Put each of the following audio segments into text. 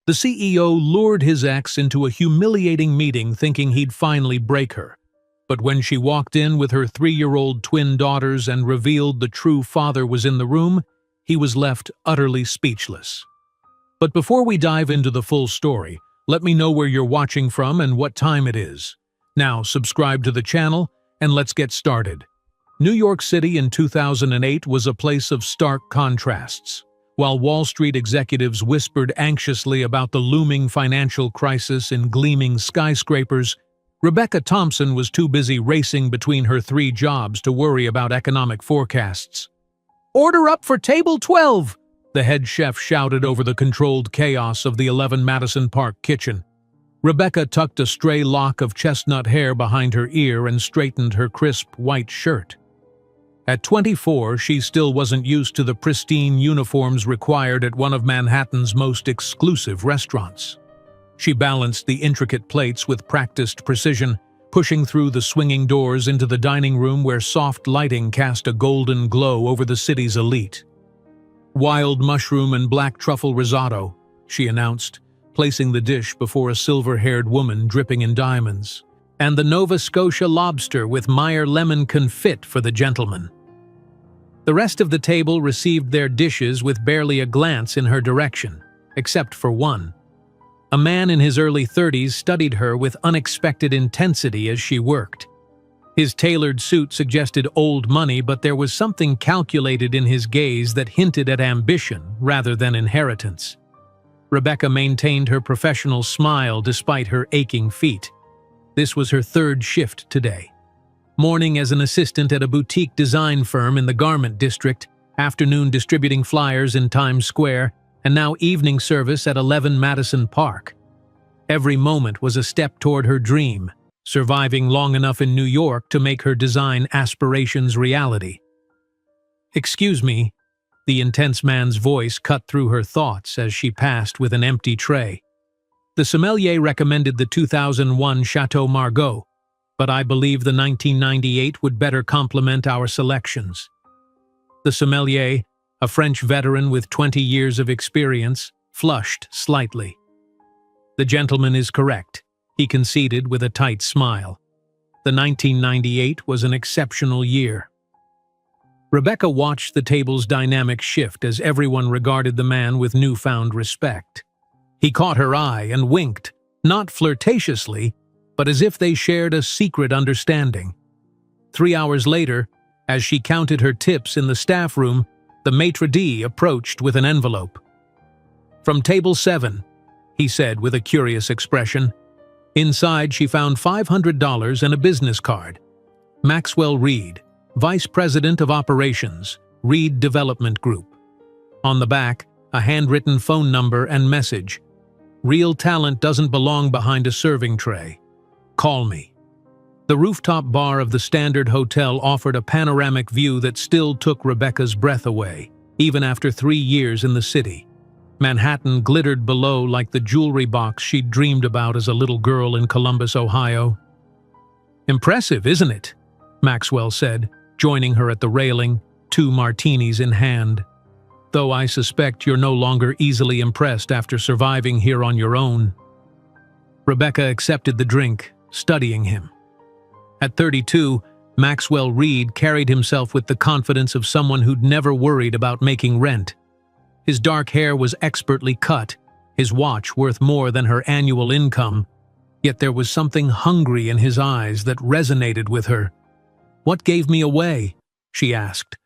The CEO lured his ex into a humiliating meeting thinking he'd finally break her. But when she walked in with her 3-year-old twin daughters and revealed the true father was in the room, he was left utterly speechless. But before we dive into the full story, let me know where you're watching from and what time it is. Now, subscribe to the channel, and let's get started. New York City in 2008 was a place of stark contrasts. While Wall Street executives whispered anxiously about the looming financial crisis in gleaming skyscrapers, Rebecca Thompson was too busy racing between her 3 jobs to worry about economic forecasts. "Order up for table 12!" the head chef shouted over the controlled chaos of the 11 Madison Park kitchen. Rebecca tucked a stray lock of chestnut hair behind her ear and straightened her crisp white shirt. At 24, she still wasn't used to the pristine uniforms required at one of Manhattan's most exclusive restaurants. She balanced the intricate plates with practiced precision, pushing through the swinging doors into the dining room where soft lighting cast a golden glow over the city's elite. "Wild mushroom and black truffle risotto," she announced, placing the dish before a silver-haired woman dripping in diamonds. "And the Nova Scotia lobster with Meyer lemon confit for the gentleman." The rest of the table received their dishes with barely a glance in her direction, except for one. A man in his early 30s studied her with unexpected intensity as she worked. His tailored suit suggested old money, but there was something calculated in his gaze that hinted at ambition rather than inheritance. Rebecca maintained her professional smile despite her aching feet. This was her 3rd shift today. Morning as an assistant at a boutique design firm in the garment district, afternoon distributing flyers in Times Square, and now evening service at 11 Madison Park. Every moment was a step toward her dream, surviving long enough in New York to make her design aspirations reality. "Excuse me," the intense man's voice cut through her thoughts as she passed with an empty tray. "The sommelier recommended the 2001 Chateau Margaux, but I believe the 1998 would better complement our selections." The sommelier, a French veteran with 20 years of experience, flushed slightly. "The gentleman is correct," he conceded with a tight smile. "The 1998 was an exceptional year." Rebecca watched the table's dynamic shift as everyone regarded the man with newfound respect. He caught her eye and winked, not flirtatiously, but as if they shared a secret understanding. 3 hours later, as she counted her tips in the staff room, the maitre d' approached with an envelope. "From table 7, he said with a curious expression. Inside, she found $500 and a business card. "Maxwell Reed, Vice President of Operations, Reed Development Group." On the back, a handwritten phone number and message. "Real talent doesn't belong behind a serving tray. Call me." The rooftop bar of the Standard Hotel offered a panoramic view that still took Rebecca's breath away, even after 3 years in the city. Manhattan glittered below like the jewelry box she'd dreamed about as a little girl in Columbus, Ohio. "Impressive, isn't it?" Maxwell said, joining her at the railing, 2 martinis in hand. "Though I suspect you're no longer easily impressed after surviving here on your own." Rebecca accepted the drink, studying him. At 32, Maxwell Reed carried himself with the confidence of someone who'd never worried about making rent. His dark hair was expertly cut, his watch worth more than her annual income, yet there was something hungry in his eyes that resonated with her. "What gave me away?" she asked.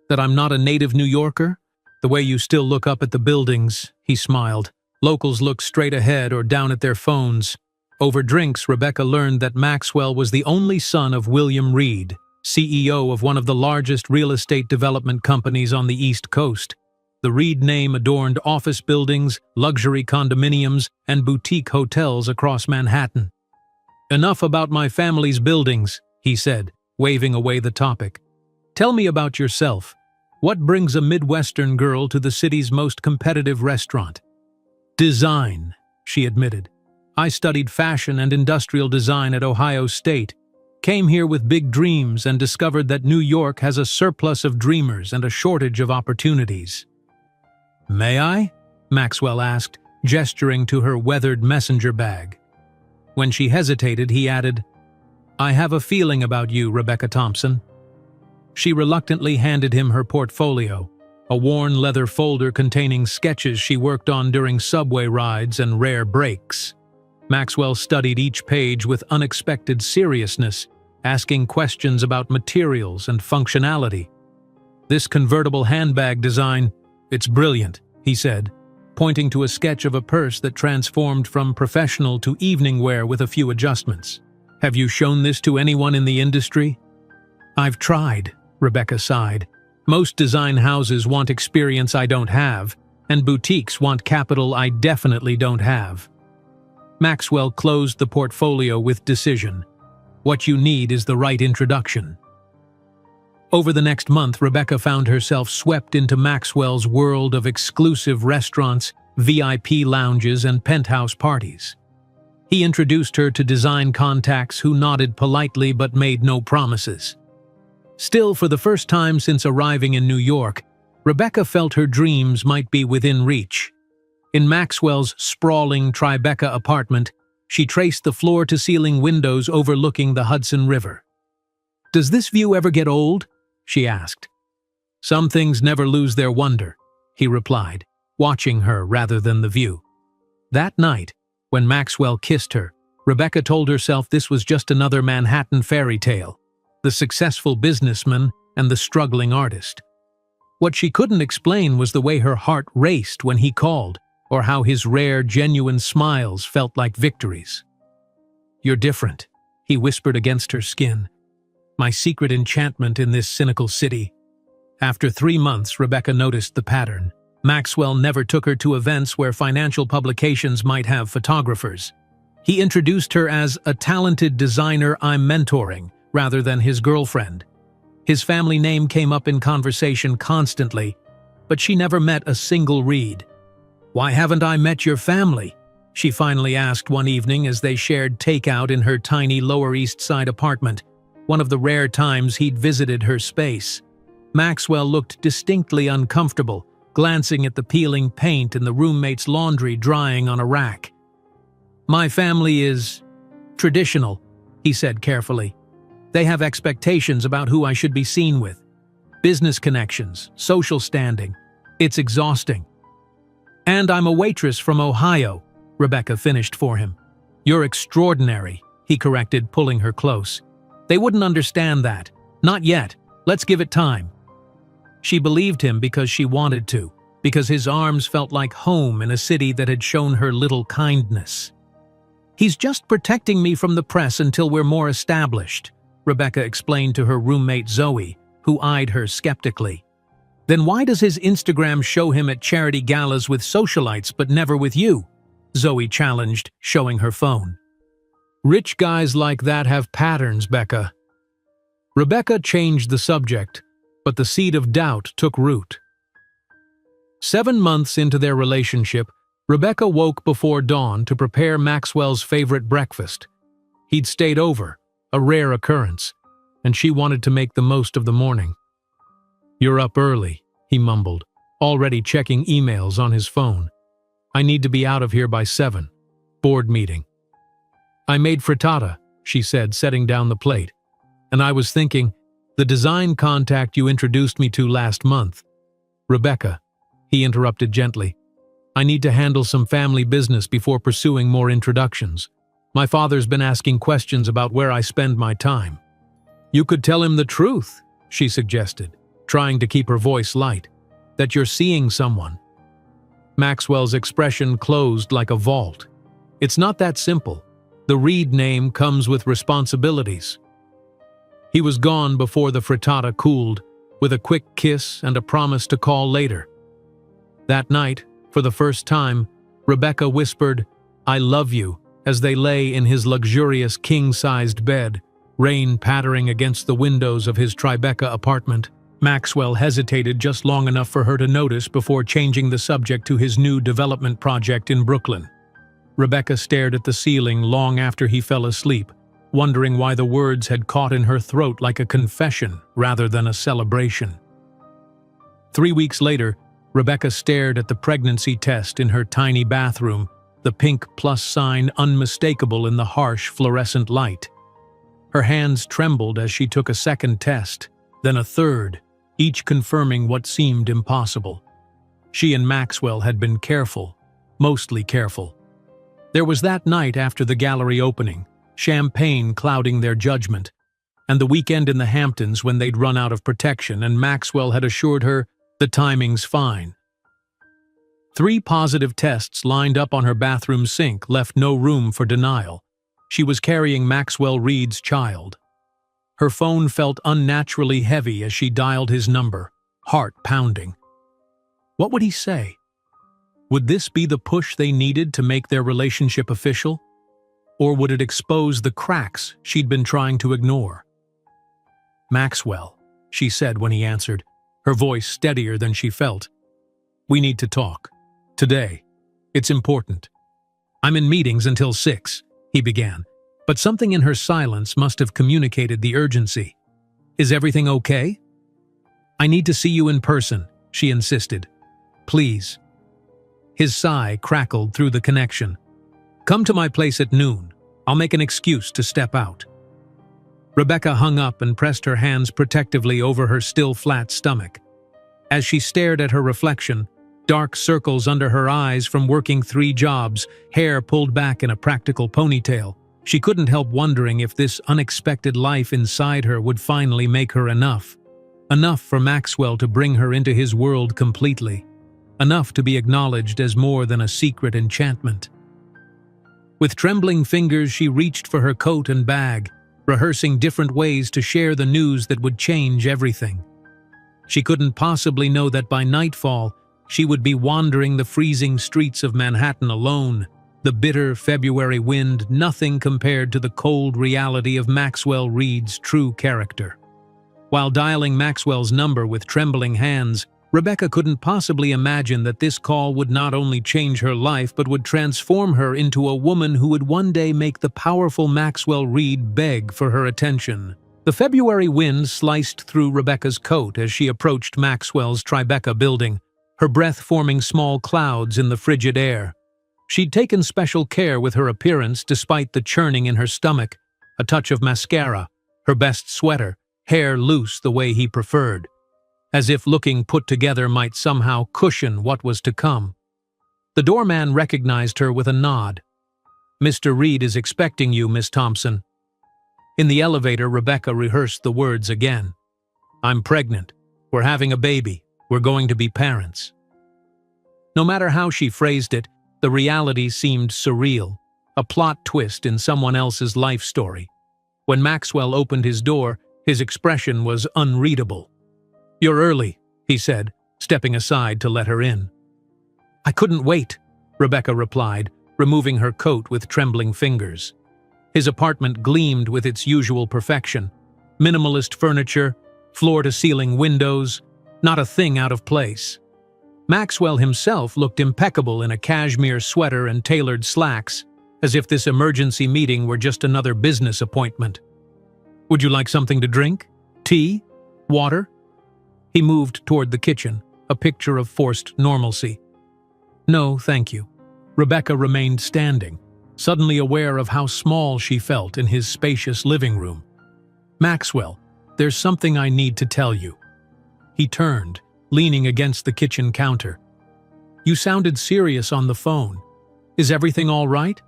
"That I'm not a native New Yorker? The way you still look up at the buildings," he smiled. "Locals look straight ahead or down at their phones." Over drinks, Rebecca learned that Maxwell was the only son of William Reed, CEO of one of the largest real estate development companies on the East Coast. The Reed name adorned office buildings, luxury condominiums, and boutique hotels across Manhattan. "Enough about my family's buildings," he said, waving away the topic. "Tell me about yourself. What brings a Midwestern girl to the city's most competitive restaurant?" "Design," she admitted. "I studied fashion and industrial design at Ohio State, came here with big dreams and discovered that New York has a surplus of dreamers and a shortage of opportunities." "May I?" Maxwell asked, gesturing to her weathered messenger bag. When she hesitated, he added, "I have a feeling about you, Rebecca Thompson." She reluctantly handed him her portfolio, a worn leather folder containing sketches she worked on during subway rides and rare breaks. Maxwell studied each page with unexpected seriousness, asking questions about materials and functionality. "This convertible handbag design, it's brilliant," he said, pointing to a sketch of a purse that transformed from professional to evening wear with a few adjustments. "Have you shown this to anyone in the industry?" "I've tried," Rebecca sighed. "Most design houses want experience I don't have, and boutiques want capital I definitely don't have." Maxwell closed the portfolio with decision. "What you need is the right introduction." Over the next month, Rebecca found herself swept into Maxwell's world of exclusive restaurants, VIP lounges, and penthouse parties. He introduced her to design contacts who nodded politely but made no promises. Still, for the first time since arriving in New York, Rebecca felt her dreams might be within reach. In Maxwell's sprawling Tribeca apartment, she traced the floor-to-ceiling windows overlooking the Hudson River. "Does this view ever get old?" she asked. "Some things never lose their wonder," he replied, watching her rather than the view. That night, when Maxwell kissed her, Rebecca told herself this was just another Manhattan fairy tale, the successful businessman and the struggling artist. What she couldn't explain was the way her heart raced when he called, or how his rare, genuine smiles felt like victories. "You're different," he whispered against her skin. "My secret enchantment in this cynical city." After 3 months, Rebecca noticed the pattern. Maxwell never took her to events where financial publications might have photographers. He introduced her as a talented designer I'm mentoring, rather than his girlfriend. His family name came up in conversation constantly, but she never met a single read. "Why haven't I met your family?" she finally asked one evening as they shared takeout in her tiny Lower East Side apartment, one of the rare times he'd visited her space. Maxwell looked distinctly uncomfortable, glancing at the peeling paint and the roommate's laundry drying on a rack. "My family is traditional," he said carefully. "They have expectations about who I should be seen with. Business connections, social standing. It's exhausting." "And I'm a waitress from Ohio," Rebecca finished for him. "You're extraordinary," he corrected, pulling her close. "They wouldn't understand that. Not yet. Let's give it time." She believed him because she wanted to, because his arms felt like home in a city that had shown her little kindness. "He's just protecting me from the press until we're more established," Rebecca explained to her roommate Zoe, who eyed her skeptically. "Then why does his Instagram show him at charity galas with socialites but never with you?" Zoe challenged, showing her phone. "Rich guys like that have patterns, Becca." Rebecca changed the subject, but the seed of doubt took root. 7 months into their relationship, Rebecca woke before dawn to prepare Maxwell's favorite breakfast. He'd stayed over, a rare occurrence, and she wanted to make the most of the morning. "You're up early," he mumbled, already checking emails on his phone. "I need to be out of here by 7. Board meeting." "I made frittata," she said, setting down the plate. "And I was thinking, the design contact you introduced me to last month." "Rebecca," he interrupted gently, "I need to handle some family business before pursuing more introductions. My father's been asking questions about where I spend my time." "You could tell him the truth," she suggested, trying to keep her voice light, "that you're seeing someone." Maxwell's expression closed like a vault. "It's not that simple. The Reed name comes with responsibilities." He was gone before the frittata cooled, with a quick kiss and a promise to call later. That night, for the first time, Rebecca whispered, "I love you," as they lay in his luxurious king-sized bed, rain pattering against the windows of his Tribeca apartment. Maxwell hesitated just long enough for her to notice before changing the subject to his new development project in Brooklyn. Rebecca stared at the ceiling long after he fell asleep, wondering why the words had caught in her throat like a confession rather than a celebration. 3 weeks later, Rebecca stared at the pregnancy test in her tiny bathroom, the pink plus sign unmistakable in the harsh fluorescent light. Her hands trembled as she took a second test, then a third, each confirming what seemed impossible. She and Maxwell had been careful, mostly careful. There was that night after the gallery opening, champagne clouding their judgment, and the weekend in the Hamptons when they'd run out of protection and Maxwell had assured her, "The timing's fine." 3 positive tests lined up on her bathroom sink left no room for denial. She was carrying Maxwell Reed's child. Her phone felt unnaturally heavy as she dialed his number, heart pounding. What would he say? Would this be the push they needed to make their relationship official? Or would it expose the cracks she'd been trying to ignore? "Maxwell," she said when he answered, her voice steadier than she felt. "We need to talk. Today. It's important." "I'm in meetings until 6, he began, but something in her silence must have communicated the urgency. "Is everything okay?" "I need to see you in person," she insisted. "Please." His sigh crackled through the connection. "Come to my place at noon. I'll make an excuse to step out." Rebecca hung up and pressed her hands protectively over her still flat stomach. As she stared at her reflection, dark circles under her eyes from working 3 jobs, hair pulled back in a practical ponytail, she couldn't help wondering if this unexpected life inside her would finally make her enough. Enough for Maxwell to bring her into his world completely. Enough to be acknowledged as more than a secret enchantment. With trembling fingers, she reached for her coat and bag, rehearsing different ways to share the news that would change everything. She couldn't possibly know that by nightfall, she would be wandering the freezing streets of Manhattan alone, the bitter February wind nothing compared to the cold reality of Maxwell Reed's true character. While dialing Maxwell's number with trembling hands, Rebecca couldn't possibly imagine that this call would not only change her life but would transform her into a woman who would one day make the powerful Maxwell Reed beg for her attention. The February wind sliced through Rebecca's coat as she approached Maxwell's Tribeca building, her breath forming small clouds in the frigid air. She'd taken special care with her appearance despite the churning in her stomach, a touch of mascara, her best sweater, hair loose the way he preferred, as if looking put together might somehow cushion what was to come. The doorman recognized her with a nod. "Mr. Reed is expecting you, Miss Thompson." In the elevator, Rebecca rehearsed the words again. "I'm pregnant. We're having a baby. We're going to be parents." No matter how she phrased it, the reality seemed surreal, a plot twist in someone else's life story. When Maxwell opened his door, his expression was unreadable. "You're early," he said, stepping aside to let her in. "I couldn't wait," Rebecca replied, removing her coat with trembling fingers. His apartment gleamed with its usual perfection. Minimalist furniture, floor-to-ceiling windows, not a thing out of place. Maxwell himself looked impeccable in a cashmere sweater and tailored slacks, as if this emergency meeting were just another business appointment. "Would you like something to drink? Tea? Water?" He moved toward the kitchen, a picture of forced normalcy. "No, thank you." Rebecca remained standing, suddenly aware of how small she felt in his spacious living room. "Maxwell, there's something I need to tell you." He turned, leaning against the kitchen counter. "You sounded serious on the phone. Is everything all right?"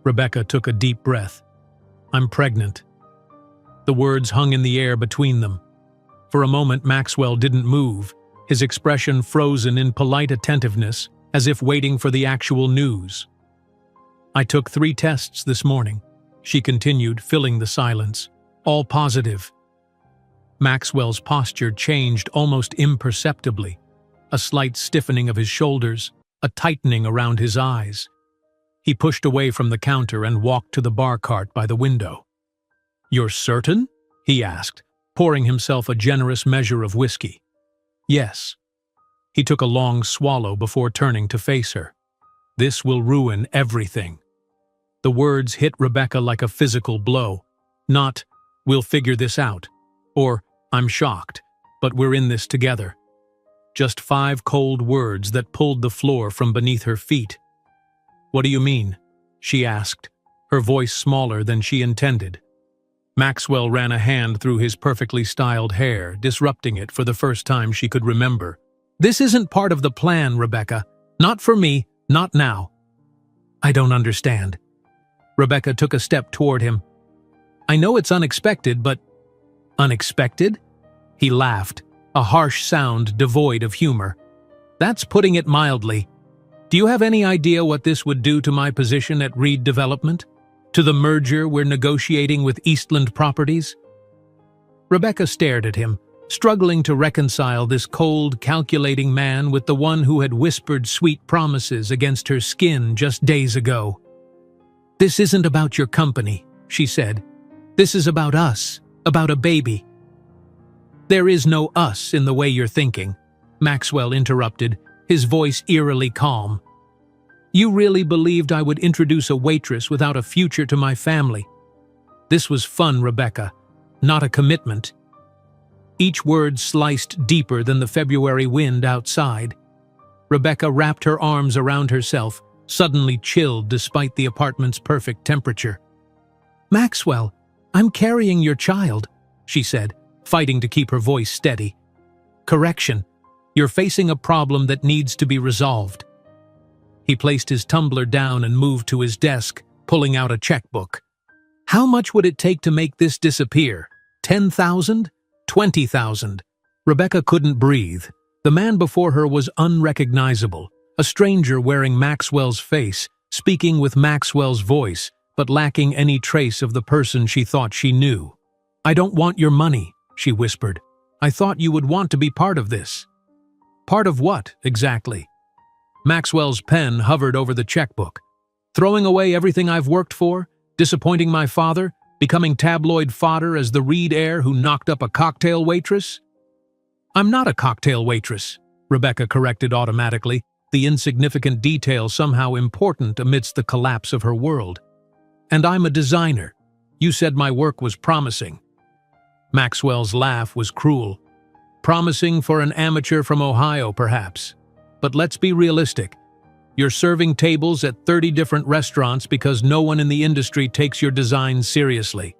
Rebecca took a deep breath. "I'm pregnant." The words hung in the air between them. For a moment, Maxwell didn't move, his expression frozen in polite attentiveness, as if waiting for the actual news. "I took 3 tests this morning," she continued, filling the silence. "All positive." Maxwell's posture changed almost imperceptibly, a slight stiffening of his shoulders, a tightening around his eyes. He pushed away from the counter and walked to the bar cart by the window. "You're certain?" he asked, pouring himself a generous measure of whiskey. "Yes." He took a long swallow before turning to face her. "This will ruin everything." The words hit Rebecca like a physical blow. Not, "We'll figure this out," or "I'm shocked, but we're in this together." Just 5 cold words that pulled the floor from beneath her feet. "What do you mean?" she asked, her voice smaller than she intended. Maxwell ran a hand through his perfectly styled hair, disrupting it for the first time she could remember. "This isn't part of the plan, Rebecca. Not for me, not now." "I don't understand." Rebecca took a step toward him. "I know it's unexpected, but—" "Unexpected?" He laughed, a harsh sound devoid of humor. "That's putting it mildly. Do you have any idea what this would do to my position at Reed Development? To the merger we're negotiating with Eastland Properties?" Rebecca stared at him, struggling to reconcile this cold, calculating man with the one who had whispered sweet promises against her skin just days ago. "This isn't about your company," she said. "This is about us, about a baby." "There is no us in the way you're thinking," Maxwell interrupted, his voice eerily calm. "You really believed I would introduce a waitress without a future to my family. This was fun, Rebecca, not a commitment." Each word sliced deeper than the February wind outside. Rebecca wrapped her arms around herself, suddenly chilled despite the apartment's perfect temperature. "Maxwell, I'm carrying your child," she said, fighting to keep her voice steady. "Correction, you're facing a problem that needs to be resolved." He placed his tumbler down and moved to his desk, pulling out a checkbook. "How much would it take to make this disappear? 10,000? 20,000? Rebecca couldn't breathe. The man before her was unrecognizable, a stranger wearing Maxwell's face, speaking with Maxwell's voice, but lacking any trace of the person she thought she knew. "I don't want your money," she whispered. "I thought you would want to be part of this." "Part of what, exactly?" Maxwell's pen hovered over the checkbook. "Throwing away everything I've worked for? Disappointing my father? Becoming tabloid fodder as the Reed heir who knocked up a cocktail waitress?" "I'm not a cocktail waitress," Rebecca corrected automatically, the insignificant detail somehow important amidst the collapse of her world. "And I'm a designer. You said my work was promising." Maxwell's laugh was cruel. "Promising for an amateur from Ohio, perhaps. But let's be realistic. You're serving tables at 30 different restaurants because no one in the industry takes your design seriously."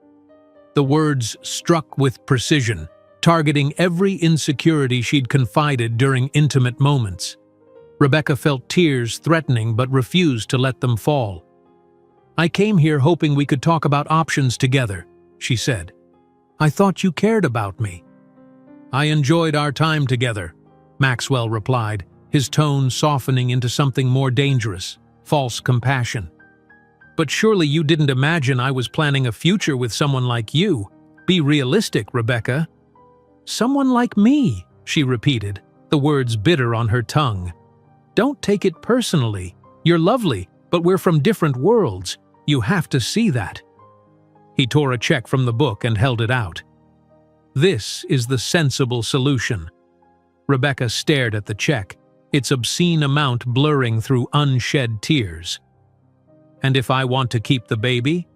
The words struck with precision, targeting every insecurity she'd confided during intimate moments. Rebecca felt tears threatening but refused to let them fall. "I came here hoping we could talk about options together," she said. "I thought you cared about me." "I enjoyed our time together," Maxwell replied, his tone softening into something more dangerous, false compassion. "But surely you didn't imagine I was planning a future with someone like you. Be realistic, Rebecca." "Someone like me," she repeated, the words bitter on her tongue. "Don't take it personally. You're lovely, but we're from different worlds. You have to see that." He tore a check from the book and held it out. "This is the sensible solution." Rebecca stared at the check, its obscene amount blurring through unshed tears. "And if I want to keep the baby?"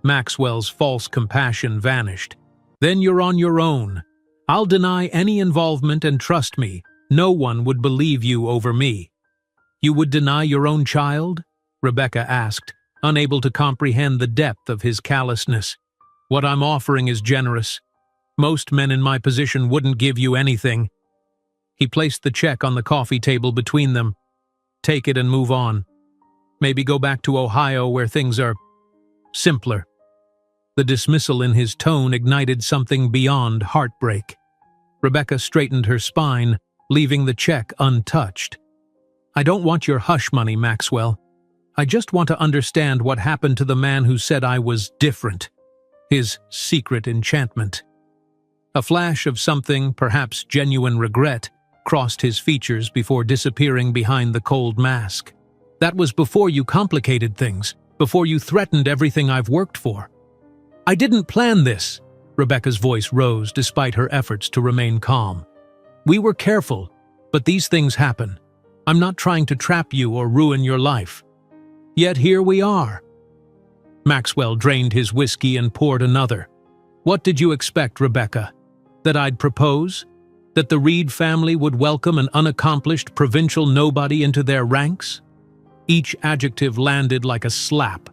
Maxwell's false compassion vanished. "Then you're on your own. I'll deny any involvement and trust me, no one would believe you over me." "You would deny your own child?" Rebecca asked, unable to comprehend the depth of his callousness. "What I'm offering is generous. Most men in my position wouldn't give you anything." He placed the check on the coffee table between them. "Take it and move on. Maybe go back to Ohio where things are simpler." The dismissal in his tone ignited something beyond heartbreak. Rebecca straightened her spine, leaving the check untouched. "I don't want your hush money, Maxwell. I just want to understand what happened to the man who said I was different. His secret enchantment." A flash of something, perhaps genuine regret, crossed his features before disappearing behind the cold mask. "That was before you complicated things, before you threatened everything I've worked for." "I didn't plan this," Rebecca's voice rose despite her efforts to remain calm. "We were careful, but these things happen. I'm not trying to trap you or ruin your life. Yet here we are." Maxwell drained his whiskey and poured another. "What did you expect, Rebecca? That I'd propose? That the Reed family would welcome an unaccomplished provincial nobody into their ranks? Each adjective landed like a slap.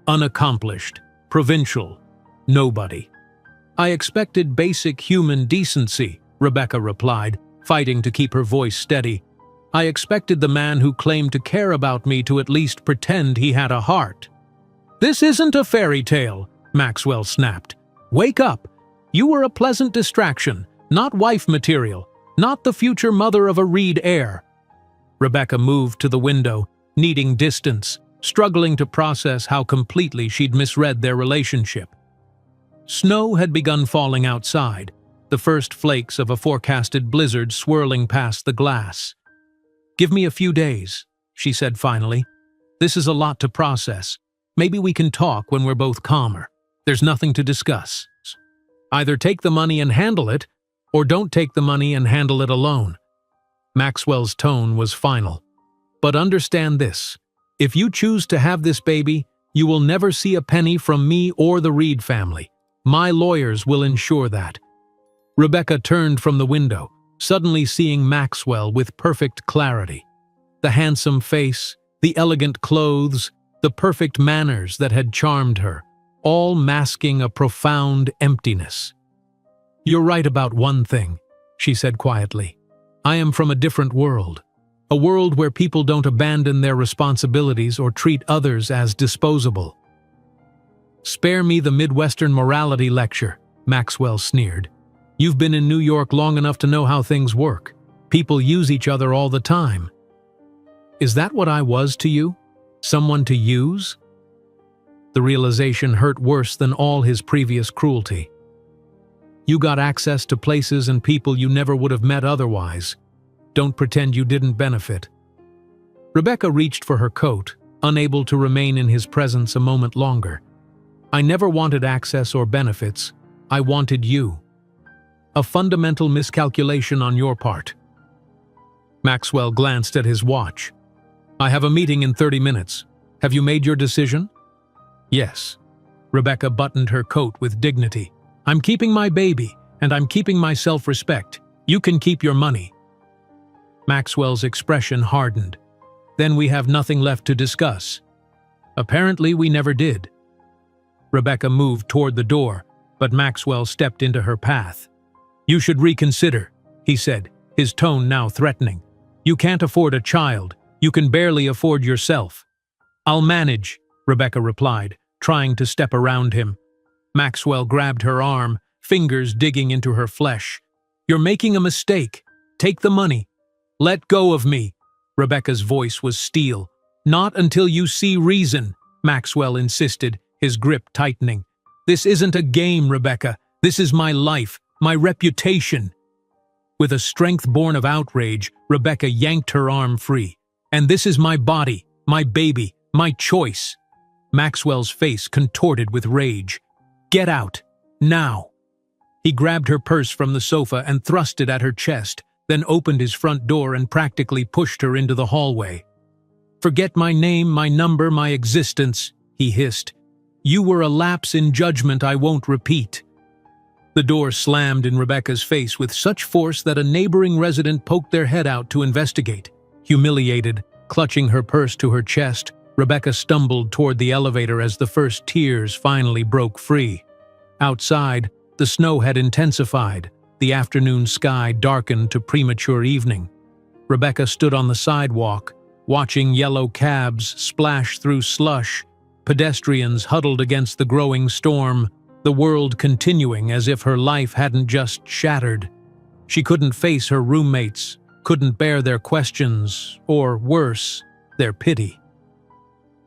Unaccomplished, provincial, nobody. I expected basic human decency, Rebecca replied, fighting to keep her voice steady. I expected the man who claimed to care about me to at least pretend he had a heart. This isn't a fairy tale, Maxwell snapped. Wake up. You were a pleasant distraction, not wife material, not the future mother of a Reed heir. Rebecca moved to the window, needing distance, struggling to process how completely she'd misread their relationship. Snow had begun falling outside, the first flakes of a forecasted blizzard swirling past the glass. Give me a few days, she said finally. This is a lot to process. Maybe we can talk when we're both calmer. There's nothing to discuss. Either take the money and handle it, or don't take the money and handle it alone. Maxwell's tone was final. But understand this. If you choose to have this baby, you will never see a penny from me or the Reed family. My lawyers will ensure that. Rebecca turned from the window, suddenly seeing Maxwell with perfect clarity. The handsome face, the elegant clothes, the perfect manners that had charmed her, all masking a profound emptiness. You're right about one thing, she said quietly. I am from a different world. A world where people don't abandon their responsibilities or treat others as disposable. Spare me the Midwestern morality lecture, Maxwell sneered. You've been in New York long enough to know how things work. People use each other all the time. Is that what I was to you? Someone to use? The realization hurt worse than all his previous cruelty. You got access to places and people you never would have met otherwise. Don't pretend you didn't benefit. Rebecca reached for her coat, unable to remain in his presence a moment longer. I never wanted access or benefits. I wanted you. A fundamental miscalculation on your part. Maxwell glanced at his watch. I have a meeting in 30 minutes. Have you made your decision? Yes. Rebecca buttoned her coat with dignity. I'm keeping my baby, and I'm keeping my self-respect. You can keep your money. Maxwell's expression hardened. Then we have nothing left to discuss. Apparently, we never did. Rebecca moved toward the door, but Maxwell stepped into her path. You should reconsider, he said, his tone now threatening. You can't afford a child. You can barely afford yourself. I'll manage, Rebecca replied, trying to step around him. Maxwell grabbed her arm, fingers digging into her flesh. You're making a mistake. Take the money. Let go of me. Rebecca's voice was steel. Not until you see reason, Maxwell insisted, his grip tightening. This isn't a game, Rebecca. This is my life, my reputation. With a strength born of outrage, Rebecca yanked her arm free. And this is my body, my baby, my choice. Maxwell's face contorted with rage. Get out, now. He grabbed her purse from the sofa and thrust it at her chest, then opened his front door and practically pushed her into the hallway. Forget my name, my number, my existence, he hissed. You were a lapse in judgment I won't repeat. The door slammed in Rebecca's face with such force that a neighboring resident poked their head out to investigate. Humiliated, clutching her purse to her chest, Rebecca stumbled toward the elevator as the first tears finally broke free. Outside, the snow had intensified. The afternoon sky darkened to premature evening. Rebecca stood on the sidewalk, watching yellow cabs splash through slush, pedestrians huddled against the growing storm, the world continuing as if her life hadn't just shattered. She couldn't face her roommates, couldn't bear their questions, or worse, their pity.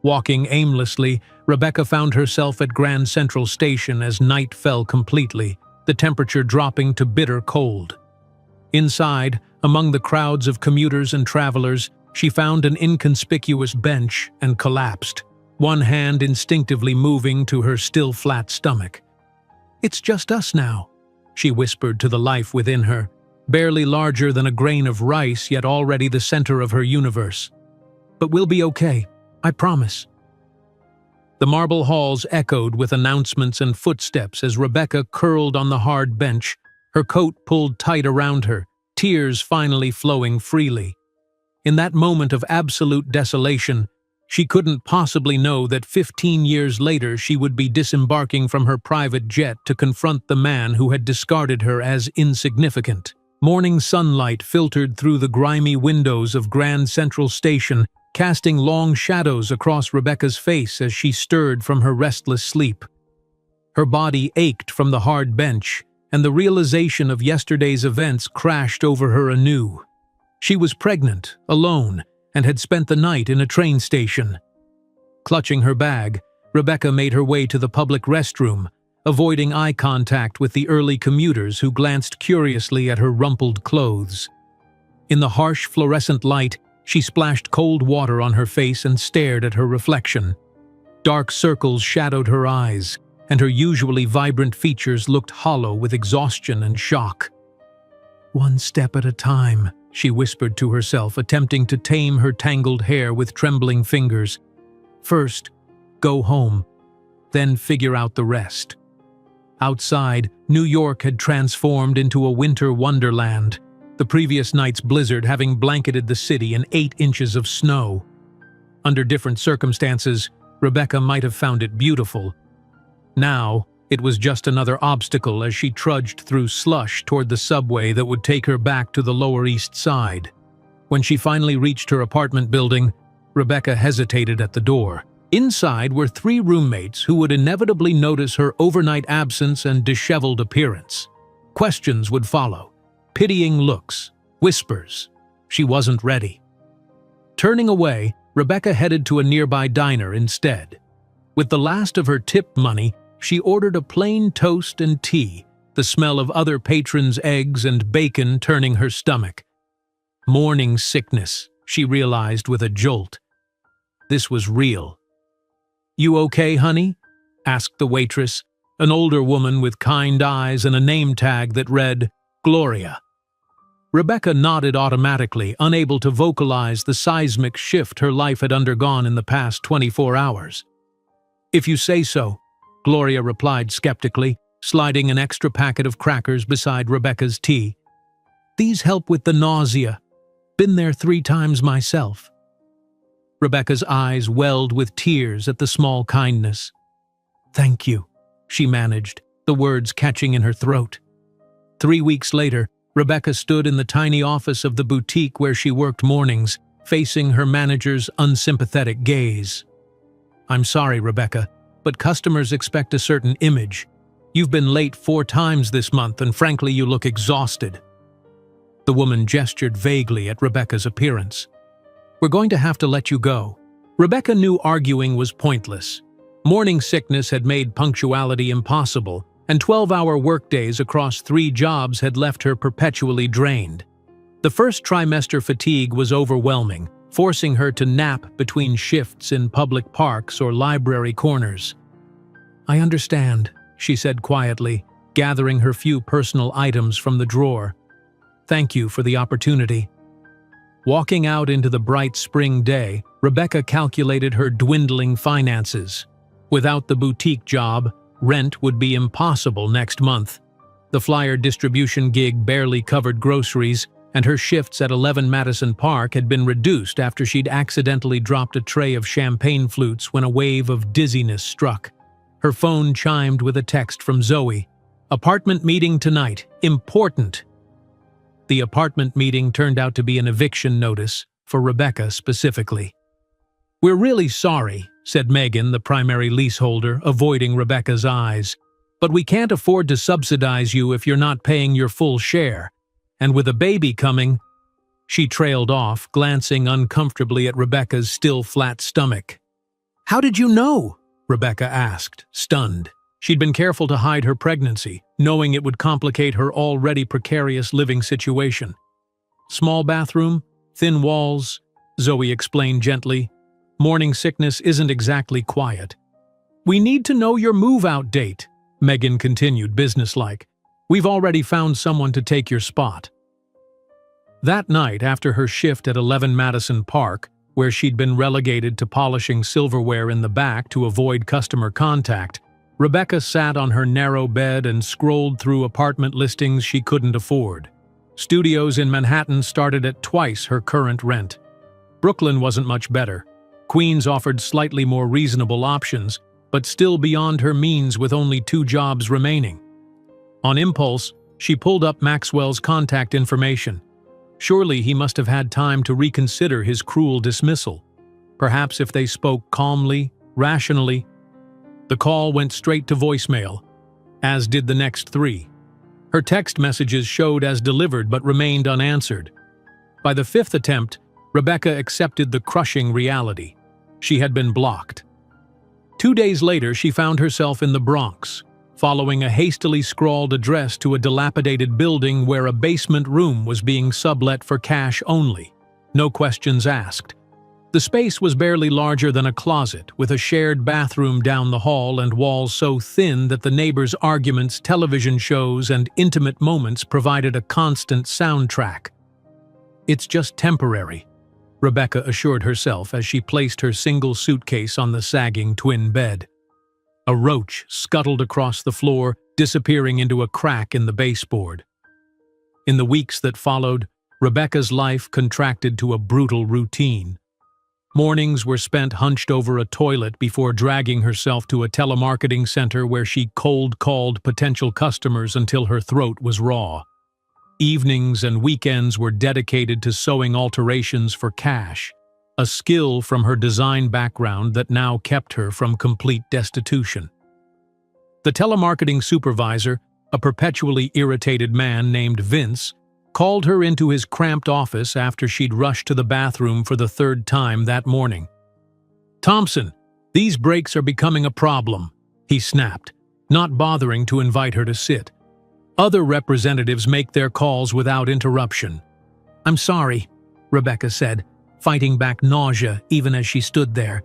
Walking aimlessly, Rebecca found herself at Grand Central Station as night fell completely, the temperature dropping to bitter cold. Inside, among the crowds of commuters and travelers, she found an inconspicuous bench and collapsed, one hand instinctively moving to her still flat stomach. It's just us now, she whispered to the life within her, barely larger than a grain of rice yet already the center of her universe. But we'll be okay, I promise. The marble halls echoed with announcements and footsteps as Rebecca curled on the hard bench, her coat pulled tight around her, tears finally flowing freely. In that moment of absolute desolation, she couldn't possibly know that 15 years later she would be disembarking from her private jet to confront the man who had discarded her as insignificant. Morning sunlight filtered through the grimy windows of Grand Central Station, casting long shadows across Rebecca's face as she stirred from her restless sleep. Her body ached from the hard bench, and the realization of yesterday's events crashed over her anew. She was pregnant, alone, and had spent the night in a train station. Clutching her bag, Rebecca made her way to the public restroom, avoiding eye contact with the early commuters who glanced curiously at her rumpled clothes. In the harsh fluorescent light, she splashed cold water on her face and stared at her reflection. Dark circles shadowed her eyes, and her usually vibrant features looked hollow with exhaustion and shock. "One step at a time," she whispered to herself, attempting to tame her tangled hair with trembling fingers. "First, go home, then figure out the rest." Outside, New York had transformed into a winter wonderland, the previous night's blizzard having blanketed the city in 8 inches of snow. Under different circumstances, Rebecca might have found it beautiful. Now, it was just another obstacle as she trudged through slush toward the subway that would take her back to the Lower East Side. When she finally reached her apartment building, Rebecca hesitated at the door. Inside were 3 roommates who would inevitably notice her overnight absence and disheveled appearance. Questions would follow, pitying looks, whispers. She wasn't ready. Turning away, Rebecca headed to a nearby diner instead. With the last of her tip money, she ordered a plain toast and tea, the smell of other patrons' eggs and bacon turning her stomach. Morning sickness, she realized with a jolt. This was real. "You okay, honey?" asked the waitress, an older woman with kind eyes and a name tag that read, Gloria. Rebecca nodded automatically, unable to vocalize the seismic shift her life had undergone in the past 24 hours. "If you say so," Gloria replied skeptically, sliding an extra packet of crackers beside Rebecca's tea. "These help with the nausea. Been there 3 times myself." Rebecca's eyes welled with tears at the small kindness. "Thank you," she managed, the words catching in her throat. 3 weeks later, Rebecca stood in the tiny office of the boutique where she worked mornings, facing her manager's unsympathetic gaze. "I'm sorry, Rebecca, but customers expect a certain image. You've been late 4 times this month, and frankly, you look exhausted." The woman gestured vaguely at Rebecca's appearance. "We're going to have to let you go." Rebecca knew arguing was pointless. Morning sickness had made punctuality impossible, and 12-hour workdays across 3 jobs had left her perpetually drained. The first trimester fatigue was overwhelming, forcing her to nap between shifts in public parks or library corners. "I understand," she said quietly, gathering her few personal items from the drawer. "Thank you for the opportunity." Walking out into the bright spring day, Rebecca calculated her dwindling finances. Without the boutique job, rent would be impossible next month. The flyer distribution gig barely covered groceries, and her shifts at 11 Madison Park had been reduced after she'd accidentally dropped a tray of champagne flutes when a wave of dizziness struck. Her phone chimed with a text from Zoe. "Apartment meeting tonight. Important." The apartment meeting turned out to be an eviction notice, for Rebecca specifically. "We're really sorry," said Megan, the primary leaseholder, avoiding Rebecca's eyes. "But we can't afford to subsidize you if you're not paying your full share. And with a baby coming—" She trailed off, glancing uncomfortably at Rebecca's still flat stomach. "How did you know?" Rebecca asked, stunned. She'd been careful to hide her pregnancy, knowing it would complicate her already precarious living situation. "Small bathroom, thin walls," Zoe explained gently. "Morning sickness isn't exactly quiet." "We need to know your move-out date," Megan continued businesslike. "We've already found someone to take your spot." That night, after her shift at 11 Madison Park, where she'd been relegated to polishing silverware in the back to avoid customer contact, Rebecca sat on her narrow bed and scrolled through apartment listings she couldn't afford. Studios in Manhattan started at twice her current rent. Brooklyn wasn't much better. Queens offered slightly more reasonable options, but still beyond her means with only 2 jobs remaining. On impulse, she pulled up Maxwell's contact information. Surely he must have had time to reconsider his cruel dismissal. Perhaps if they spoke calmly, rationally. The call went straight to voicemail, as did the next 3. Her text messages showed as delivered but remained unanswered. By the 5th attempt, Rebecca accepted the crushing reality. She had been blocked. 2 days later, she found herself in the Bronx, following a hastily scrawled address to a dilapidated building where a basement room was being sublet for cash only. No questions asked. The space was barely larger than a closet, with a shared bathroom down the hall and walls so thin that the neighbors' arguments, television shows, and intimate moments provided a constant soundtrack. "It's just temporary," Rebecca assured herself as she placed her single suitcase on the sagging twin bed. A roach scuttled across the floor, disappearing into a crack in the baseboard. In the weeks that followed, Rebecca's life contracted to a brutal routine. Mornings were spent hunched over a toilet before dragging herself to a telemarketing center where she cold-called potential customers until her throat was raw. Evenings and weekends were dedicated to sewing alterations for cash, a skill from her design background that now kept her from complete destitution. The telemarketing supervisor, a perpetually irritated man named Vince, called her into his cramped office after she'd rushed to the bathroom for the 3rd time that morning. "Thompson, these breaks are becoming a problem," he snapped, not bothering to invite her to sit. "Other representatives make their calls without interruption." "I'm sorry," Rebecca said, fighting back nausea even as she stood there.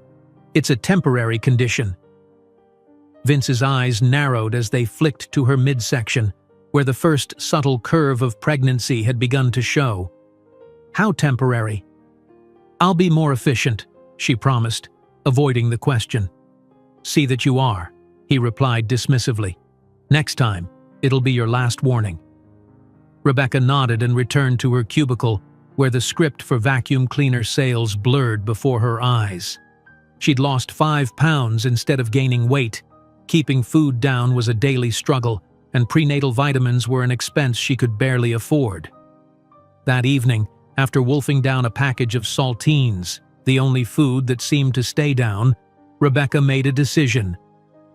"It's a temporary condition." Vince's eyes narrowed as they flicked to her midsection, where the first subtle curve of pregnancy had begun to show. "How temporary?" "I'll be more efficient," she promised, avoiding the question. "See that you are," he replied dismissively. "Next time, it'll be your last warning." Rebecca nodded and returned to her cubicle, where the script for vacuum cleaner sales blurred before her eyes. She'd lost 5 pounds instead of gaining weight. Keeping food down was a daily struggle, and prenatal vitamins were an expense she could barely afford. That evening, after wolfing down a package of saltines, the only food that seemed to stay down, Rebecca made a decision.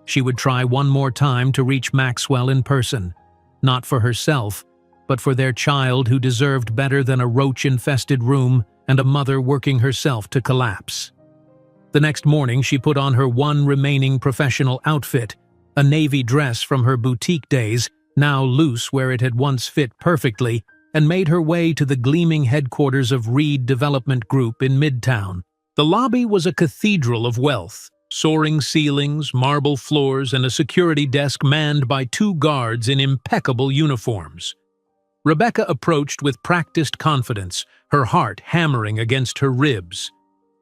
She would try one more time to reach Maxwell in person, not for herself, but for their child who deserved better than a roach-infested room and a mother working herself to collapse. The next morning, she put on her one remaining professional outfit, a navy dress from her boutique days, now loose where it had once fit perfectly, and made her way to the gleaming headquarters of Reed Development Group in Midtown. The lobby was a cathedral of wealth, soaring ceilings, marble floors, and a security desk manned by 2 guards in impeccable uniforms. Rebecca approached with practiced confidence, her heart hammering against her ribs.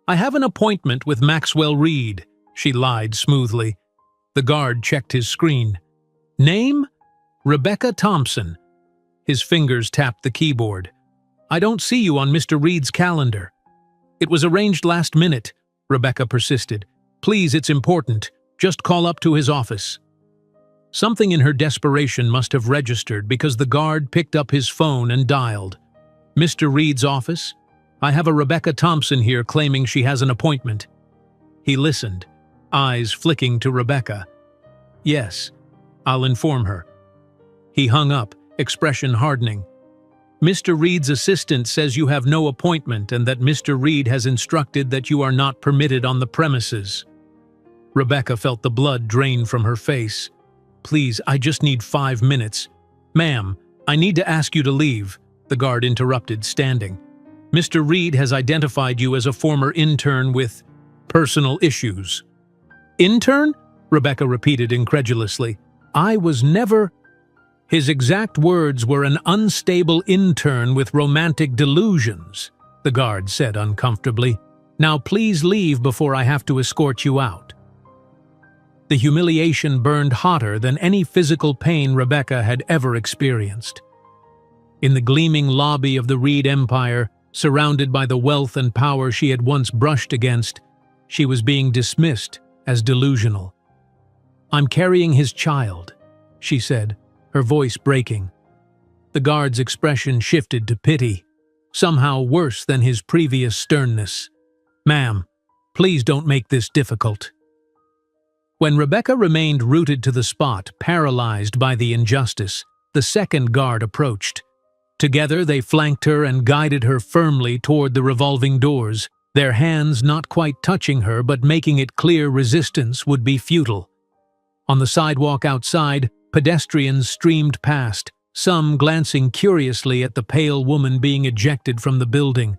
"I have an appointment with Maxwell Reed," she lied smoothly. The guard checked his screen. "Name? Rebecca Thompson." His fingers tapped the keyboard. "I don't see you on Mr. Reed's calendar." "It was arranged last minute," Rebecca persisted. "Please, it's important. Just call up to his office." Something in her desperation must have registered because the guard picked up his phone and dialed. "Mr. Reed's office? I have a Rebecca Thompson here claiming she has an appointment." He listened, eyes flicking to Rebecca. "Yes, I'll inform her." He hung up, expression hardening. "Mr. Reed's assistant says you have no appointment and that Mr. Reed has instructed that you are not permitted on the premises." Rebecca felt the blood drain from her face. "Please, I just need 5 minutes." "Ma'am, I need to ask you to leave," the guard interrupted, standing. "Mr. Reed has identified you as a former intern with personal issues." "Intern?" Rebecca repeated incredulously. "I was never—" "His exact words were an unstable intern with romantic delusions," the guard said uncomfortably. "Now please leave before I have to escort you out." The humiliation burned hotter than any physical pain Rebecca had ever experienced. In the gleaming lobby of the Reed Empire, surrounded by the wealth and power she had once brushed against, she was being dismissed as delusional. "I'm carrying his child," she said, her voice breaking. The guard's expression shifted to pity, somehow worse than his previous sternness. "Ma'am, please don't make this difficult." When Rebecca remained rooted to the spot, paralyzed by the injustice, the second guard approached. Together they flanked her and guided her firmly toward the revolving doors, their hands not quite touching her but making it clear resistance would be futile. On the sidewalk outside, pedestrians streamed past, some glancing curiously at the pale woman being ejected from the building.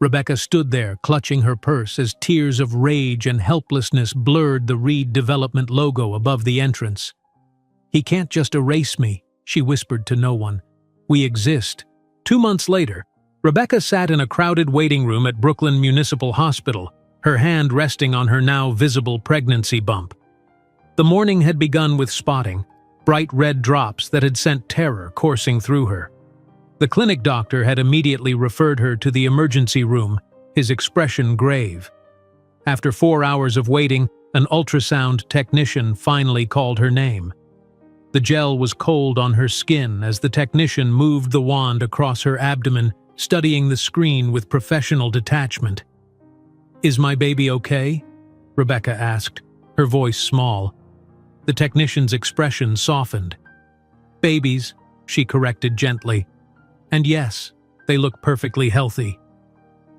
Rebecca stood there, clutching her purse as tears of rage and helplessness blurred the Reed Development logo above the entrance. "He can't just erase me," she whispered to no one. "We exist." 2 months later, Rebecca sat in a crowded waiting room at Brooklyn Municipal Hospital, her hand resting on her now visible pregnancy bump. The morning had begun with spotting, bright red drops that had sent terror coursing through her. The clinic doctor had immediately referred her to the emergency room, his expression grave. After 4 hours of waiting, an ultrasound technician finally called her name. The gel was cold on her skin as the technician moved the wand across her abdomen, studying the screen with professional detachment. "Is my baby okay?" Rebecca asked, her voice small. The technician's expression softened. "Babies," she corrected gently. "And yes, they look perfectly healthy."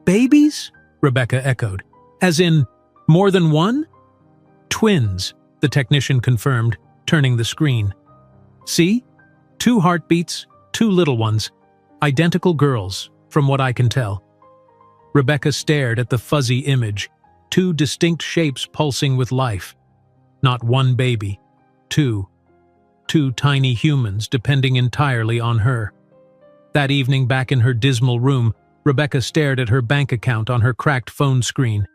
"Babies?" Rebecca echoed. "As in, more than one?" "Twins," the technician confirmed, turning the screen. "See? 2 heartbeats, 2 little ones. Identical girls, from what I can tell." Rebecca stared at the fuzzy image, 2 distinct shapes pulsing with life. Not one baby, 2. 2 tiny humans depending entirely on her. That evening back in her dismal room, Rebecca stared at her bank account on her cracked phone screen.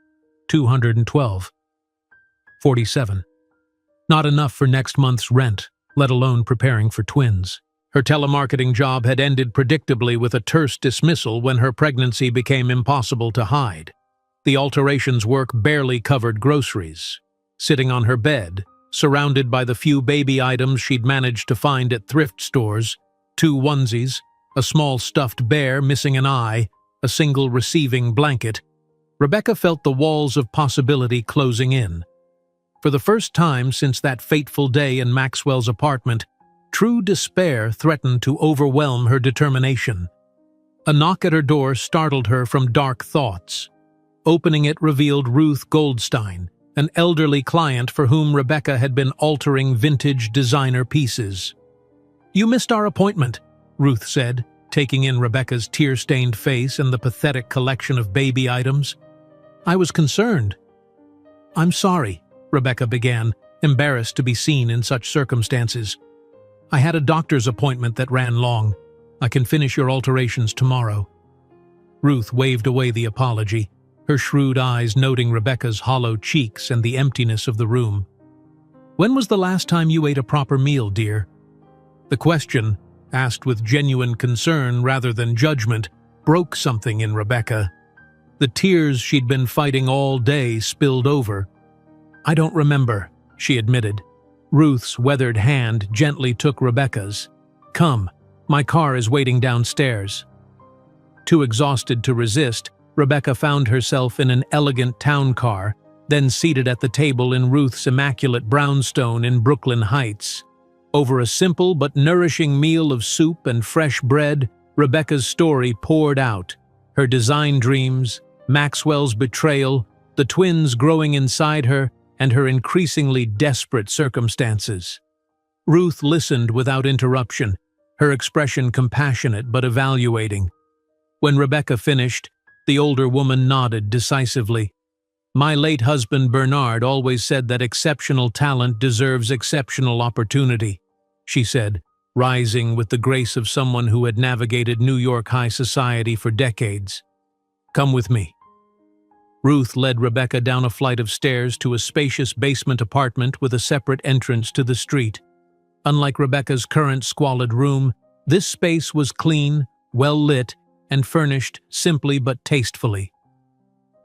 212.47. Not enough for next month's rent, let alone preparing for twins. Her telemarketing job had ended predictably with a terse dismissal when her pregnancy became impossible to hide. The alterations work barely covered groceries. Sitting on her bed, surrounded by the few baby items she'd managed to find at thrift stores, 2 onesies, a small stuffed bear missing an eye, a single receiving blanket, Rebecca felt the walls of possibility closing in. For the first time since that fateful day in Maxwell's apartment, true despair threatened to overwhelm her determination. A knock at her door startled her from dark thoughts. Opening it revealed Ruth Goldstein, an elderly client for whom Rebecca had been altering vintage designer pieces. "You missed our appointment," Ruth said, taking in Rebecca's tear-stained face and the pathetic collection of baby items. "I was concerned." "I'm sorry," Rebecca began, embarrassed to be seen in such circumstances. "I had a doctor's appointment that ran long. I can finish your alterations tomorrow." Ruth waved away the apology, her shrewd eyes noting Rebecca's hollow cheeks and the emptiness of the room. "When was the last time you ate a proper meal, dear?" The question, asked with genuine concern rather than judgment, broke something in Rebecca. The tears she'd been fighting all day spilled over. "I don't remember," she admitted. Ruth's weathered hand gently took Rebecca's. "Come, my car is waiting downstairs." Too exhausted to resist, Rebecca found herself in an elegant town car, then seated at the table in Ruth's immaculate brownstone in Brooklyn Heights. Over a simple but nourishing meal of soup and fresh bread, Rebecca's story poured out. Her design dreams, Maxwell's betrayal, the twins growing inside her, and her increasingly desperate circumstances. Ruth listened without interruption, her expression compassionate but evaluating. When Rebecca finished, the older woman nodded decisively. "My late husband Bernard always said that exceptional talent deserves exceptional opportunity," she said, rising with the grace of someone who had navigated New York high society for decades. "Come with me." Ruth led Rebecca down a flight of stairs to a spacious basement apartment with a separate entrance to the street. Unlike Rebecca's current squalid room, This space was clean, well lit, and furnished simply but tastefully.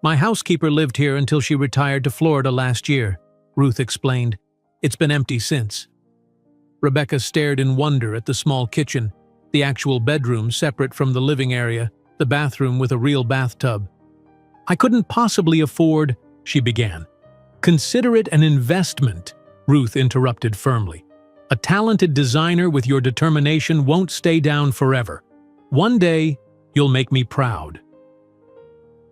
"My housekeeper lived here until she retired to Florida last year," Ruth explained. "It's been empty since." Rebecca stared in wonder at the small kitchen, the actual bedroom separate from the living area, the bathroom with a real bathtub. "I couldn't possibly afford," she began. "Consider it an investment," Ruth interrupted firmly. "A talented designer with your determination won't stay down forever. One day, you'll make me proud."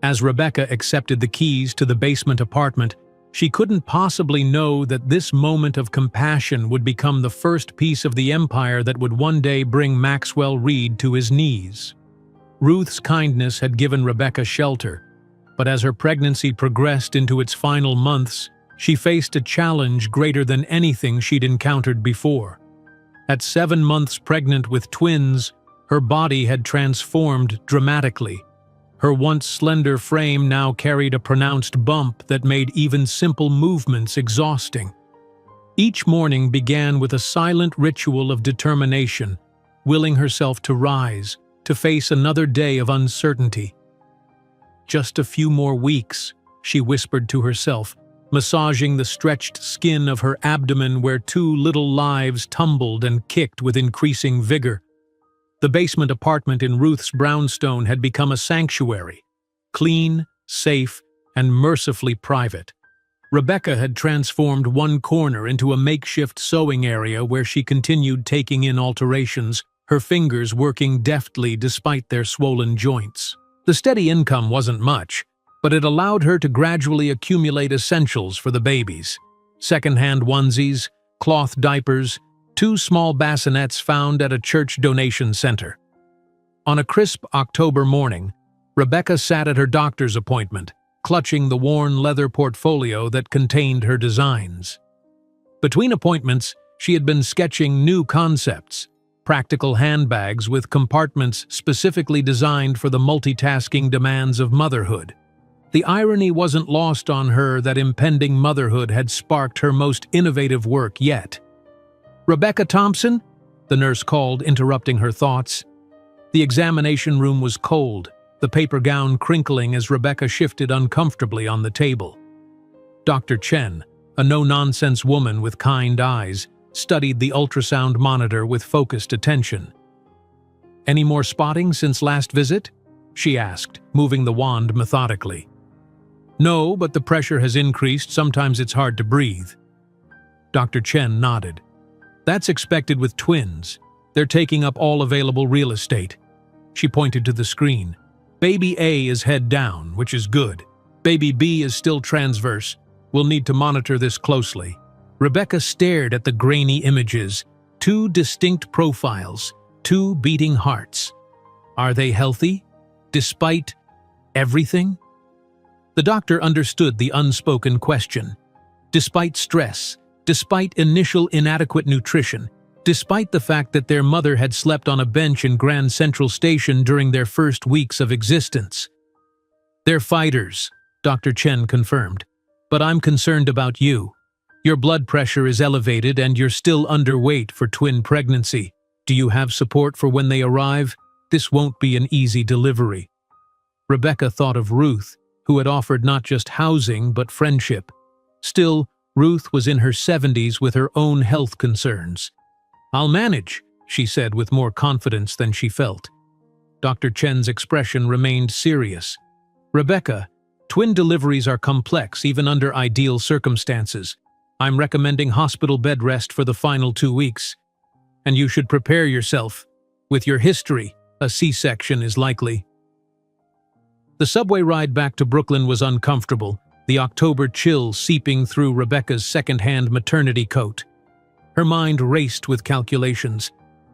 As Rebecca accepted the keys to the basement apartment, she couldn't possibly know that this moment of compassion would become the first piece of the empire that would one day bring Maxwell Reed to his knees. Ruth's kindness had given Rebecca shelter, but as her pregnancy progressed into its final months, she faced a challenge greater than anything she'd encountered before. At 7 months pregnant with twins, her body had transformed dramatically. Her once slender frame now carried a pronounced bump that made even simple movements exhausting. Each morning began with a silent ritual of determination, willing herself to rise, to face another day of uncertainty. "Just a few more weeks," she whispered to herself, massaging the stretched skin of her abdomen where 2 little lives tumbled and kicked with increasing vigor. The basement apartment in Ruth's brownstone had become a sanctuary, clean, safe, and mercifully private. Rebecca had transformed one corner into a makeshift sewing area where she continued taking in alterations, her fingers working deftly despite their swollen joints. The steady income wasn't much, but it allowed her to gradually accumulate essentials for the babies: second-hand onesies, cloth diapers, 2 small bassinets found at a church donation center. On a crisp October morning, Rebecca sat at her doctor's appointment, clutching the worn leather portfolio that contained her designs. Between appointments, she had been sketching new concepts: practical handbags with compartments specifically designed for the multitasking demands of motherhood. The irony wasn't lost on her that impending motherhood had sparked her most innovative work yet. "Rebecca Thompson?" the nurse called, interrupting her thoughts. The examination room was cold, the paper gown crinkling as Rebecca shifted uncomfortably on the table. Dr. Chen, a no-nonsense woman with kind eyes, studied the ultrasound monitor with focused attention. "Any more spotting since last visit?" she asked, moving the wand methodically. "No, but the pressure has increased. Sometimes it's hard to breathe." Dr. Chen nodded. "That's expected with twins. They're taking up all available real estate." She pointed to the screen. "Baby A is head down, which is good. Baby B is still transverse. We'll need to monitor this closely." Rebecca stared at the grainy images, 2 distinct profiles, 2 beating hearts. Are they healthy? Despite everything? The doctor understood the unspoken question. Despite stress, despite initial inadequate nutrition, despite the fact that their mother had slept on a bench in Grand Central Station during their first weeks of existence. "They're fighters," Dr. Chen confirmed. "But I'm concerned about you. Your blood pressure is elevated and you're still underweight for twin pregnancy. Do you have support for when they arrive? This won't be an easy delivery." Rebecca thought of Ruth, who had offered not just housing but friendship. Still, Ruth was in her 70s with her own health concerns. "I'll manage," she said with more confidence than she felt. Dr. Chen's expression remained serious. "Rebecca, twin deliveries are complex even under ideal circumstances. I'm recommending hospital bed rest for the final 2 weeks. And you should prepare yourself. With your history, a C-section is likely." The subway ride back to Brooklyn was uncomfortable, the October chill seeping through Rebecca's second-hand maternity coat. Her mind raced with calculations: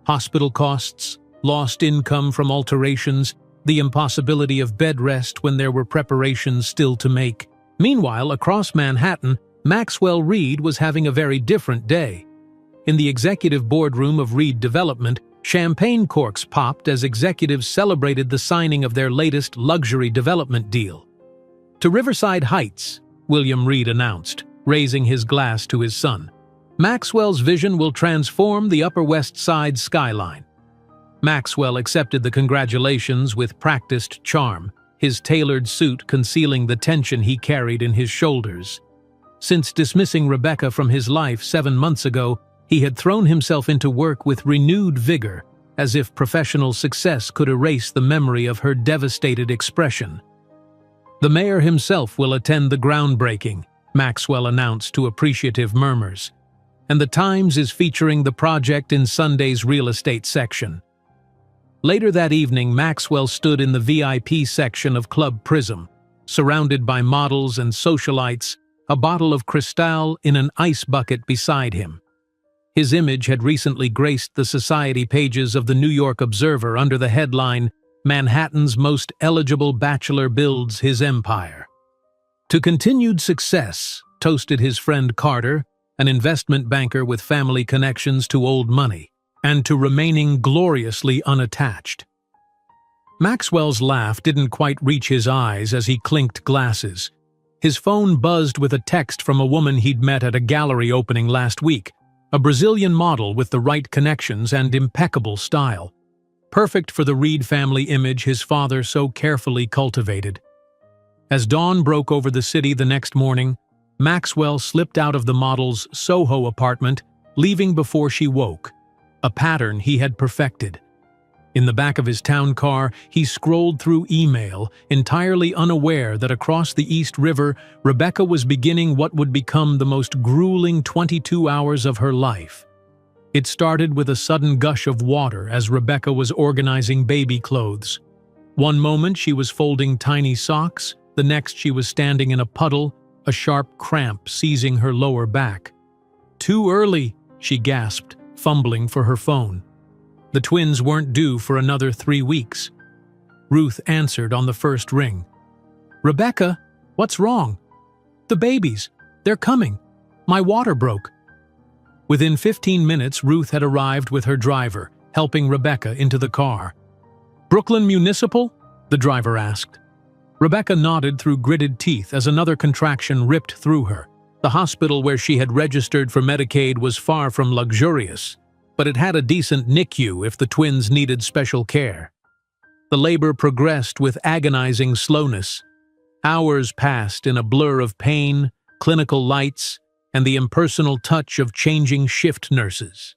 hospital costs, lost income from alterations, the impossibility of bed rest when there were preparations still to make. Meanwhile, across Manhattan, Maxwell Reed was having a very different day. In the executive boardroom of Reed Development, champagne corks popped as executives celebrated the signing of their latest luxury development deal. "To Riverside Heights," William Reed announced, raising his glass to his son. "Maxwell's vision will transform the Upper West Side skyline." Maxwell accepted the congratulations with practiced charm, his tailored suit concealing the tension he carried in his shoulders. Since dismissing Rebecca from his life 7 months ago, he had thrown himself into work with renewed vigor, as if professional success could erase the memory of her devastated expression. "The mayor himself will attend the groundbreaking," Maxwell announced to appreciative murmurs, "and the Times is featuring the project in Sunday's real estate section." Later that evening, Maxwell stood in the VIP section of Club Prism, surrounded by models and socialites, a bottle of Cristal in an ice bucket beside him. His image had recently graced the society pages of the New York Observer under the headline, "Manhattan's Most Eligible Bachelor Builds His Empire." To continued success, toasted his friend Carter, an investment banker with family connections to old money, and to remaining gloriously unattached. Maxwell's laugh didn't quite reach his eyes as he clinked glasses. His phone buzzed with a text from a woman he'd met at a gallery opening last week, a Brazilian model with the right connections and impeccable style, perfect for the Reed family image his father so carefully cultivated. As dawn broke over the city the next morning, Maxwell slipped out of the model's Soho apartment, leaving before she woke, a pattern he had perfected. In the back of his town car, he scrolled through email, entirely unaware that across the East River, Rebecca was beginning what would become the most grueling 22 hours of her life. It started with a sudden gush of water as Rebecca was organizing baby clothes. One moment she was folding tiny socks, the next she was standing in a puddle, a sharp cramp seizing her lower back. "Too early," she gasped, fumbling for her phone. The twins weren't due for another 3 weeks. Ruth answered on the first ring. "Rebecca, what's wrong?" "The babies. They're coming. My water broke." Within 15 minutes, Ruth had arrived with her driver, helping Rebecca into the car. "Brooklyn Municipal?" the driver asked. Rebecca nodded through gritted teeth as another contraction ripped through her. The hospital where she had registered for Medicaid was far from luxurious, but it had a decent NICU if the twins needed special care. The labor progressed with agonizing slowness. Hours passed in a blur of pain, clinical lights, and the impersonal touch of changing shift nurses.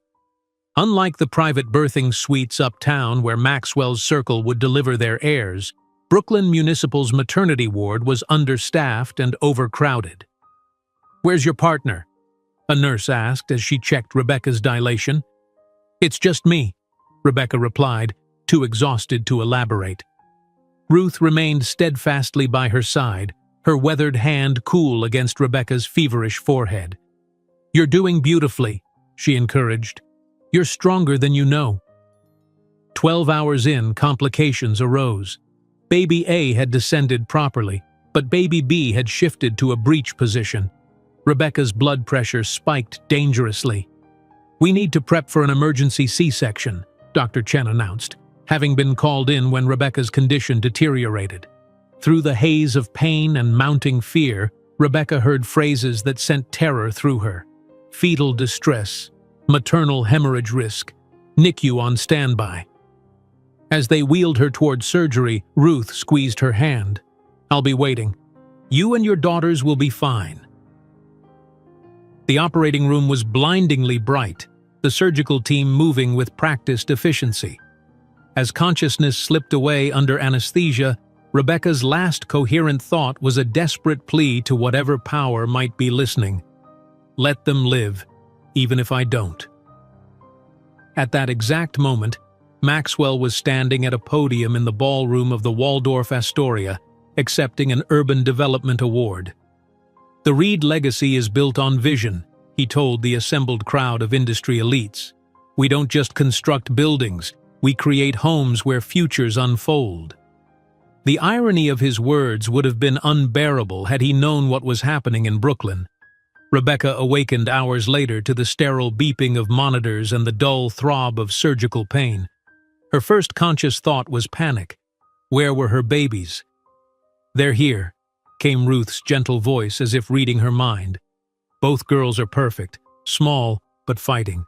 Unlike the private birthing suites uptown where Maxwell's Circle would deliver their heirs, Brooklyn Municipal's maternity ward was understaffed and overcrowded. "Where's your partner?" a nurse asked as she checked Rebecca's dilation. "It's just me," Rebecca replied, too exhausted to elaborate. Ruth remained steadfastly by her side, her weathered hand cool against Rebecca's feverish forehead. "You're doing beautifully," she encouraged. "You're stronger than you know." 12 hours in, complications arose. Baby A had descended properly, but baby B had shifted to a breech position. Rebecca's blood pressure spiked dangerously. "We need to prep for an emergency C-section," Dr. Chen announced, having been called in when Rebecca's condition deteriorated. Through the haze of pain and mounting fear, Rebecca heard phrases that sent terror through her. Fetal distress, maternal hemorrhage risk, NICU on standby. As they wheeled her toward surgery, Ruth squeezed her hand. "I'll be waiting. You and your daughters will be fine." The operating room was blindingly bright, the surgical team moving with practiced efficiency. As consciousness slipped away under anesthesia, Rebecca's last coherent thought was a desperate plea to whatever power might be listening. "Let them live, even if I don't." At that exact moment, Maxwell was standing at a podium in the ballroom of the Waldorf Astoria, accepting an Urban Development Award. "The Reed legacy is built on vision," he told the assembled crowd of industry elites. "We don't just construct buildings, we create homes where futures unfold." The irony of his words would have been unbearable had he known what was happening in Brooklyn. Rebecca awakened hours later to the sterile beeping of monitors and the dull throb of surgical pain. Her first conscious thought was panic. Where were her babies? "They're here," came Ruth's gentle voice as if reading her mind. "Both girls are perfect, small but fighting."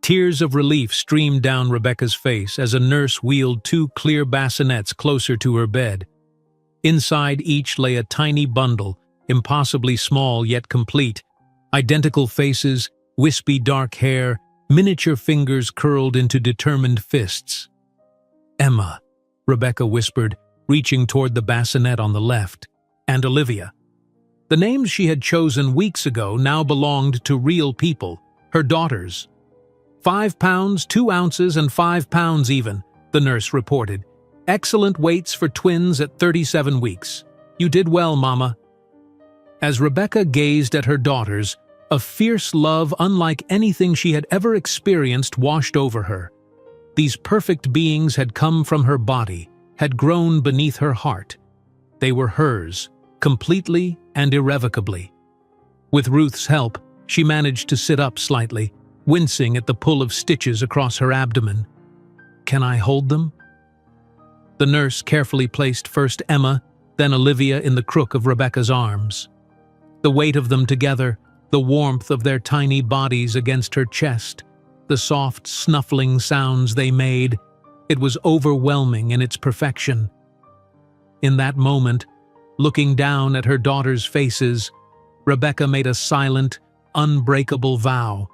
Tears of relief streamed down Rebecca's face as a nurse wheeled 2 clear bassinets closer to her bed. Inside each lay a tiny bundle, impossibly small yet complete. Identical faces, wispy dark hair, miniature fingers curled into determined fists. "Emma," Rebecca whispered, reaching toward the bassinet on the left, "and Olivia." The names she had chosen weeks ago now belonged to real people, her daughters. 5 pounds, 2 ounces, and 5 pounds even, the nurse reported. "Excellent weights for twins at 37 weeks. You did well, Mama." As Rebecca gazed at her daughters, a fierce love unlike anything she had ever experienced washed over her. These perfect beings had come from her body, had grown beneath her heart. They were hers, completely and irrevocably. With Ruth's help, she managed to sit up slightly, wincing at the pull of stitches across her abdomen. "Can I hold them?" The nurse carefully placed first Emma, then Olivia in the crook of Rebecca's arms. The weight of them together, the warmth of their tiny bodies against her chest, the soft, snuffling sounds they made, it was overwhelming in its perfection. In that moment, looking down at her daughters' faces, Rebecca made a silent, unbreakable vow.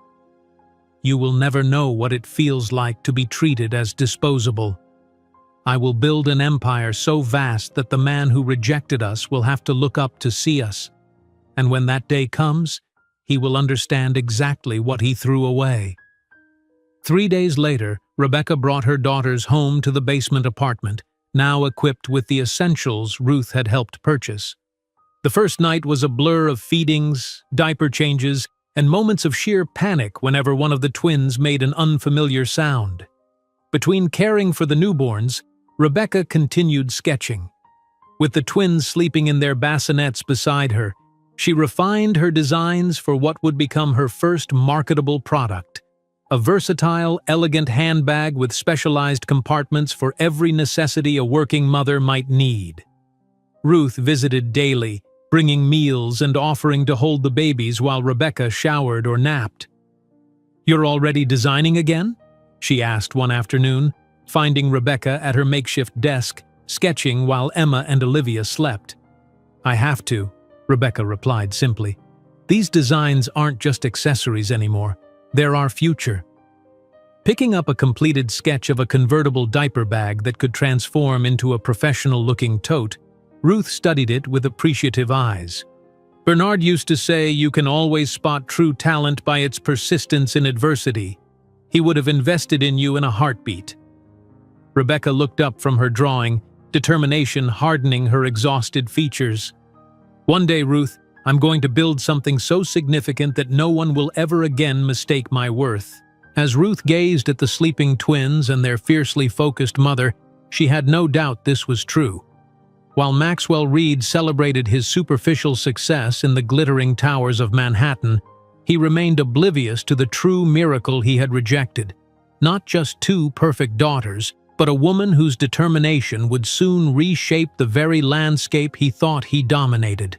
"You will never know what it feels like to be treated as disposable. I will build an empire so vast that the man who rejected us will have to look up to see us. And when that day comes, he will understand exactly what he threw away." 3 days later, Rebecca brought her daughters home to the basement apartment, now equipped with the essentials Ruth had helped purchase. The first night was a blur of feedings, diaper changes, and moments of sheer panic whenever one of the twins made an unfamiliar sound. Between caring for the newborns, Rebecca continued sketching. With the twins sleeping in their bassinets beside her, she refined her designs for what would become her first marketable product. A versatile, elegant handbag with specialized compartments for every necessity a working mother might need. Ruth visited daily, bringing meals and offering to hold the babies while Rebecca showered or napped. "You're already designing again?" she asked one afternoon, finding Rebecca at her makeshift desk, sketching while Emma and Olivia slept. "I have to," Rebecca replied simply. "These designs aren't just accessories anymore. They're our future." Picking up a completed sketch of a convertible diaper bag that could transform into a professional-looking tote, Ruth studied it with appreciative eyes. "Bernard used to say you can always spot true talent by its persistence in adversity. He would have invested in you in a heartbeat." Rebecca looked up from her drawing, determination hardening her exhausted features. "One day, Ruth, I'm going to build something so significant that no one will ever again mistake my worth." As Ruth gazed at the sleeping twins and their fiercely focused mother, she had no doubt this was true. While Maxwell Reed celebrated his superficial success in the glittering towers of Manhattan, he remained oblivious to the true miracle he had rejected. Not just 2 perfect daughters, but a woman whose determination would soon reshape the very landscape he thought he dominated.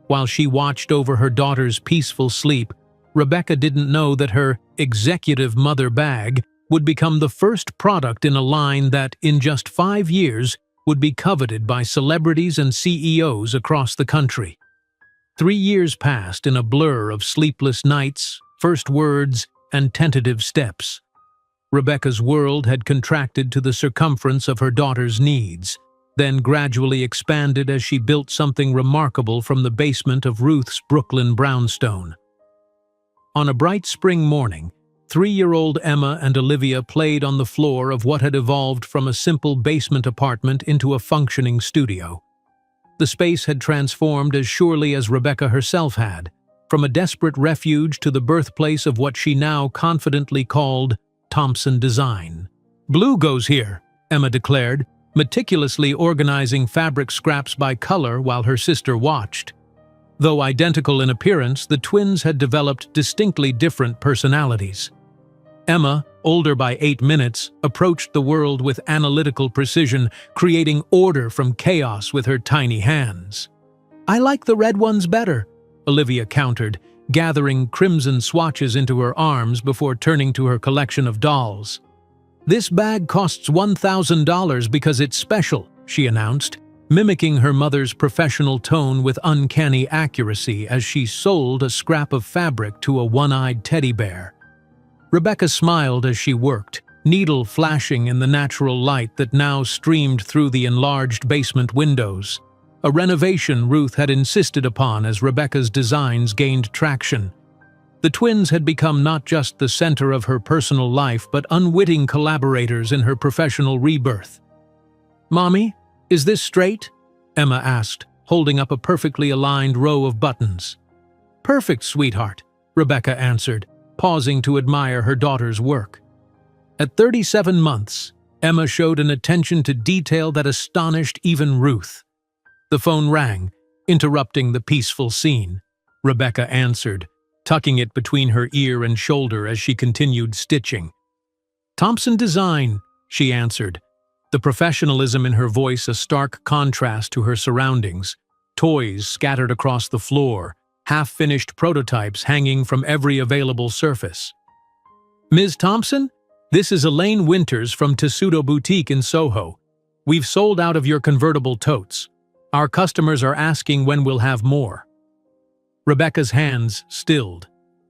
While she watched over her daughter's peaceful sleep, Rebecca didn't know that her executive mother bag would become the first product in a line that, in just 5 years, would be coveted by celebrities and CEOs across the country. 3 years passed in a blur of sleepless nights, first words, and tentative steps. Rebecca's world had contracted to the circumference of her daughter's needs, then gradually expanded as she built something remarkable from the basement of Ruth's Brooklyn brownstone. On a bright spring morning, 3-year-old Emma and Olivia played on the floor of what had evolved from a simple basement apartment into a functioning studio. The space had transformed as surely as Rebecca herself had, from a desperate refuge to the birthplace of what she now confidently called Thompson Design. "Blue goes here," Emma declared, meticulously organizing fabric scraps by color while her sister watched. Though identical in appearance, the twins had developed distinctly different personalities. Emma, older by 8 minutes, approached the world with analytical precision, creating order from chaos with her tiny hands. "I like the red ones better," Olivia countered, gathering crimson swatches into her arms before turning to her collection of dolls. "This bag costs $1,000 because it's special," she announced, mimicking her mother's professional tone with uncanny accuracy as she sold a scrap of fabric to a one-eyed teddy bear. Rebecca smiled as she worked, needle flashing in the natural light that now streamed through the enlarged basement windows. A renovation Ruth had insisted upon as Rebecca's designs gained traction. The twins had become not just the center of her personal life but unwitting collaborators in her professional rebirth. "Mommy, is this straight?" Emma asked, holding up a perfectly aligned row of buttons. "Perfect, sweetheart," Rebecca answered, pausing to admire her daughter's work. At 37 months, Emma showed an attention to detail that astonished even Ruth. The phone rang, interrupting the peaceful scene. Rebecca answered, tucking it between her ear and shoulder as she continued stitching. "Thompson Design," she answered, the professionalism in her voice a stark contrast to her surroundings. Toys scattered across the floor, half-finished prototypes hanging from every available surface. "Ms. Thompson? This is Elaine Winters from Tessuto Boutique in Soho. We've sold out of your convertible totes. Our customers are asking when we'll have more." Rebecca's hands stilled.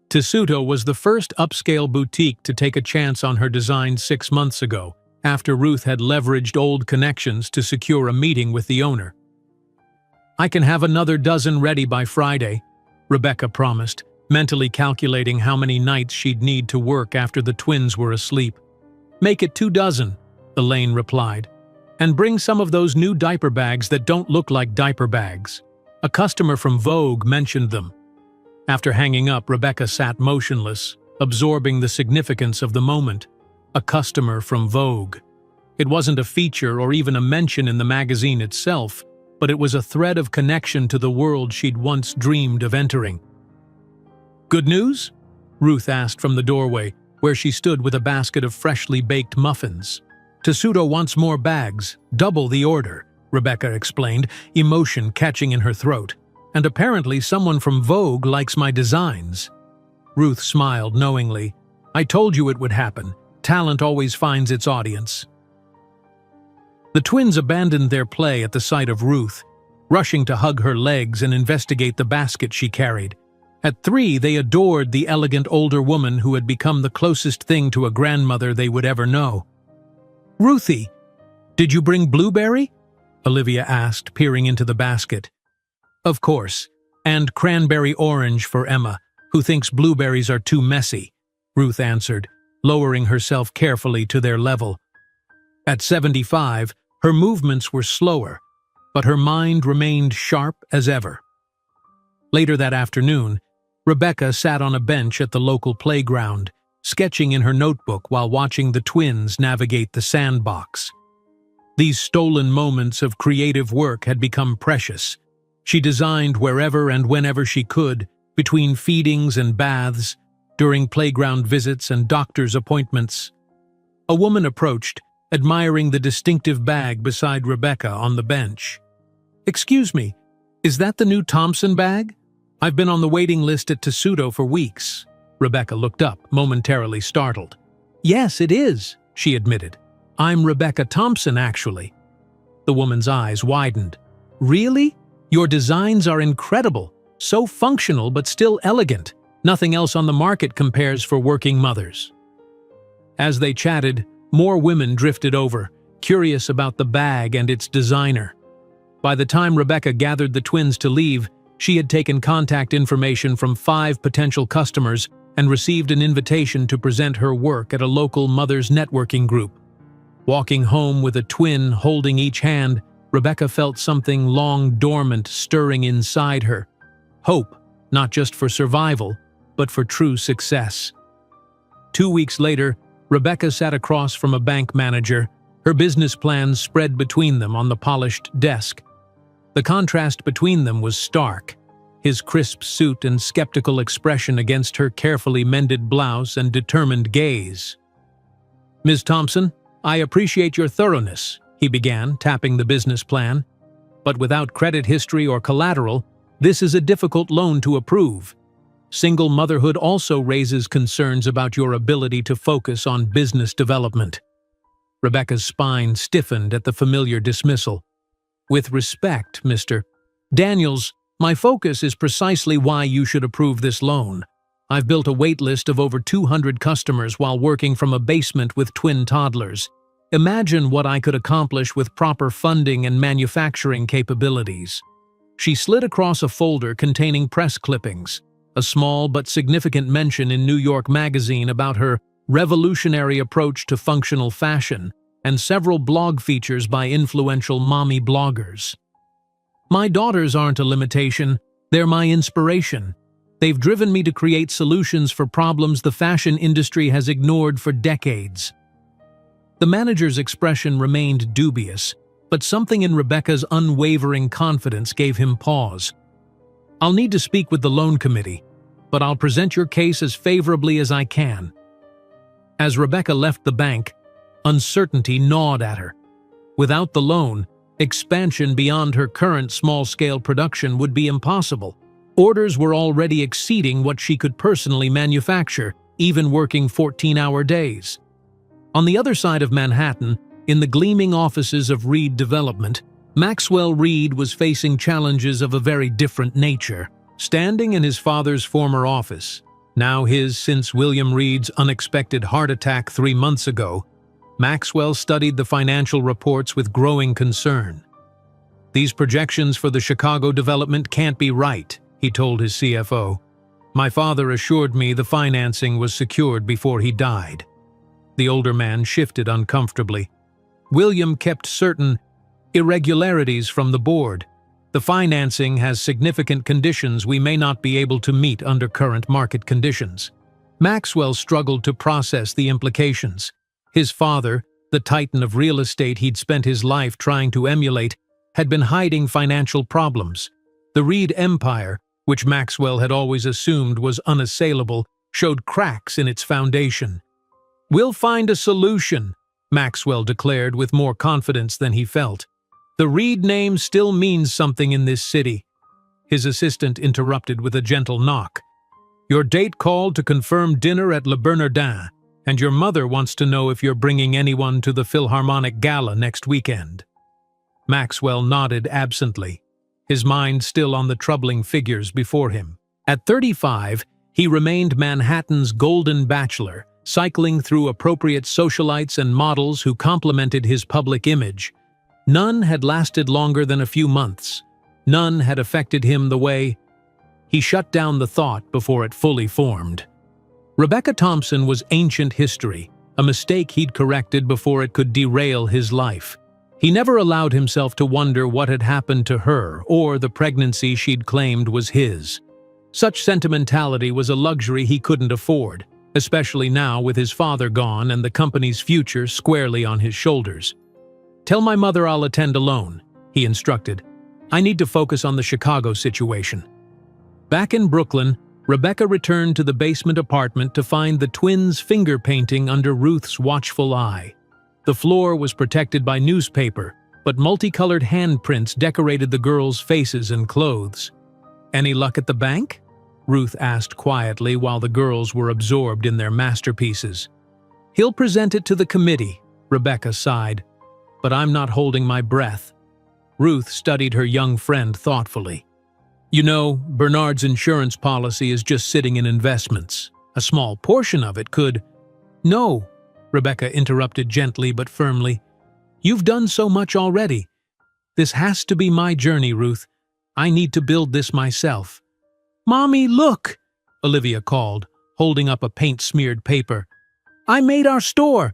Tessuto was the first upscale boutique to take a chance on her design 6 months ago, after Ruth had leveraged old connections to secure a meeting with the owner. "I can have another dozen ready by Friday," Rebecca promised, mentally calculating how many nights she'd need to work after the twins were asleep. "Make it 2 dozen, Elaine replied. "And bring some of those new diaper bags that don't look like diaper bags. A customer from Vogue mentioned them." After hanging up, Rebecca sat motionless, absorbing the significance of the moment. A customer from Vogue. It wasn't a feature or even a mention in the magazine itself, but it was a thread of connection to the world she'd once dreamed of entering. "Good news?" Ruth asked from the doorway, where she stood with a basket of freshly baked muffins. "Tessuto wants more bags, double the order," Rebecca explained, emotion catching in her throat. "And apparently someone from Vogue likes my designs." Ruth smiled knowingly. "I told you it would happen. Talent always finds its audience." The twins abandoned their play at the sight of Ruth, rushing to hug her legs and investigate the basket she carried. At 3, they adored the elegant older woman who had become the closest thing to a grandmother they would ever know. "Ruthie, did you bring blueberry?" Olivia asked, peering into the basket. "Of course, and cranberry orange for Emma, who thinks blueberries are too messy," Ruth answered, lowering herself carefully to their level. At 75, her movements were slower, but her mind remained sharp as ever. Later that afternoon, Rebecca sat on a bench at the local playground, sketching in her notebook while watching the twins navigate the sandbox. These stolen moments of creative work had become precious. She designed wherever and whenever she could, between feedings and baths, during playground visits and doctor's appointments. A woman approached, admiring the distinctive bag beside Rebecca on the bench. "Excuse me, is that the new Thompson bag? I've been on the waiting list at Tessuto for weeks." Rebecca looked up, momentarily startled. "Yes, it is," she admitted. "I'm Rebecca Thompson, actually." The woman's eyes widened. "Really? Your designs are incredible, so functional but still elegant. Nothing else on the market compares for working mothers." As they chatted, more women drifted over, curious about the bag and its designer. By the time Rebecca gathered the twins to leave, she had taken contact information from 5 potential customers and received an invitation to present her work at a local mothers' networking group. Walking home with a twin holding each hand, Rebecca felt something long dormant stirring inside her. Hope, not just for survival, but for true success. 2 weeks later, Rebecca sat across from a bank manager, her business plans spread between them on the polished desk. The contrast between them was stark, his crisp suit and skeptical expression against her carefully mended blouse and determined gaze. "Ms. Thompson, I appreciate your thoroughness," he began, tapping the business plan. "But without credit history or collateral, this is a difficult loan to approve." Single motherhood also raises concerns about your ability to focus on business development. Rebecca's spine stiffened at the familiar dismissal. With respect, Mr. Daniels, my focus is precisely why you should approve this loan. I've built a wait list of over 200 customers while working from a basement with twin toddlers. Imagine what I could accomplish with proper funding and manufacturing capabilities. She slid across a folder containing press clippings, a small but significant mention in New York Magazine about her revolutionary approach to functional fashion, and several blog features by influential mommy bloggers. My daughters aren't a limitation, they're my inspiration. They've driven me to create solutions for problems the fashion industry has ignored for decades. The manager's expression remained dubious, but something in Rebecca's unwavering confidence gave him pause. I'll need to speak with the loan committee, but I'll present your case as favorably as I can. As Rebecca left the bank, uncertainty gnawed at her. Without the loan, expansion beyond her current small-scale production would be impossible. Orders were already exceeding what she could personally manufacture, even working 14-hour days. On the other side of Manhattan, in the gleaming offices of Reed Development, Maxwell Reed was facing challenges of a very different nature. Standing in his father's former office, now his since William Reed's unexpected heart attack 3 months ago, Maxwell studied the financial reports with growing concern. These projections for the Chicago development can't be right, he told his CFO. My father assured me the financing was secured before he died. The older man shifted uncomfortably. William kept certain irregularities from the board. The financing has significant conditions we may not be able to meet under current market conditions. Maxwell struggled to process the implications. His father, the titan of real estate he'd spent his life trying to emulate, had been hiding financial problems. The Reed empire, which Maxwell had always assumed was unassailable, showed cracks in its foundation. "We'll find a solution," Maxwell declared with more confidence than he felt. "The Reed name still means something in this city." His assistant interrupted with a gentle knock. "Your date called to confirm dinner at Le Bernardin, and your mother wants to know if you're bringing anyone to the Philharmonic Gala next weekend." Maxwell nodded absently, his mind still on the troubling figures before him. At 35, he remained Manhattan's golden bachelor, cycling through appropriate socialites and models who complemented his public image. None had lasted longer than a few months. None had affected him the way. He shut down the thought before it fully formed. Rebecca Thompson was ancient history, a mistake he'd corrected before it could derail his life. He never allowed himself to wonder what had happened to her or the pregnancy she'd claimed was his. Such sentimentality was a luxury he couldn't afford, especially now with his father gone and the company's future squarely on his shoulders. "Tell my mother I'll attend alone," he instructed. "I need to focus on the Chicago situation." Back in Brooklyn, Rebecca returned to the basement apartment to find the twins' finger painting under Ruth's watchful eye. The floor was protected by newspaper, but multicolored handprints decorated the girls' faces and clothes. "Any luck at the bank?" Ruth asked quietly while the girls were absorbed in their masterpieces. "He'll present it to the committee," Rebecca sighed. "But I'm not holding my breath." Ruth studied her young friend thoughtfully. "You know, Bernard's insurance policy is just sitting in investments. A small portion of it could—" "No," Rebecca interrupted gently but firmly. "You've done so much already. This has to be my journey, Ruth. I need to build this myself." "Mommy, look!" Olivia called, holding up a paint-smeared paper. "I made our store!"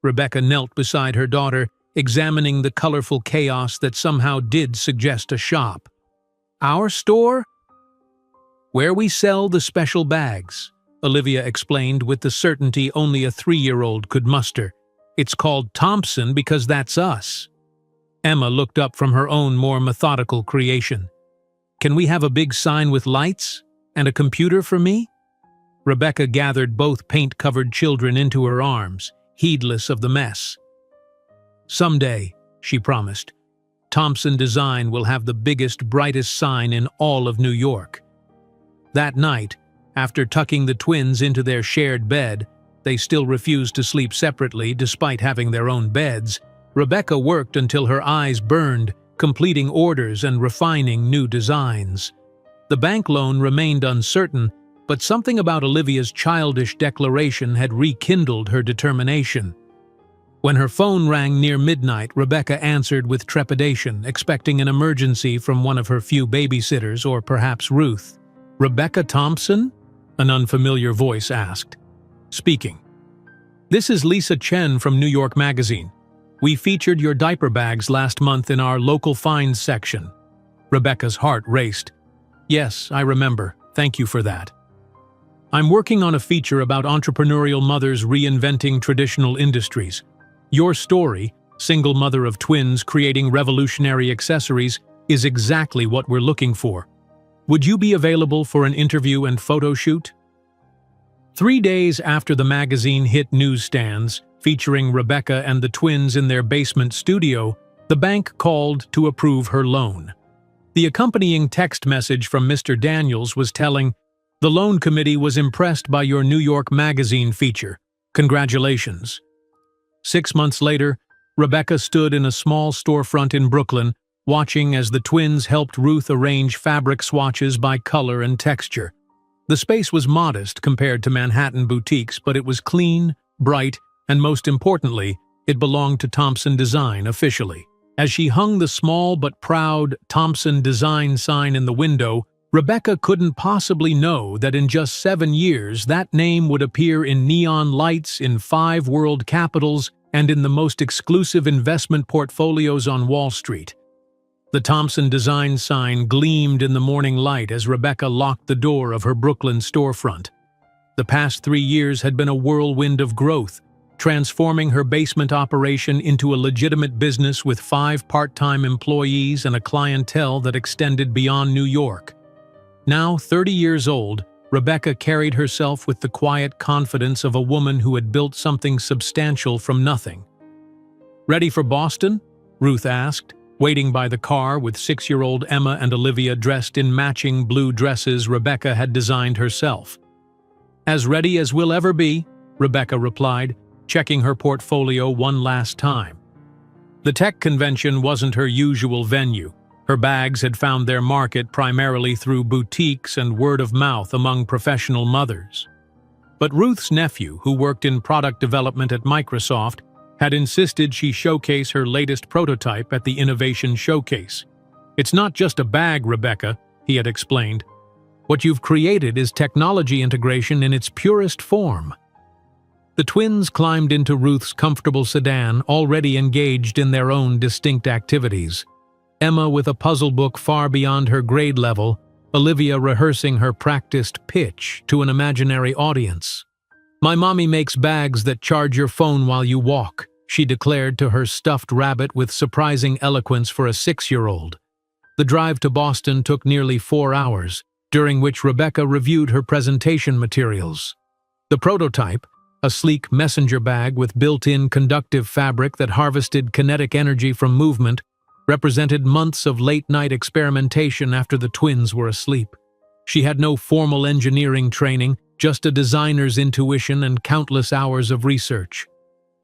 Rebecca knelt beside her daughter, examining the colorful chaos that somehow did suggest a shop. "Our store?" "Where we sell the special bags," Olivia explained with the certainty only a 3-year-old could muster. "It's called Thompson because that's us." Emma looked up from her own more methodical creation. "Can we have a big sign with lights? And a computer for me?" Rebecca gathered both paint-covered children into her arms, heedless of the mess. "Someday," she promised, "Thompson Design will have the biggest, brightest sign in all of New York." That night, After tucking the twins into their shared bed, they still refused to sleep separately despite having their own beds. Rebecca worked until her eyes burned, completing orders and refining new designs. The bank loan remained uncertain, but something about Olivia's childish declaration had rekindled her determination. When her phone rang near midnight, Rebecca answered with trepidation, expecting an emergency from one of her few babysitters or perhaps Ruth. "Rebecca Thompson?" an unfamiliar voice asked. "Speaking." "This is Lisa Chen from New York Magazine. We featured your diaper bags last month in our local finds section." Rebecca's heart raced. "Yes, I remember. Thank you for that. I'm working on a feature about entrepreneurial mothers reinventing traditional industries. Your story, single mother of twins creating revolutionary accessories, is exactly what we're looking for. Would you be available for an interview and photo shoot?" 3 days after the magazine hit newsstands, featuring Rebecca and the twins in their basement studio, the bank called to approve her loan. The accompanying text message from Mr. Daniels was telling, "The loan committee was impressed by your New York Magazine feature. Congratulations." 6 months later, Rebecca stood in a small storefront in Brooklyn, watching as the twins helped Ruth arrange fabric swatches by color and texture. The space was modest compared to Manhattan boutiques, but it was clean, bright, and most importantly, it belonged to Thompson Design officially. As she hung the small but proud Thompson Design sign in the window, Rebecca couldn't possibly know that in just 7 years that name would appear in neon lights in 5 world capitals and in the most exclusive investment portfolios on Wall Street. The Thompson Design sign gleamed in the morning light as Rebecca locked the door of her Brooklyn storefront. The past 3 years had been a whirlwind of growth, transforming her basement operation into a legitimate business with 5 part-time employees and a clientele that extended beyond New York. Now 30 years old, Rebecca carried herself with the quiet confidence of a woman who had built something substantial from nothing. "Ready for Boston?" Ruth asked, waiting by the car with 6-year-old Emma and Olivia dressed in matching blue dresses Rebecca had designed herself. "As ready as we'll ever be," Rebecca replied, checking her portfolio one last time. The tech convention wasn't her usual venue. Her bags had found their market primarily through boutiques and word of mouth among professional mothers. But Ruth's nephew, who worked in product development at Microsoft, had insisted she showcase her latest prototype at the Innovation Showcase. "It's not just a bag, Rebecca," he had explained. "What you've created is technology integration in its purest form." The twins climbed into Ruth's comfortable sedan, already engaged in their own distinct activities. Emma with a puzzle book far beyond her grade level, Olivia rehearsing her practiced pitch to an imaginary audience. "My mommy makes bags that charge your phone while you walk," she declared to her stuffed rabbit with surprising eloquence for a 6-year-old. The drive to Boston took nearly 4 hours, during which Rebecca reviewed her presentation materials. The prototype, a sleek messenger bag with built-in conductive fabric that harvested kinetic energy from movement, represented months of late-night experimentation after the twins were asleep. She had no formal engineering training, just a designer's intuition and countless hours of research.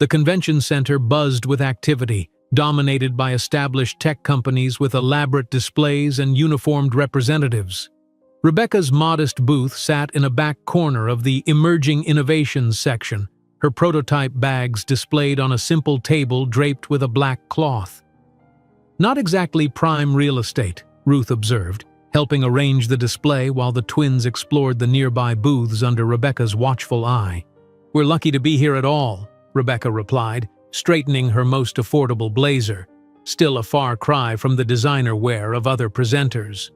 The convention center buzzed with activity, dominated by established tech companies with elaborate displays and uniformed representatives. Rebecca's modest booth sat in a back corner of the Emerging Innovations section, her prototype bags displayed on a simple table draped with a black cloth. "Not exactly prime real estate," Ruth observed, helping arrange the display while the twins explored the nearby booths under Rebecca's watchful eye. "We're lucky to be here at all," Rebecca replied, straightening her most affordable blazer, still a far cry from the designer wear of other presenters.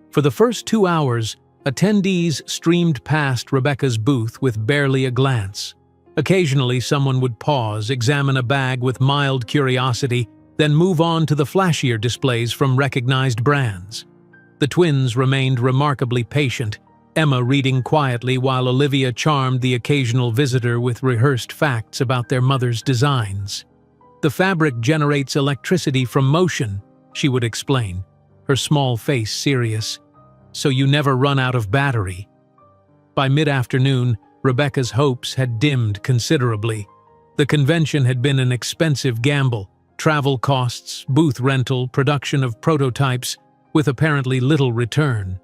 For the first 2 hours, attendees streamed past Rebecca's booth with barely a glance. Occasionally, someone would pause, examine a bag with mild curiosity, then move on to the flashier displays from recognized brands. The twins remained remarkably patient, Emma reading quietly while Olivia charmed the occasional visitor with rehearsed facts about their mother's designs. "The fabric generates electricity from motion," she would explain, her small face serious, "so you never run out of battery." By mid-afternoon, Rebecca's hopes had dimmed considerably. The convention had been an expensive gamble: travel costs, booth rental, production of prototypes, with apparently little return.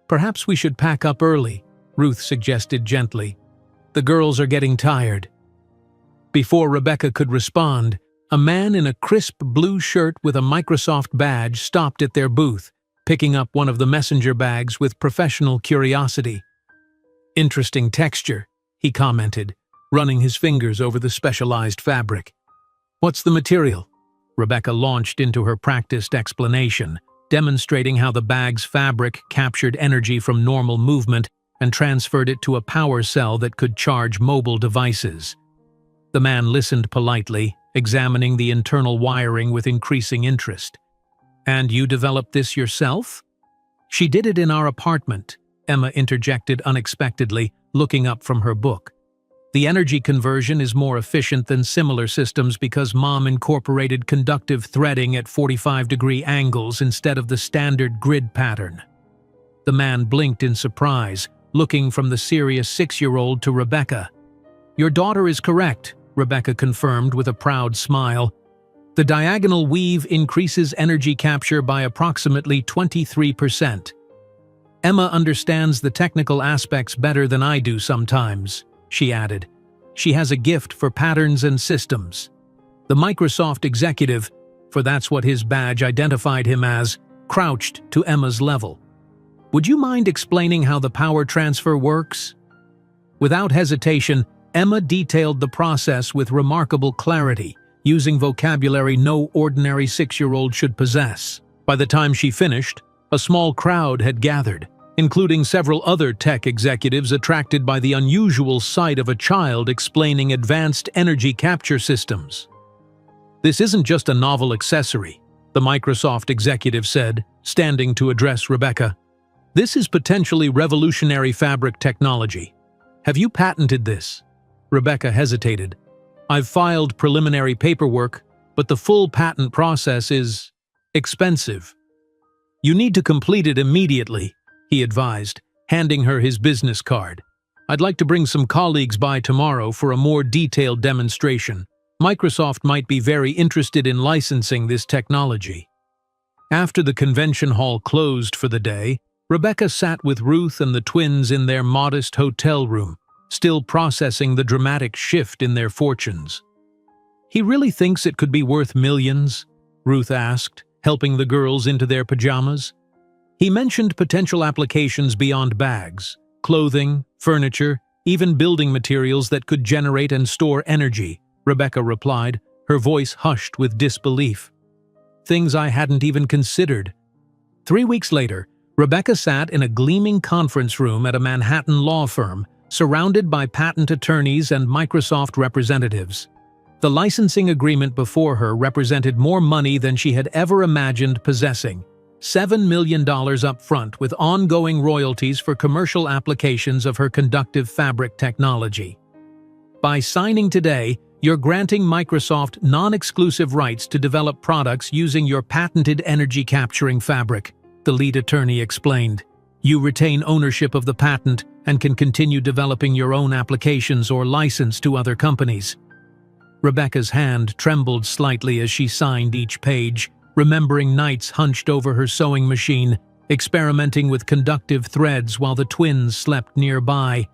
"Perhaps we should pack up early," Ruth suggested gently. "The girls are getting tired." Before Rebecca could respond, a man in a crisp blue shirt with a Microsoft badge stopped at their booth, picking up one of the messenger bags with professional curiosity. "Interesting texture," he commented, running his fingers over the specialized fabric. "What's the material?" Rebecca launched into her practiced explanation, demonstrating how the bag's fabric captured energy from normal movement and transferred it to a power cell that could charge mobile devices. The man listened politely, examining the internal wiring with increasing interest. "And you developed this yourself?" "She did it in our apartment," Emma interjected unexpectedly, looking up from her book. "The energy conversion is more efficient than similar systems because Mom incorporated conductive threading at 45-degree angles instead of the standard grid pattern." The man blinked in surprise, looking from the serious 6-year-old to Rebecca. "Your daughter is correct," Rebecca confirmed with a proud smile. "The diagonal weave increases energy capture by approximately 23%. Emma understands the technical aspects better than I do sometimes," she added. "She has a gift for patterns and systems." The Microsoft executive, for that's what his badge identified him as, crouched to Emma's level. "Would you mind explaining how the power transfer works?" Without hesitation, Emma detailed the process with remarkable clarity, using vocabulary no ordinary 6-year-old should possess. By the time she finished, a small crowd had gathered, including several other tech executives attracted by the unusual sight of a child explaining advanced energy capture systems. "This isn't just a novel accessory," the Microsoft executive said, standing to address Rebecca. "This is potentially revolutionary fabric technology. Have you patented this?" Rebecca hesitated. "I've filed preliminary paperwork, but the full patent process is expensive." "You need to complete it immediately," he advised, handing her his business card. "I'd like to bring some colleagues by tomorrow for a more detailed demonstration. Microsoft might be very interested in licensing this technology." After the convention hall closed for the day, Rebecca sat with Ruth and the twins in their modest hotel room, still processing the dramatic shift in their fortunes. "He really thinks it could be worth millions?" Ruth asked, helping the girls into their pajamas. "He mentioned potential applications beyond bags: clothing, furniture, even building materials that could generate and store energy," Rebecca replied, her voice hushed with disbelief. "Things I hadn't even considered." 3 weeks later, Rebecca sat in a gleaming conference room at a Manhattan law firm, surrounded by patent attorneys and Microsoft representatives. The licensing agreement before her represented more money than she had ever imagined possessing: $7 million up front with ongoing royalties for commercial applications of her conductive fabric technology. "By signing today, you're granting Microsoft non-exclusive rights to develop products using your patented energy-capturing fabric," the lead attorney explained. "You retain ownership of the patent and can continue developing your own applications or license to other companies." Rebecca's hand trembled slightly as she signed each page, remembering nights hunched over her sewing machine, experimenting with conductive threads while the twins slept nearby.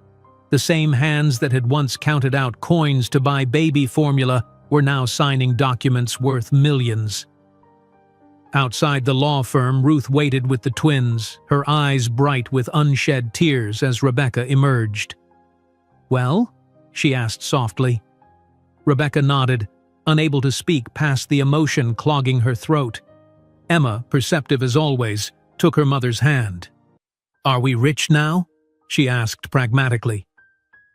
The same hands that had once counted out coins to buy baby formula were now signing documents worth millions. Outside the law firm, Ruth waited with the twins, her eyes bright with unshed tears as Rebecca emerged. "Well?" she asked softly. Rebecca nodded, unable to speak past the emotion clogging her throat. Emma, perceptive as always, took her mother's hand. "Are we rich now?" she asked pragmatically.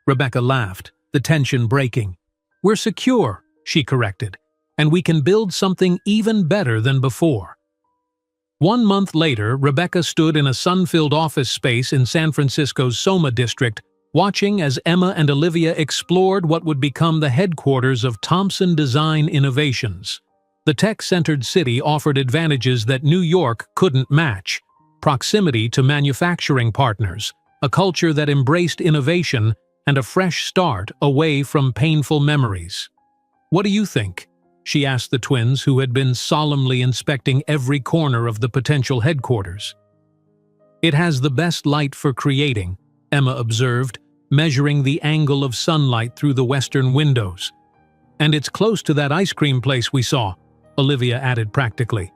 Rebecca laughed, the tension breaking. "We're secure," she corrected, "and we can build something even better than before." 1 month later, Rebecca stood in a sun-filled office space in San Francisco's Soma district, watching as Emma and Olivia explored what would become the headquarters of Thompson Design Innovations. The tech-centered city offered advantages that New York couldn't match: proximity to manufacturing partners, a culture that embraced innovation and a fresh start away from painful memories. "What do you think?" she asked the twins, who had been solemnly inspecting every corner of the potential headquarters. "It has the best light for creating," Emma observed, measuring the angle of sunlight through the western windows. "And it's close to that ice cream place we saw," Olivia added practically.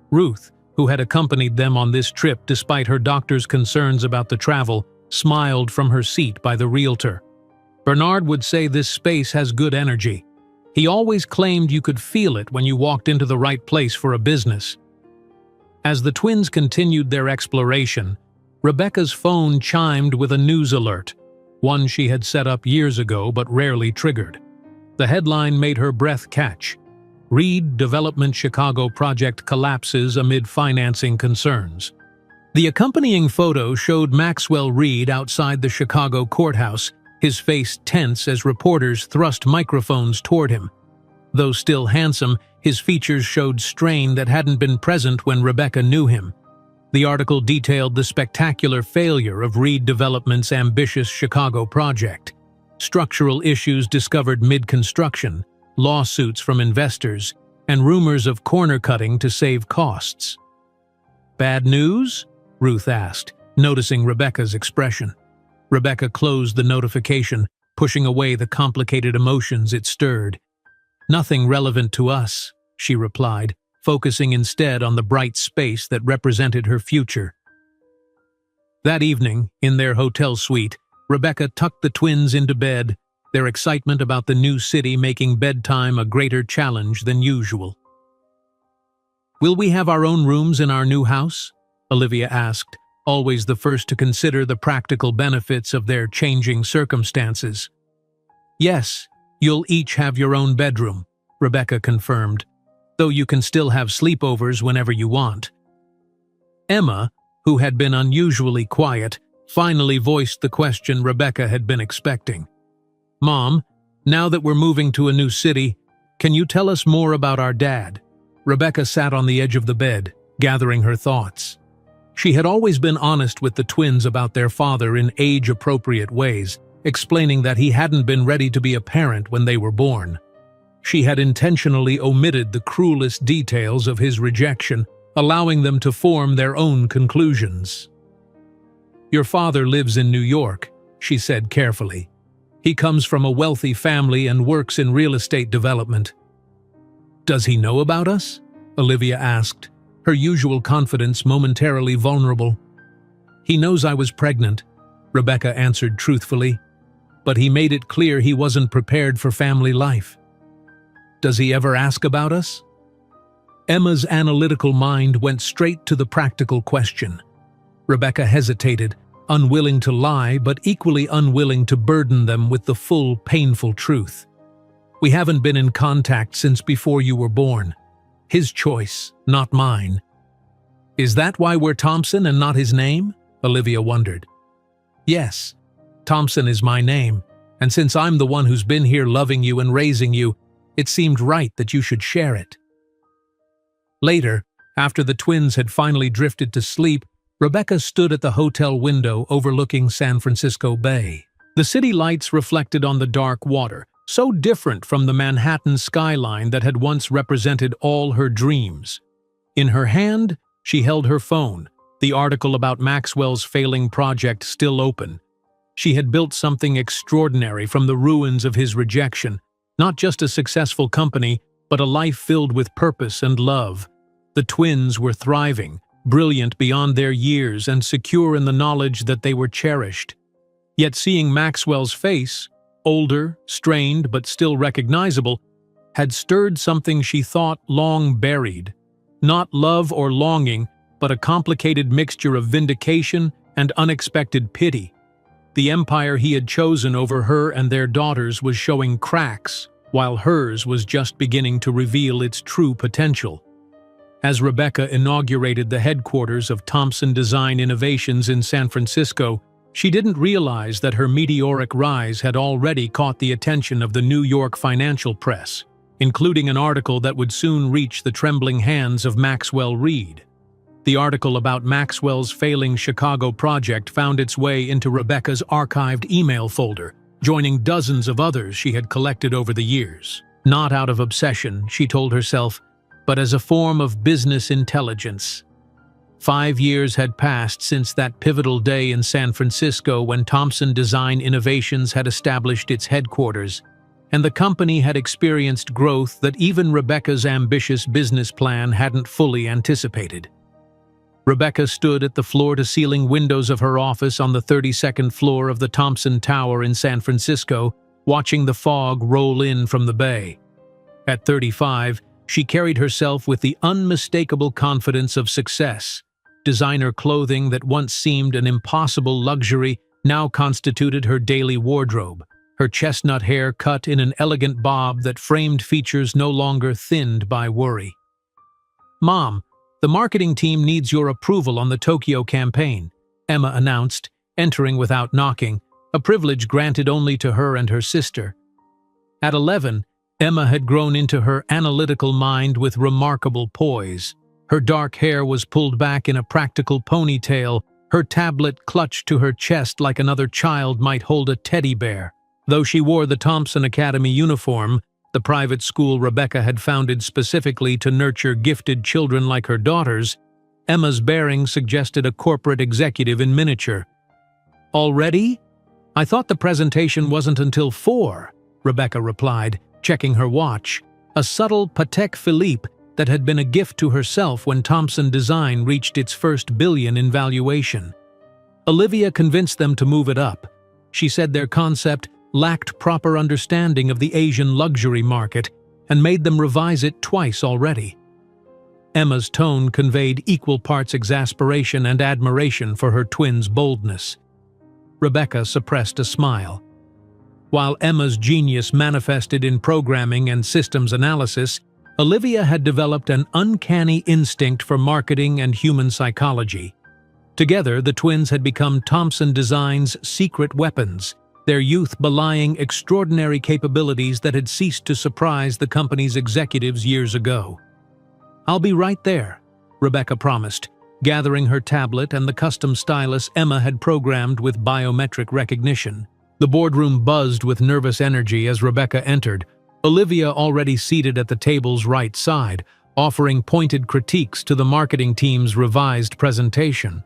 Ruth, who had accompanied them on this trip despite her doctor's concerns about the travel, smiled from her seat by the realtor. "Bernard would say this space has good energy. He always claimed you could feel it when you walked into the right place for a business." As the twins continued their exploration, Rebecca's phone chimed with a news alert, one she had set up years ago but rarely triggered. The headline made her breath catch. "Reed Development Chicago project collapses amid financing concerns." The accompanying photo showed Maxwell Reed outside the Chicago courthouse, his face tense as reporters thrust microphones toward him. Though still handsome, his features showed strain that hadn't been present when Rebecca knew him. The article detailed the spectacular failure of Reed Development's ambitious Chicago project. Structural issues discovered mid-construction, lawsuits from investors, and rumors of corner-cutting to save costs. "Bad news?" Ruth asked, noticing Rebecca's expression. Rebecca closed the notification, pushing away the complicated emotions it stirred. "Nothing relevant to us," she replied, focusing instead on the bright space that represented her future. That evening, in their hotel suite, Rebecca tucked the twins into bed, their excitement about the new city making bedtime a greater challenge than usual. "Will we have our own rooms in our new house?" Olivia asked, always the first to consider the practical benefits of their changing circumstances. "Yes, you'll each have your own bedroom," Rebecca confirmed, "though you can still have sleepovers whenever you want." Emma, who had been unusually quiet, finally voiced the question Rebecca had been expecting. "Mom, now that we're moving to a new city, can you tell us more about our dad?" Rebecca sat on the edge of the bed, gathering her thoughts. She had always been honest with the twins about their father in age-appropriate ways, explaining that he hadn't been ready to be a parent when they were born. She had intentionally omitted the cruelest details of his rejection, allowing them to form their own conclusions. "Your father lives in New York," she said carefully. "He comes from a wealthy family and works in real estate development." "Does he know about us?" Olivia asked, her usual confidence momentarily vulnerable. "He knows I was pregnant," Rebecca answered truthfully, "but he made it clear he wasn't prepared for family life." "Does he ever ask about us?" Emma's analytical mind went straight to the practical question. Rebecca hesitated, unwilling to lie but equally unwilling to burden them with the full, painful truth. "We haven't been in contact since before you were born. His choice, not mine." "Is that why we're Thompson and not his name?" Olivia wondered. "Yes, Thompson is my name, and since I'm the one who's been here loving you and raising you, it seemed right that you should share it." Later, after the twins had finally drifted to sleep, Rebecca stood at the hotel window overlooking San Francisco Bay. The city lights reflected on the dark water, so different from the Manhattan skyline that had once represented all her dreams. In her hand, she held her phone, the article about Maxwell's failing project still open. She had built something extraordinary from the ruins of his rejection, not just a successful company, but a life filled with purpose and love. The twins were thriving, brilliant beyond their years and secure in the knowledge that they were cherished. Yet seeing Maxwell's face, older, strained but still recognizable, had stirred something she thought long buried. Not love or longing, but a complicated mixture of vindication and unexpected pity. The empire he had chosen over her and their daughters was showing cracks, while hers was just beginning to reveal its true potential. As Rebecca inaugurated the headquarters of Thompson Design Innovations in San Francisco, she didn't realize that her meteoric rise had already caught the attention of the New York financial press, including an article that would soon reach the trembling hands of Maxwell Reed. The article about Maxwell's failing Chicago project found its way into Rebecca's archived email folder, joining dozens of others she had collected over the years. Not out of obsession, she told herself, but as a form of business intelligence. 5 years had passed since that pivotal day in San Francisco when Thompson Design Innovations had established its headquarters, and the company had experienced growth that even Rebecca's ambitious business plan hadn't fully anticipated. Rebecca stood at the floor-to-ceiling windows of her office on the 32nd floor of the Thompson Tower in San Francisco, watching the fog roll in from the bay. At 35, she carried herself with the unmistakable confidence of success. Designer clothing that once seemed an impossible luxury now constituted her daily wardrobe, her chestnut hair cut in an elegant bob that framed features no longer thinned by worry. "Mom, the marketing team needs your approval on the Tokyo campaign," Emma announced, entering without knocking, a privilege granted only to her and her sister. At 11, Emma had grown into her analytical mind with remarkable poise. Her dark hair was pulled back in a practical ponytail, her tablet clutched to her chest like another child might hold a teddy bear. Though she wore the Thompson Academy uniform, the private school Rebecca had founded specifically to nurture gifted children like her daughters, Emma's bearing suggested a corporate executive in miniature. "Already? I thought the presentation wasn't until 4, Rebecca replied, checking her watch, a subtle Patek Philippe that had been a gift to herself when Thompson Design reached its first billion in valuation. Olivia convinced them to move it up. She said their concept lacked proper understanding of the Asian luxury market and made them revise it twice already. Emma's tone conveyed equal parts exasperation and admiration for her twin's boldness. Rebecca suppressed a smile. While Emma's genius manifested in programming and systems analysis, Olivia had developed an uncanny instinct for marketing and human psychology. Together, the twins had become Thompson Design's secret weapons, their youth belying extraordinary capabilities that had ceased to surprise the company's executives years ago. "I'll be right there," Rebecca promised, gathering her tablet and the custom stylus Emma had programmed with biometric recognition. The boardroom buzzed with nervous energy as Rebecca entered, Olivia already seated at the table's right side, offering pointed critiques to the marketing team's revised presentation.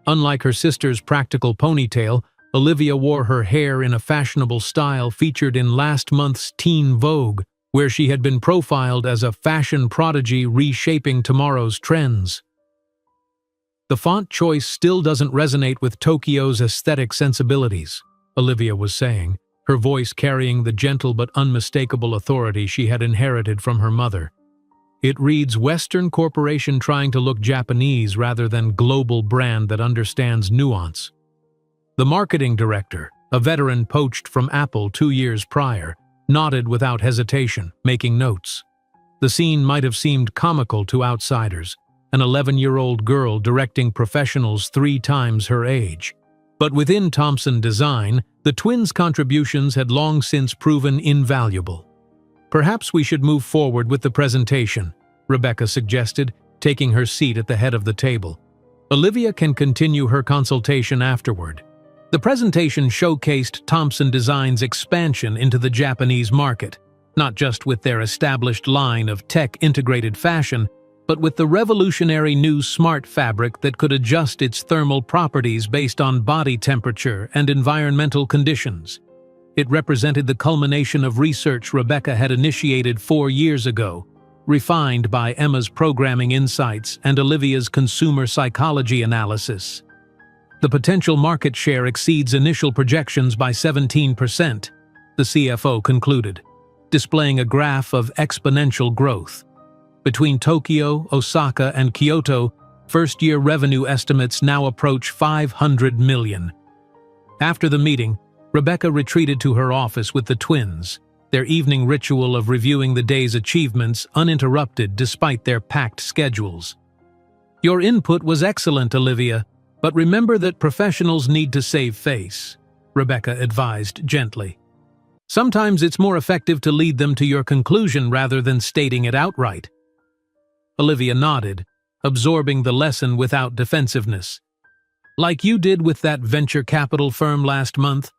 Unlike her sister's practical ponytail, Olivia wore her hair in a fashionable style featured in last month's Teen Vogue, where she had been profiled as a fashion prodigy reshaping tomorrow's trends. "The font choice still doesn't resonate with Tokyo's aesthetic sensibilities," Olivia was saying, her voice carrying the gentle but unmistakable authority she had inherited from her mother. "It reads Western corporation trying to look Japanese rather than global brand that understands nuance." The marketing director, a veteran poached from Apple 2 years prior, nodded without hesitation, making notes. The scene might have seemed comical to outsiders, an 11-year-old girl directing professionals 3 times her age. But within Thompson Design, the twins' contributions had long since proven invaluable. "Perhaps we should move forward with the presentation," Rebecca suggested, taking her seat at the head of the table. "Olivia can continue her consultation afterward." The presentation showcased Thompson Design's expansion into the Japanese market, not just with their established line of tech-integrated fashion, but with the revolutionary new smart fabric that could adjust its thermal properties based on body temperature and environmental conditions. It represented the culmination of research Rebecca had initiated 4 years ago, refined by Emma's programming insights and Olivia's consumer psychology analysis. The potential market share exceeds initial projections by 17%, the CFO concluded, displaying a graph of exponential growth. Between Tokyo, Osaka, and Kyoto, first-year revenue estimates now approach 500 million. After the meeting, Rebecca retreated to her office with the twins, their evening ritual of reviewing the day's achievements uninterrupted despite their packed schedules. "Your input was excellent, Olivia, but remember that professionals need to save face," Rebecca advised gently. "Sometimes it's more effective to lead them to your conclusion rather than stating it outright." Olivia nodded, absorbing the lesson without defensiveness. Like you did with that venture capital firm last month,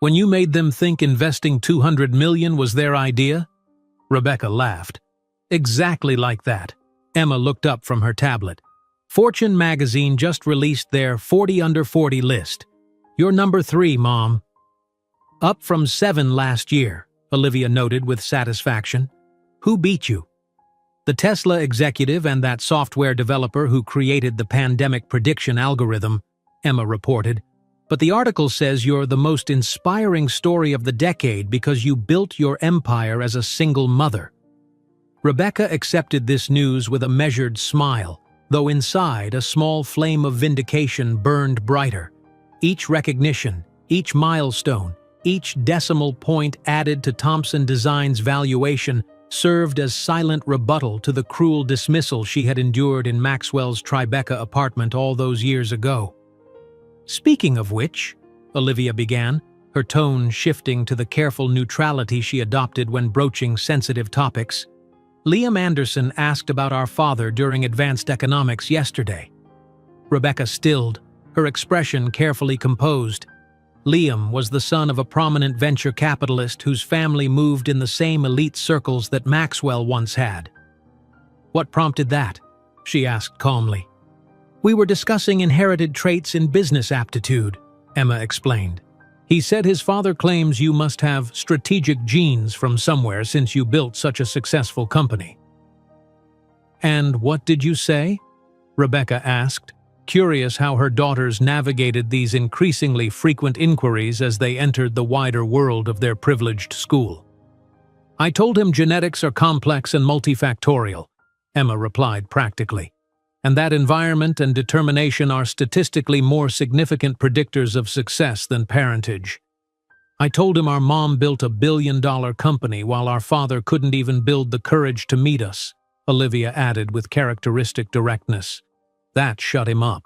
when you made them think investing $200 million was their idea? Rebecca laughed. Exactly like that. Emma looked up from her tablet. Fortune magazine just released their 40 under 40 list. You're number 3, Mom. Up from 7 last year, Olivia noted with satisfaction. Who beat you? The Tesla executive and that software developer who created the pandemic prediction algorithm, Emma reported. But the article says you're the most inspiring story of the decade because you built your empire as a single mother. Rebecca accepted this news with a measured smile, though inside a small flame of vindication burned brighter. Each recognition, each milestone, each decimal point added to Thompson Design's valuation served as silent rebuttal to the cruel dismissal she had endured in Maxwell's Tribeca apartment all those years ago. Speaking of which, Olivia began, her tone shifting to the careful neutrality she adopted when broaching sensitive topics. Liam Anderson asked about our father during advanced economics yesterday. Rebecca stilled, her expression carefully composed. Liam was the son of a prominent venture capitalist whose family moved in the same elite circles that Maxwell once had. What prompted that? She asked calmly. We were discussing inherited traits in business aptitude, Emma explained. He said his father claims you must have strategic genes from somewhere since you built such a successful company. And what did you say? Rebecca asked, curious how her daughters navigated these increasingly frequent inquiries as they entered the wider world of their privileged school. I told him genetics are complex and multifactorial, Emma replied practically, and that environment and determination are statistically more significant predictors of success than parentage. I told him our mom built a billion-dollar company while our father couldn't even build the courage to meet us, Olivia added with characteristic directness. That shut him up.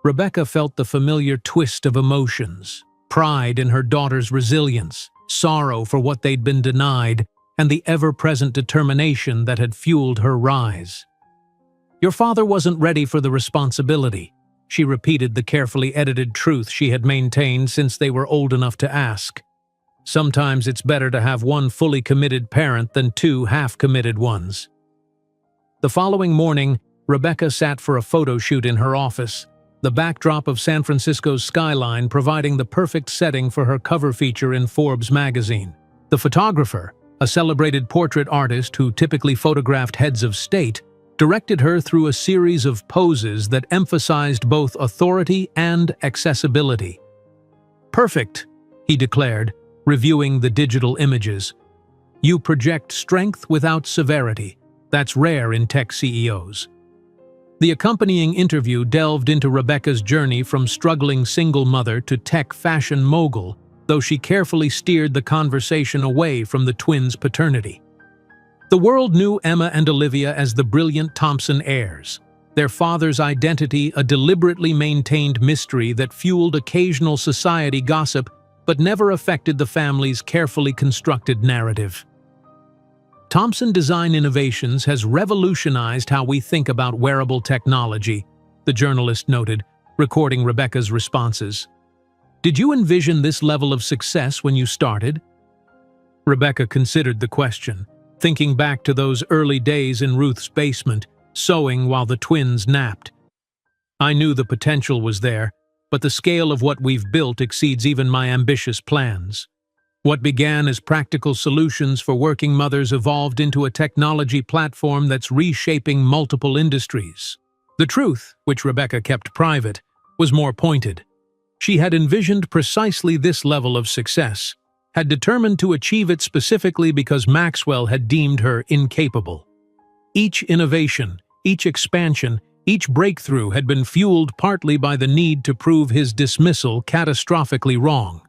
Rebecca felt the familiar twist of emotions, pride in her daughter's resilience, sorrow for what they'd been denied, and the ever-present determination that had fueled her rise. Your father wasn't ready for the responsibility. She repeated the carefully edited truth she had maintained since they were old enough to ask. Sometimes it's better to have one fully committed parent than 2 half-committed ones. The following morning, Rebecca sat for a photo shoot in her office, the backdrop of San Francisco's skyline providing the perfect setting for her cover feature in Forbes magazine. The photographer, a celebrated portrait artist who typically photographed heads of state, directed her through a series of poses that emphasized both authority and accessibility. Perfect, he declared, reviewing the digital images. You project strength without severity. That's rare in tech CEOs. The accompanying interview delved into Rebecca's journey from struggling single mother to tech fashion mogul, though she carefully steered the conversation away from the twins' paternity. The world knew Emma and Olivia as the brilliant Thompson heirs, their father's identity a deliberately maintained mystery that fueled occasional society gossip but never affected the family's carefully constructed narrative. Thompson Design Innovations has revolutionized how we think about wearable technology, the journalist noted, recording Rebecca's responses. Did you envision this level of success when you started? Rebecca considered the question, thinking back to those early days in Ruth's basement, sewing while the twins napped. I knew the potential was there, but the scale of what we've built exceeds even my ambitious plans. What began as practical solutions for working mothers evolved into a technology platform that's reshaping multiple industries. The truth, which Rebecca kept private, was more pointed. She had envisioned precisely this level of success, had determined to achieve it specifically because Maxwell had deemed her incapable. Each innovation, each expansion, each breakthrough had been fueled partly by the need to prove his dismissal catastrophically wrong.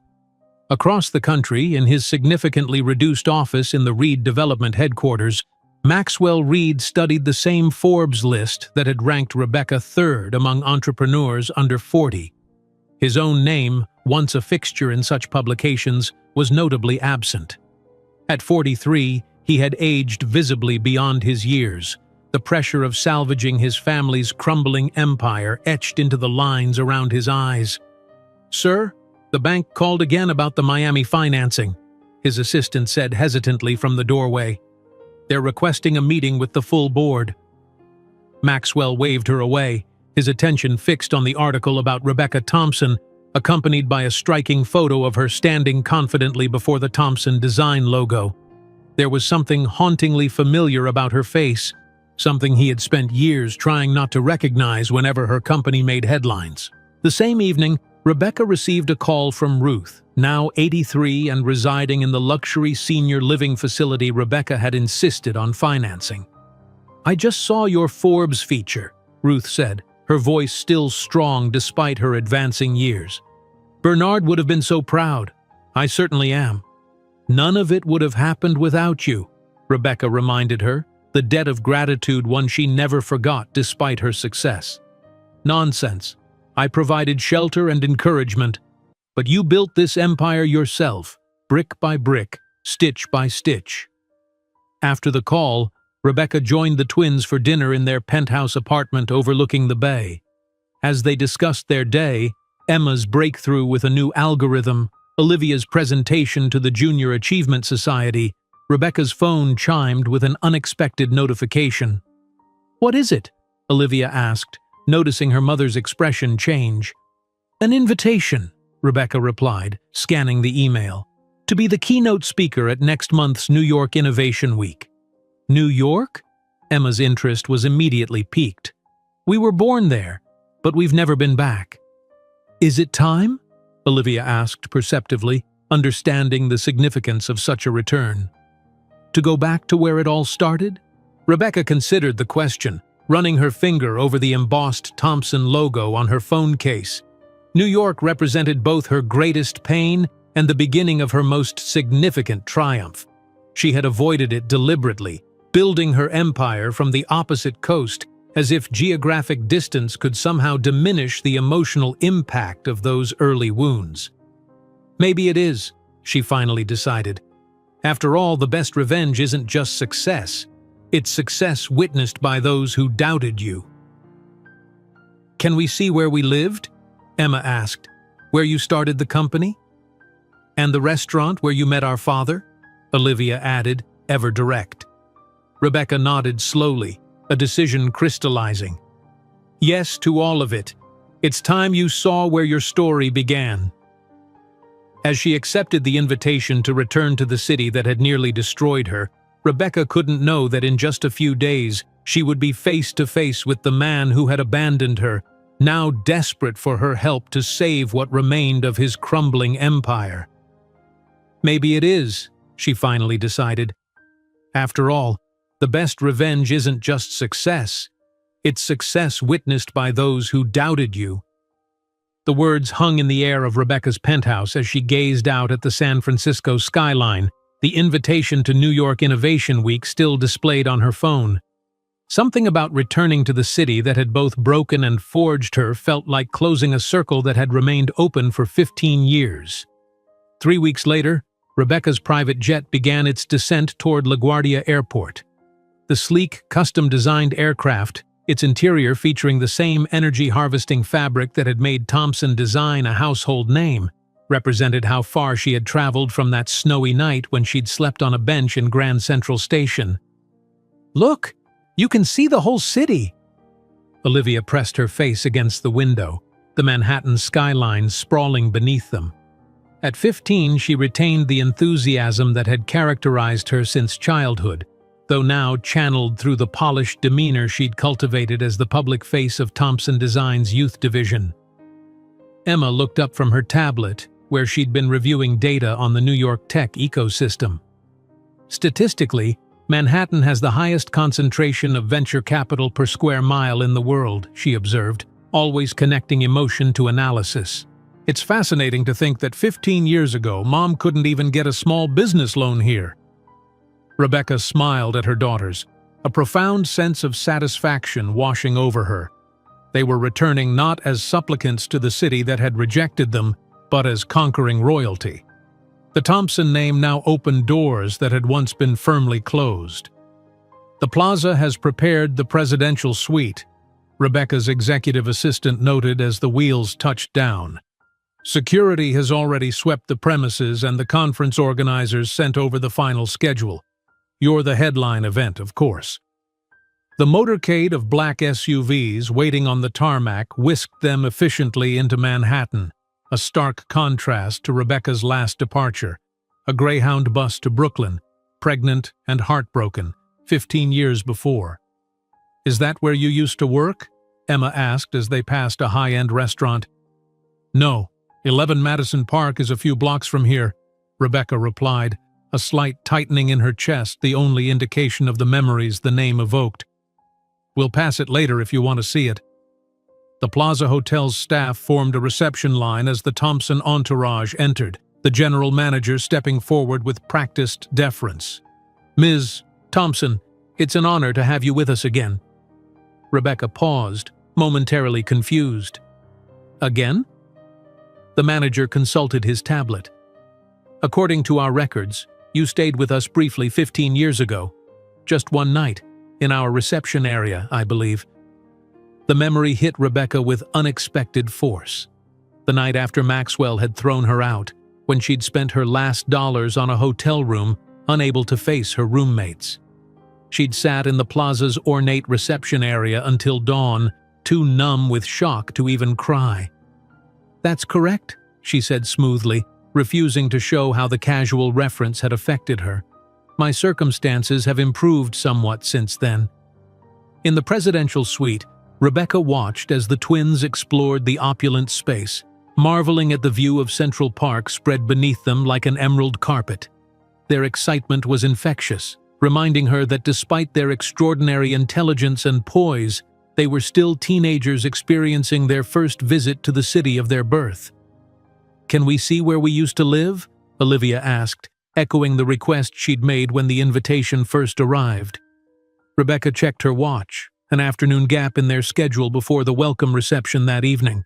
Across the country, in his significantly reduced office in the Reed Development headquarters, Maxwell Reed studied the same Forbes list that had ranked Rebecca third among entrepreneurs under 40. His own name, once a fixture in such publications, was notably absent. At 43, he had aged visibly beyond his years, the pressure of salvaging his family's crumbling empire etched into the lines around his eyes. "Sir, the bank called again about the Miami financing," his assistant said hesitantly from the doorway. "They're requesting a meeting with the full board." Maxwell waved her away, his attention fixed on the article about Rebecca Thompson, accompanied by a striking photo of her standing confidently before the Thompson Design logo. There was something hauntingly familiar about her face, something he had spent years trying not to recognize whenever her company made headlines. The same evening, Rebecca received a call from Ruth, now 83 and residing in the luxury senior living facility Rebecca had insisted on financing. "I just saw your Forbes feature," Ruth said, her voice still strong despite her advancing years. "Bernard would have been so proud. I certainly am." "None of it would have happened without you," Rebecca reminded her, the debt of gratitude one she never forgot despite her success. "Nonsense. I provided shelter and encouragement, but you built this empire yourself, brick by brick, stitch by stitch." After the call, Rebecca joined the twins for dinner in their penthouse apartment overlooking the bay. As they discussed their day, Emma's breakthrough with a new algorithm, Olivia's presentation to the Junior Achievement Society, Rebecca's phone chimed with an unexpected notification. "What is it?" Olivia asked, noticing her mother's expression change. "An invitation," Rebecca replied, scanning the email, "to be the keynote speaker at next month's New York Innovation Week." "New York?" Emma's interest was immediately piqued. "We were born there, but we've never been back." "Is it time?" Olivia asked perceptively, understanding the significance of such a return. "To go back to where it all started?" Rebecca considered the question, running her finger over the embossed Thompson logo on her phone case. New York represented both her greatest pain and the beginning of her most significant triumph. She had avoided it deliberately, building her empire from the opposite coast, as if geographic distance could somehow diminish the emotional impact of those early wounds. "Maybe it is," she finally decided. "After all, the best revenge isn't just success. It's success witnessed by those who doubted you." "Can we see where we lived?" Emma asked. "Where you started the company?" "And the restaurant where you met our father?" Olivia added, ever direct. Rebecca nodded slowly, a decision crystallizing. "Yes to all of it. It's time you saw where your story began." As she accepted the invitation to return to the city that had nearly destroyed her, Rebecca couldn't know that in just a few days she would be face to face with the man who had abandoned her, now desperate for her help to save what remained of his crumbling empire. "Maybe it is," she finally decided. "After all, the best revenge isn't just success. It's success witnessed by those who doubted you." The words hung in the air of Rebecca's penthouse as she gazed out at the San Francisco skyline, the invitation to New York Innovation Week still displayed on her phone. Something about returning to the city that had both broken and forged her felt like closing a circle that had remained open for 15 years. 3 weeks later, Rebecca's private jet began its descent toward LaGuardia Airport. The sleek, custom-designed aircraft, its interior featuring the same energy-harvesting fabric that had made Thompson Design a household name, represented how far she had traveled from that snowy night when she'd slept on a bench in Grand Central Station. "Look! You can see the whole city!" Olivia pressed her face against the window, the Manhattan skyline sprawling beneath them. At 15, she retained the enthusiasm that had characterized her since childhood, though now channeled through the polished demeanor she'd cultivated as the public face of Thompson Design's youth division. Emma looked up from her tablet, where she'd been reviewing data on the New York tech ecosystem. Statistically, Manhattan has the highest concentration of venture capital per square mile in the world, she observed, always connecting emotion to analysis. "It's fascinating to think that 15 years ago, Mom couldn't even get a small business loan here." Rebecca smiled at her daughters, a profound sense of satisfaction washing over her. They were returning not as supplicants to the city that had rejected them, but as conquering royalty. The Thompson name now opened doors that had once been firmly closed. "The plaza has prepared the presidential suite," Rebecca's executive assistant noted as the wheels touched down. "Security has already swept the premises and the conference organizers sent over the final schedule. You're the headline event, of course." The motorcade of black SUVs waiting on the tarmac whisked them efficiently into Manhattan, a stark contrast to Rebecca's last departure, a Greyhound bus to Brooklyn, pregnant and heartbroken, 15 years before. "Is that where you used to work?" Emma asked as they passed a high-end restaurant. "No, 11 Madison Park is a few blocks from here," Rebecca replied, a slight tightening in her chest the only indication of the memories the name evoked. "We'll pass it later if you want to see it." The Plaza Hotel's staff formed a reception line as the Thompson entourage entered, the general manager stepping forward with practiced deference. "Ms. Thompson, it's an honor to have you with us again." Rebecca paused, momentarily confused. "Again?" The manager consulted his tablet. "According to our records, you stayed with us briefly 15 years ago. Just one night, in our reception area, I believe." The memory hit Rebecca with unexpected force. The night after Maxwell had thrown her out, when she'd spent her last dollars on a hotel room, unable to face her roommates. She'd sat in the plaza's ornate reception area until dawn, too numb with shock to even cry. "That's correct," she said smoothly, refusing to show how the casual reference had affected her. "My circumstances have improved somewhat since then." In the presidential suite, Rebecca watched as the twins explored the opulent space, marveling at the view of Central Park spread beneath them like an emerald carpet. Their excitement was infectious, reminding her that despite their extraordinary intelligence and poise, they were still teenagers experiencing their first visit to the city of their birth. "Can we see where we used to live?" Olivia asked, echoing the request she'd made when the invitation first arrived. Rebecca checked her watch, an afternoon gap in their schedule before the welcome reception that evening.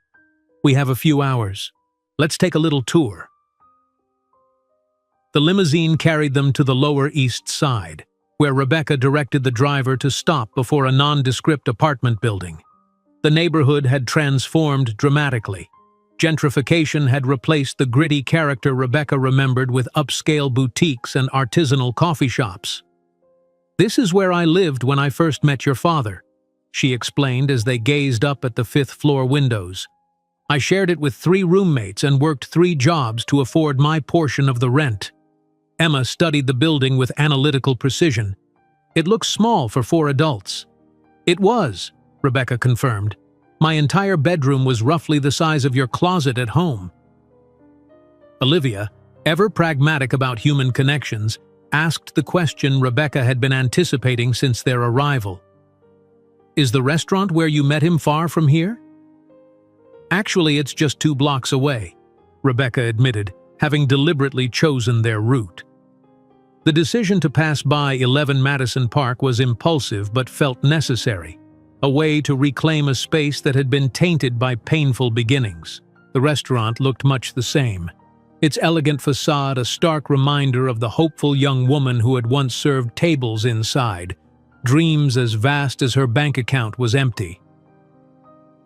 "We have a few hours. Let's take a little tour." The limousine carried them to the Lower East Side, where Rebecca directed the driver to stop before a nondescript apartment building. The neighborhood had transformed dramatically. Gentrification had replaced the gritty character Rebecca remembered with upscale boutiques and artisanal coffee shops. "This is where I lived when I first met your father," she explained as they gazed up at the fifth-floor windows. "I shared it with 3 roommates and worked 3 jobs to afford my portion of the rent." Emma studied the building with analytical precision. "It looks small for 4 adults." "It was," Rebecca confirmed. "My entire bedroom was roughly the size of your closet at home." Olivia, ever pragmatic about human connections, asked the question Rebecca had been anticipating since their arrival. "Is the restaurant where you met him far from here?" "Actually, it's just 2 blocks away," Rebecca admitted, having deliberately chosen their route. The decision to pass by 11 Madison Park was impulsive but felt necessary, a way to reclaim a space that had been tainted by painful beginnings. The restaurant looked much the same, its elegant facade a stark reminder of the hopeful young woman who had once served tables inside, dreams as vast as her bank account was empty.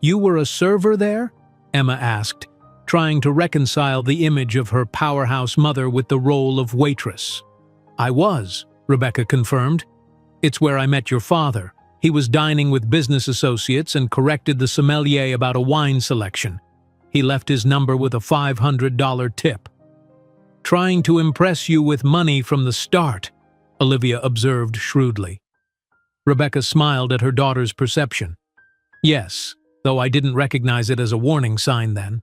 "You were a server there?" Emma asked, trying to reconcile the image of her powerhouse mother with the role of waitress. "I was," Rebecca confirmed. "It's where I met your father. He was dining with business associates and corrected the sommelier about a wine selection. He left his number with a $500 tip." "Trying to impress you with money from the start," Olivia observed shrewdly. Rebecca smiled at her daughter's perception. "Yes, though I didn't recognize it as a warning sign then."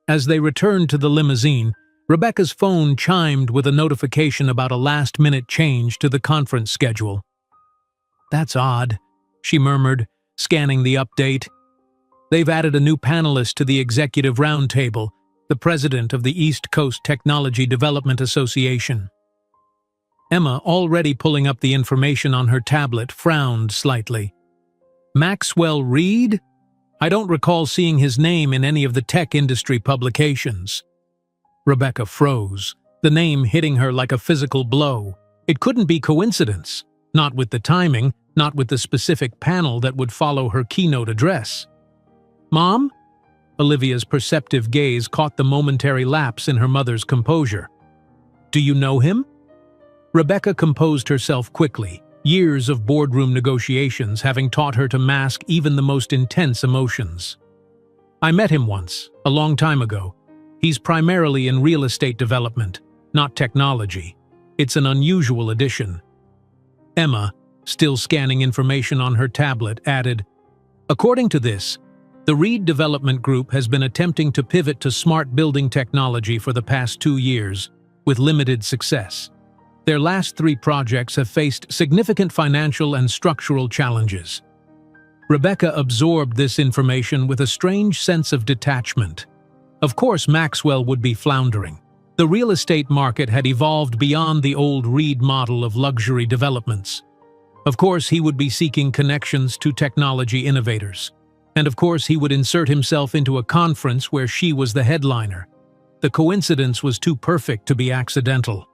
As they returned to the limousine, Rebecca's phone chimed with a notification about a last-minute change to the conference schedule. "That's odd," she murmured, scanning the update. "They've added a new panelist to the executive roundtable, the president of the East Coast Technology Development Association." Emma, already pulling up the information on her tablet, frowned slightly. "Maxwell Reed? I don't recall seeing his name in any of the tech industry publications." Rebecca froze, the name hitting her like a physical blow. It couldn't be coincidence. Not with the timing, not with the specific panel that would follow her keynote address. "Mom?" Olivia's perceptive gaze caught the momentary lapse in her mother's composure. "Do you know him?" Rebecca composed herself quickly, years of boardroom negotiations having taught her to mask even the most intense emotions. "I met him once, a long time ago. He's primarily in real estate development, not technology. It's an unusual addition." Emma, still scanning information on her tablet, added, "According to this, the Reed Development Group has been attempting to pivot to smart building technology for the past 2 years, with limited success. Their last 3 projects have faced significant financial and structural challenges." Rebecca absorbed this information with a strange sense of detachment. Of course, Maxwell would be floundering. The real estate market had evolved beyond the old Reed model of luxury developments. Of course, he would be seeking connections to technology innovators. And of course, he would insert himself into a conference where she was the headliner. The coincidence was too perfect to be accidental.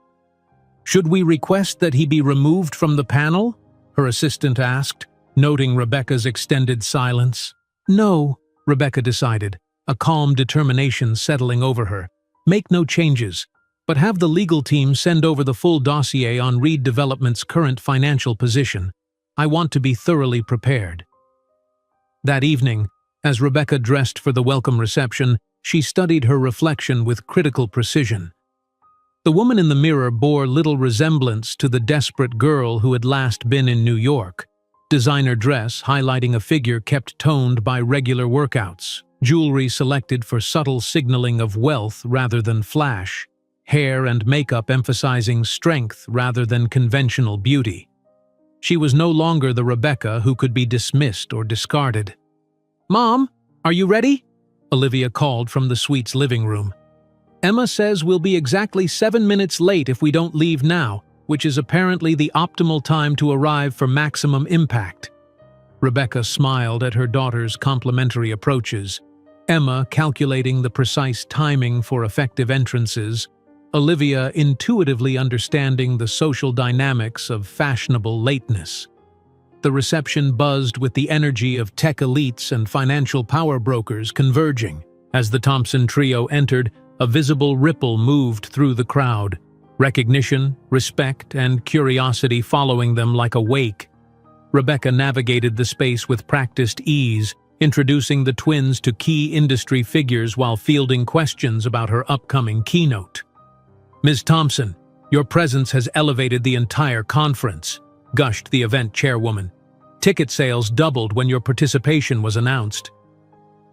"Should we request that he be removed from the panel?" her assistant asked, noting Rebecca's extended silence. "No," Rebecca decided, a calm determination settling over her. "Make no changes, but have the legal team send over the full dossier on Reed Development's current financial position. I want to be thoroughly prepared." That evening, as Rebecca dressed for the welcome reception, she studied her reflection with critical precision. The woman in the mirror bore little resemblance to the desperate girl who had last been in New York. Designer dress highlighting a figure kept toned by regular workouts, jewelry selected for subtle signaling of wealth rather than flash, hair and makeup emphasizing strength rather than conventional beauty. She was no longer the Rebecca who could be dismissed or discarded. "Mom, are you ready?" Olivia called from the suite's living room. "Emma says we'll be exactly 7 minutes late if we don't leave now, which is apparently the optimal time to arrive for maximum impact." Rebecca smiled at her daughter's complimentary approaches, Emma calculating the precise timing for effective entrances, Olivia intuitively understanding the social dynamics of fashionable lateness. The reception buzzed with the energy of tech elites and financial power brokers converging. As the Thompson trio entered, a visible ripple moved through the crowd, recognition, respect, and curiosity following them like a wake. Rebecca navigated the space with practiced ease, introducing the twins to key industry figures while fielding questions about her upcoming keynote. "Ms. Thompson, your presence has elevated the entire conference," gushed the event chairwoman. "Ticket sales doubled when your participation was announced."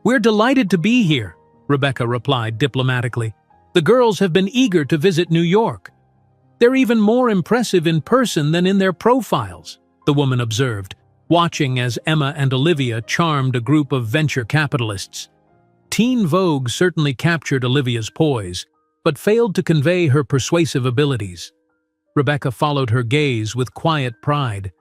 "We're delighted to be here," Rebecca replied diplomatically. "The girls have been eager to visit New York. They're even more impressive in person than in their profiles," the woman observed, watching as Emma and Olivia charmed a group of venture capitalists. Teen Vogue certainly captured Olivia's poise, but failed to convey her persuasive abilities. Rebecca followed her gaze with quiet pride.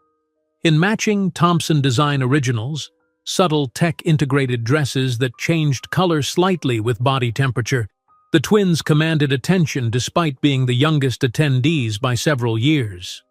In matching Thompson design originals, subtle tech-integrated dresses that changed color slightly with body temperature, the twins commanded attention despite being the youngest attendees by several years.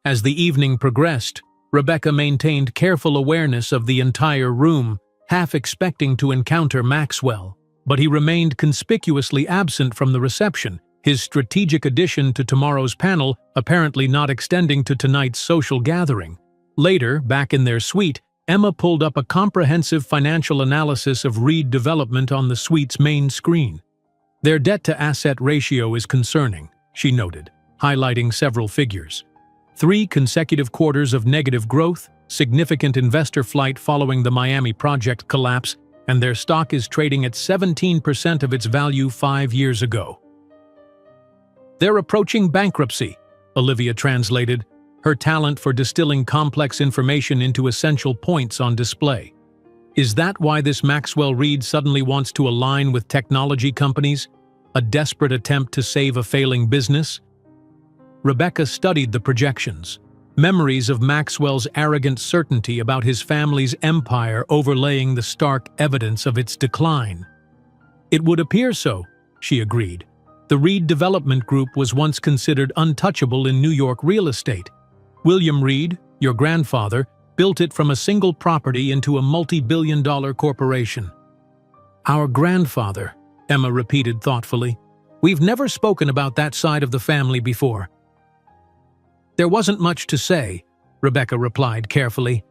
As the evening progressed, Rebecca maintained careful awareness of the entire room, half expecting to encounter Maxwell, but he remained conspicuously absent from the reception, his strategic addition to tomorrow's panel apparently not extending to tonight's social gathering. Later, back in their suite, Emma pulled up a comprehensive financial analysis of Reed Development on the suite's main screen. "Their debt-to-asset ratio is concerning," she noted, highlighting several figures. 3 consecutive quarters of negative growth, significant investor flight following the Miami project collapse, and their stock is trading at 17% of its value 5 years ago. "They're approaching bankruptcy," Olivia translated, her talent for distilling complex information into essential points on display. "Is that why this Maxwell Reed suddenly wants to align with technology companies? A desperate attempt to save a failing business?" Rebecca studied the projections, memories of Maxwell's arrogant certainty about his family's empire overlaying the stark evidence of its decline. "It would appear so," she agreed. "The Reed Development Group was once considered untouchable in New York real estate. William Reed, your grandfather, built it from a single property into a multi-billion-dollar corporation." "Our grandfather," Emma repeated thoughtfully. "We've never spoken about that side of the family before." "There wasn't much to say," Rebecca replied carefully.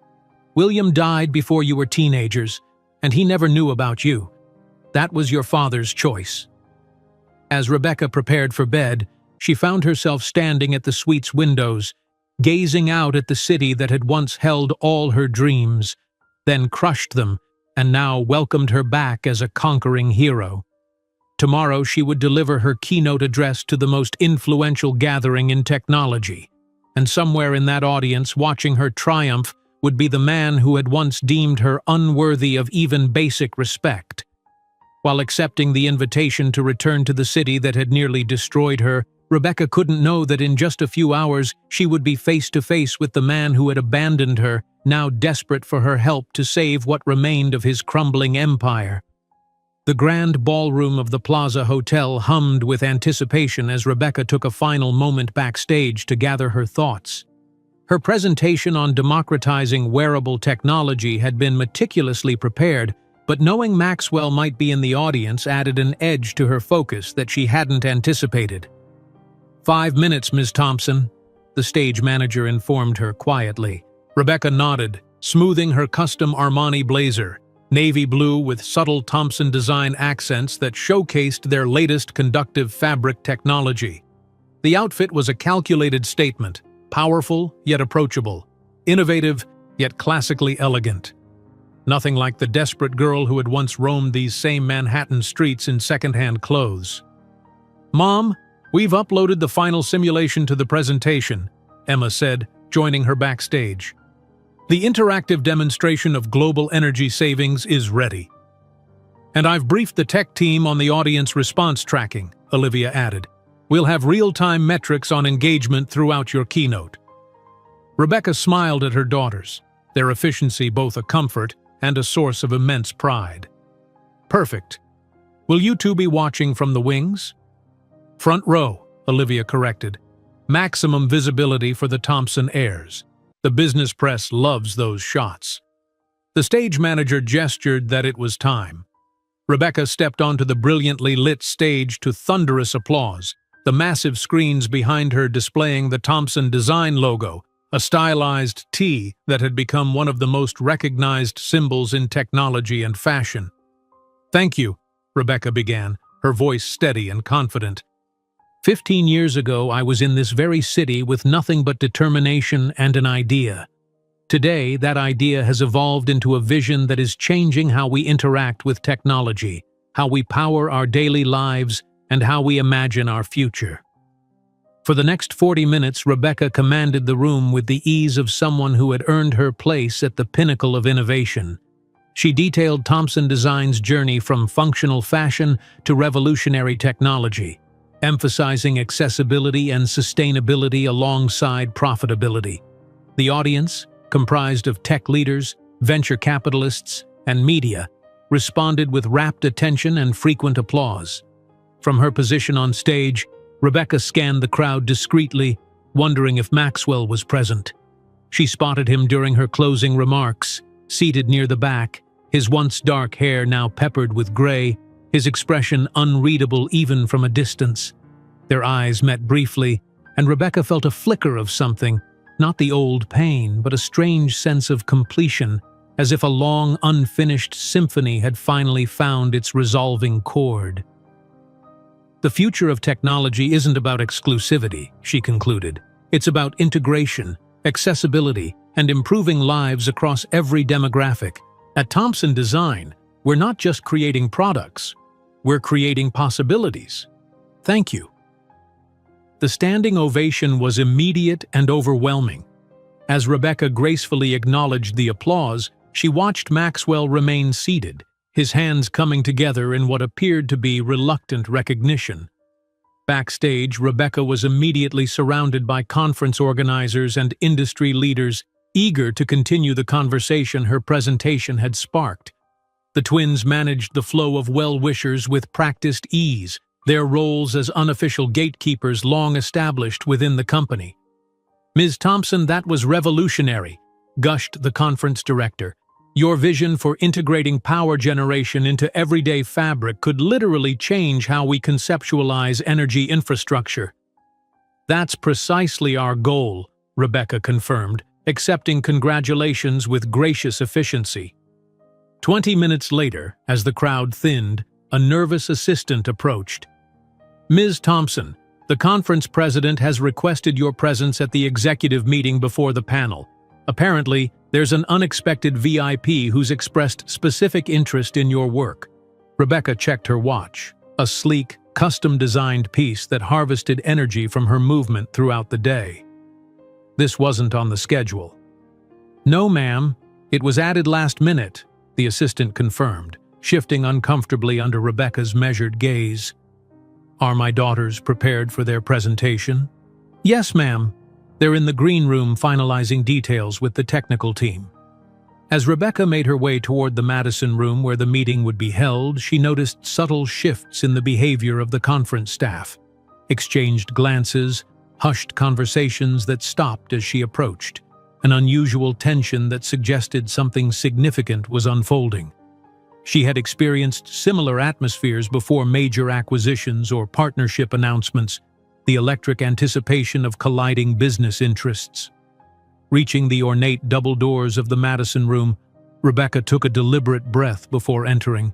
"William died before you were teenagers, and he never knew about you. That was your father's choice." As Rebecca prepared for bed, she found herself standing at the suite's windows, gazing out at the city that had once held all her dreams, then crushed them, and now welcomed her back as a conquering hero. Tomorrow she would deliver her keynote address to the most influential gathering in technology, and somewhere in that audience, watching her triumph, would be the man who had once deemed her unworthy of even basic respect. While accepting the invitation to return to the city that had nearly destroyed her, Rebecca couldn't know that in just a few hours she would be face to face with the man who had abandoned her, now desperate for her help to save what remained of his crumbling empire. The grand ballroom of the Plaza Hotel hummed with anticipation as Rebecca took a final moment backstage to gather her thoughts. Her presentation on democratizing wearable technology had been meticulously prepared, but knowing Maxwell might be in the audience added an edge to her focus that she hadn't anticipated. "5 minutes, Ms. Thompson," the stage manager informed her quietly. Rebecca nodded, smoothing her custom Armani blazer, navy blue with subtle Thompson design accents that showcased their latest conductive fabric technology. The outfit was a calculated statement, powerful yet approachable, innovative yet classically elegant. Nothing like the desperate girl who had once roamed these same Manhattan streets in second-hand clothes. "Mom, we've uploaded the final simulation to the presentation," Emma said, joining her backstage. "The interactive demonstration of global energy savings is ready." "And I've briefed the tech team on the audience response tracking," Olivia added. "We'll have real-time metrics on engagement throughout your keynote." Rebecca smiled at her daughters, their efficiency both a comfort and a source of immense pride. "Perfect. Will you two be watching from the wings?" "Front row," Olivia corrected. "Maximum visibility for the Thompson heirs. The business press loves those shots." The stage manager gestured that it was time. Rebecca stepped onto the brilliantly lit stage to thunderous applause, the massive screens behind her displaying the Thompson design logo, a stylized T that had become one of the most recognized symbols in technology and fashion. "Thank you," Rebecca began, her voice steady and confident. 15 years ago, I was in this very city with nothing but determination and an idea. Today, that idea has evolved into a vision that is changing how we interact with technology, how we power our daily lives, and how we imagine our future." For the next 40 minutes, Rebecca commanded the room with the ease of someone who had earned her place at the pinnacle of innovation. She detailed Thompson Design's journey from functional fashion to revolutionary technology, emphasizing accessibility and sustainability alongside profitability. The audience, comprised of tech leaders, venture capitalists, and media, responded with rapt attention and frequent applause. From her position on stage, Rebecca scanned the crowd discreetly, wondering if Maxwell was present. She spotted him during her closing remarks, seated near the back, his once dark hair now peppered with gray, his expression unreadable even from a distance. Their eyes met briefly, and Rebecca felt a flicker of something, not the old pain, but a strange sense of completion, as if a long, unfinished symphony had finally found its resolving chord. "The future of technology isn't about exclusivity," she concluded. "It's about integration, accessibility, and improving lives across every demographic. At Thompson Design, we're not just creating products, we're creating possibilities. Thank you." The standing ovation was immediate and overwhelming. As Rebecca gracefully acknowledged the applause, she watched Maxwell remain seated, his hands coming together in what appeared to be reluctant recognition. Backstage, Rebecca was immediately surrounded by conference organizers and industry leaders, eager to continue the conversation her presentation had sparked. The twins managed the flow of well-wishers with practiced ease, their roles as unofficial gatekeepers long established within the company. "Ms. Thompson, that was revolutionary," gushed the conference director. "Your vision for integrating power generation into everyday fabric could literally change how we conceptualize energy infrastructure." "That's precisely our goal," Rebecca confirmed, accepting congratulations with gracious efficiency. 20 minutes later, as the crowd thinned, a nervous assistant approached. "Ms. Thompson, the conference president has requested your presence at the executive meeting before the panel. Apparently, there's an unexpected VIP who's expressed specific interest in your work." Rebecca checked her watch, a sleek, custom-designed piece that harvested energy from her movement throughout the day. This wasn't on the schedule. "No, ma'am. It was added last minute," the assistant confirmed, shifting uncomfortably under Rebecca's measured gaze. "Are my daughters prepared for their presentation?" "Yes, ma'am. They're in the green room finalizing details with the technical team." As Rebecca made her way toward the Madison room where the meeting would be held, she noticed subtle shifts in the behavior of the conference staff. Exchanged glances, hushed conversations that stopped as she approached, an unusual tension that suggested something significant was unfolding. She had experienced similar atmospheres before major acquisitions or partnership announcements, the electric anticipation of colliding business interests. Reaching the ornate double doors of the Madison room, Rebecca took a deliberate breath before entering.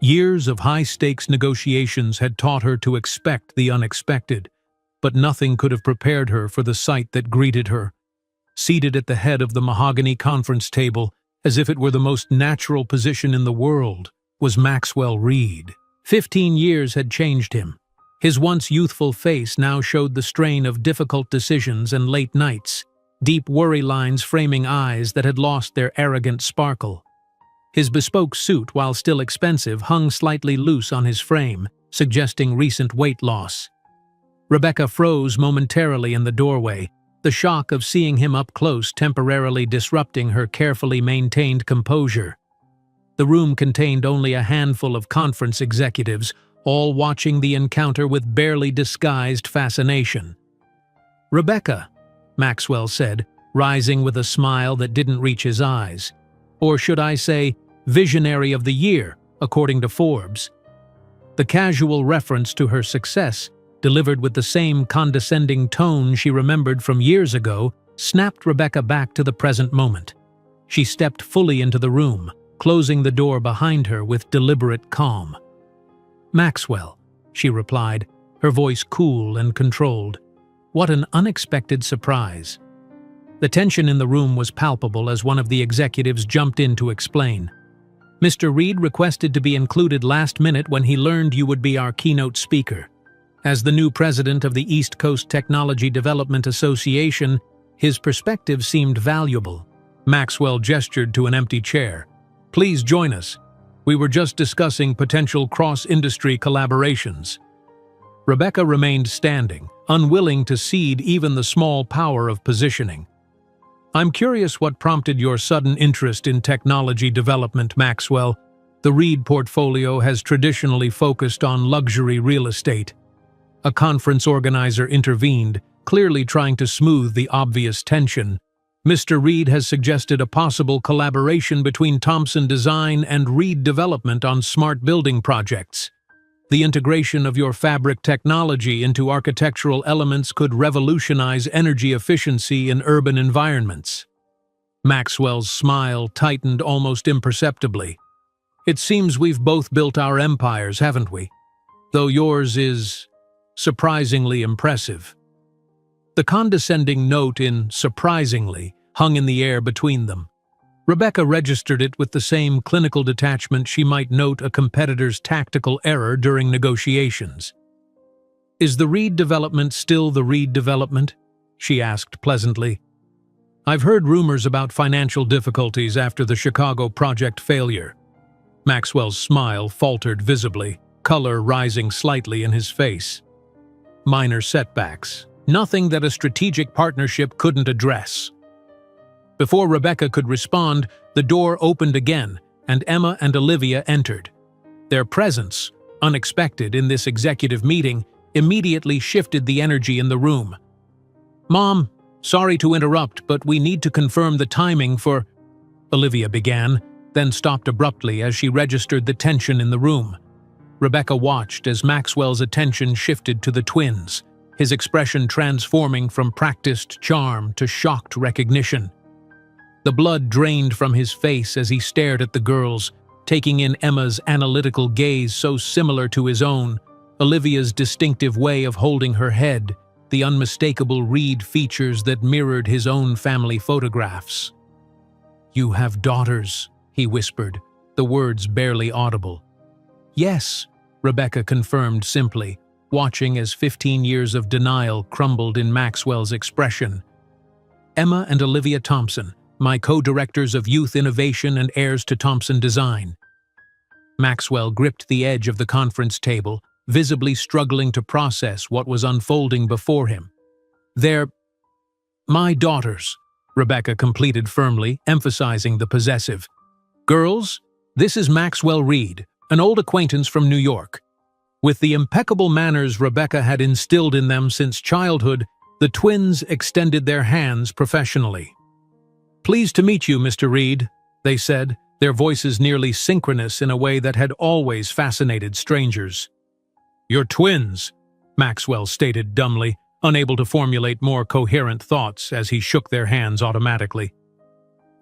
Years of high-stakes negotiations had taught her to expect the unexpected, but nothing could have prepared her for the sight that greeted her. Seated at the head of the mahogany conference table, as if it were the most natural position in the world, was Maxwell Reed. 15 years had changed him. His once youthful face now showed the strain of difficult decisions and late nights, deep worry lines framing eyes that had lost their arrogant sparkle. His bespoke suit, while still expensive, hung slightly loose on his frame, suggesting recent weight loss. Rebecca froze momentarily in the doorway, the shock of seeing him up close temporarily disrupting her carefully maintained composure. The room contained only a handful of conference executives, all watching the encounter with barely disguised fascination. "Rebecca," Maxwell said, rising with a smile that didn't reach his eyes. "Or should I say, visionary of the year, according to Forbes." The casual reference to her success, delivered with the same condescending tone she remembered from years ago, snapped Rebecca back to the present moment. She stepped fully into the room, closing the door behind her with deliberate calm. "Maxwell," she replied, her voice cool and controlled. "What an unexpected surprise." The tension in the room was palpable as one of the executives jumped in to explain. "Mr. Reed requested to be included last minute when he learned you would be our keynote speaker. As the new president of the East Coast Technology Development Association, his perspective seemed valuable." Maxwell gestured to an empty chair. "Please join us. We were just discussing potential cross-industry collaborations." Rebecca remained standing, unwilling to cede even the small power of positioning. "I'm curious what prompted your sudden interest in technology development, Maxwell. The Reed portfolio has traditionally focused on luxury real estate." A conference organizer intervened, clearly trying to smooth the obvious tension. "Mr. Reed has suggested a possible collaboration between Thompson Design and Reed Development on smart building projects. The integration of your fabric technology into architectural elements could revolutionize energy efficiency in urban environments." Maxwell's smile tightened almost imperceptibly. "It seems we've both built our empires, haven't we? Though yours is surprisingly impressive." The condescending note in "surprisingly" hung in the air between them. Rebecca registered it with the same clinical detachment she might note a competitor's tactical error during negotiations. "Is the Reed development still the Reed development?" she asked pleasantly. "I've heard rumors about financial difficulties after the Chicago project failure." Maxwell's smile faltered visibly, color rising slightly in his face. "Minor setbacks. Nothing that a strategic partnership couldn't address." Before Rebecca could respond, the door opened again, and Emma and Olivia entered. Their presence, unexpected in this executive meeting, immediately shifted the energy in the room. "Mom," Sorry to interrupt, but we need to confirm the timing for… Olivia began, then stopped abruptly as she registered the tension in the room. Rebecca watched as Maxwell's attention shifted to the twins, his expression transforming from practiced charm to shocked recognition. The blood drained from his face as he stared at the girls, taking in Emma's analytical gaze so similar to his own, Olivia's distinctive way of holding her head, the unmistakable Reed features that mirrored his own family photographs. "You have daughters," he whispered, the words barely audible. "Yes," Rebecca confirmed simply, watching as 15 years of denial crumbled in Maxwell's expression. "Emma and Olivia Thompson, my co-directors of youth innovation and heirs to Thompson Design." Maxwell gripped the edge of the conference table, visibly struggling to process what was unfolding before him. "They're my daughters," Rebecca completed firmly, emphasizing the possessive. "Girls, this is Maxwell Reed, an old acquaintance from New York." With the impeccable manners Rebecca had instilled in them since childhood, the twins extended their hands professionally. "Pleased to meet you, Mr. Reed," they said, their voices nearly synchronous in a way that had always fascinated strangers. "You're twins," Maxwell stated dumbly, unable to formulate more coherent thoughts as he shook their hands automatically.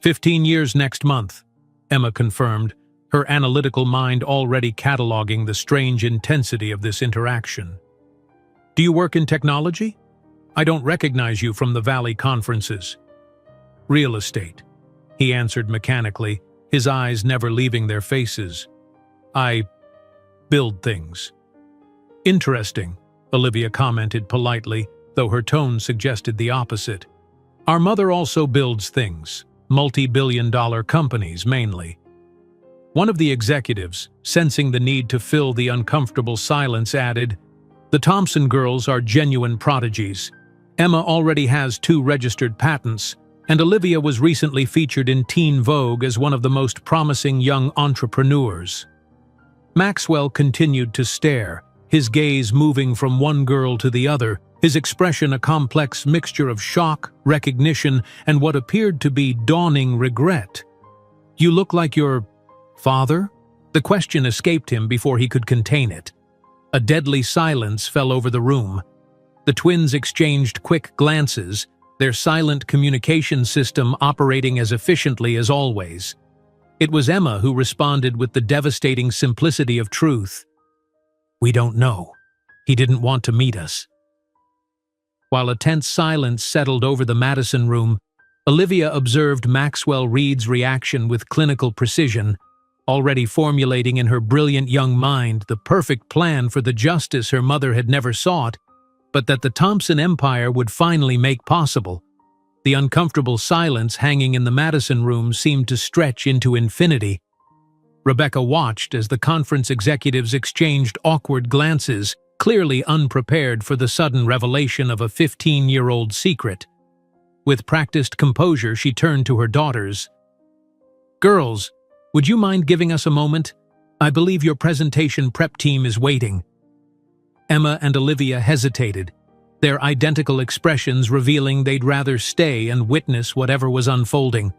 15 years next month," Emma confirmed, her analytical mind already cataloging the strange intensity of this interaction. "Do you work in technology? I don't recognize you from the Valley conferences." "Real estate," he answered mechanically, his eyes never leaving their faces. "I build things." "Interesting," Olivia commented politely, though her tone suggested the opposite. "Our mother also builds things, multi-billion-dollar companies mainly." One of the executives, sensing the need to fill the uncomfortable silence, added, "The Thompson girls are genuine prodigies. Emma already has 2 registered patents, and Olivia was recently featured in Teen Vogue as one of the most promising young entrepreneurs." Maxwell continued to stare, his gaze moving from one girl to the other, his expression a complex mixture of shock, recognition, and what appeared to be dawning regret. "You look like your father?" The question escaped him before he could contain it. A deadly silence fell over the room. The twins exchanged quick glances, their silent communication system operating as efficiently as always. It was Emma who responded with the devastating simplicity of truth. "We don't know. He didn't want to meet us." While a tense silence settled over the Madison room, Olivia observed Maxwell Reed's reaction with clinical precision, already formulating in her brilliant young mind the perfect plan for the justice her mother had never sought, but that the Thompson empire would finally make possible. The uncomfortable silence hanging in the Madison room seemed to stretch into infinity. Rebecca watched as the conference executives exchanged awkward glances, clearly unprepared for the sudden revelation of a 15-year-old secret. With practiced composure, she turned to her daughters. "Girls, would you mind giving us a moment? I believe your presentation prep team is waiting." Emma and Olivia hesitated, their identical expressions revealing they'd rather stay and witness whatever was unfolding.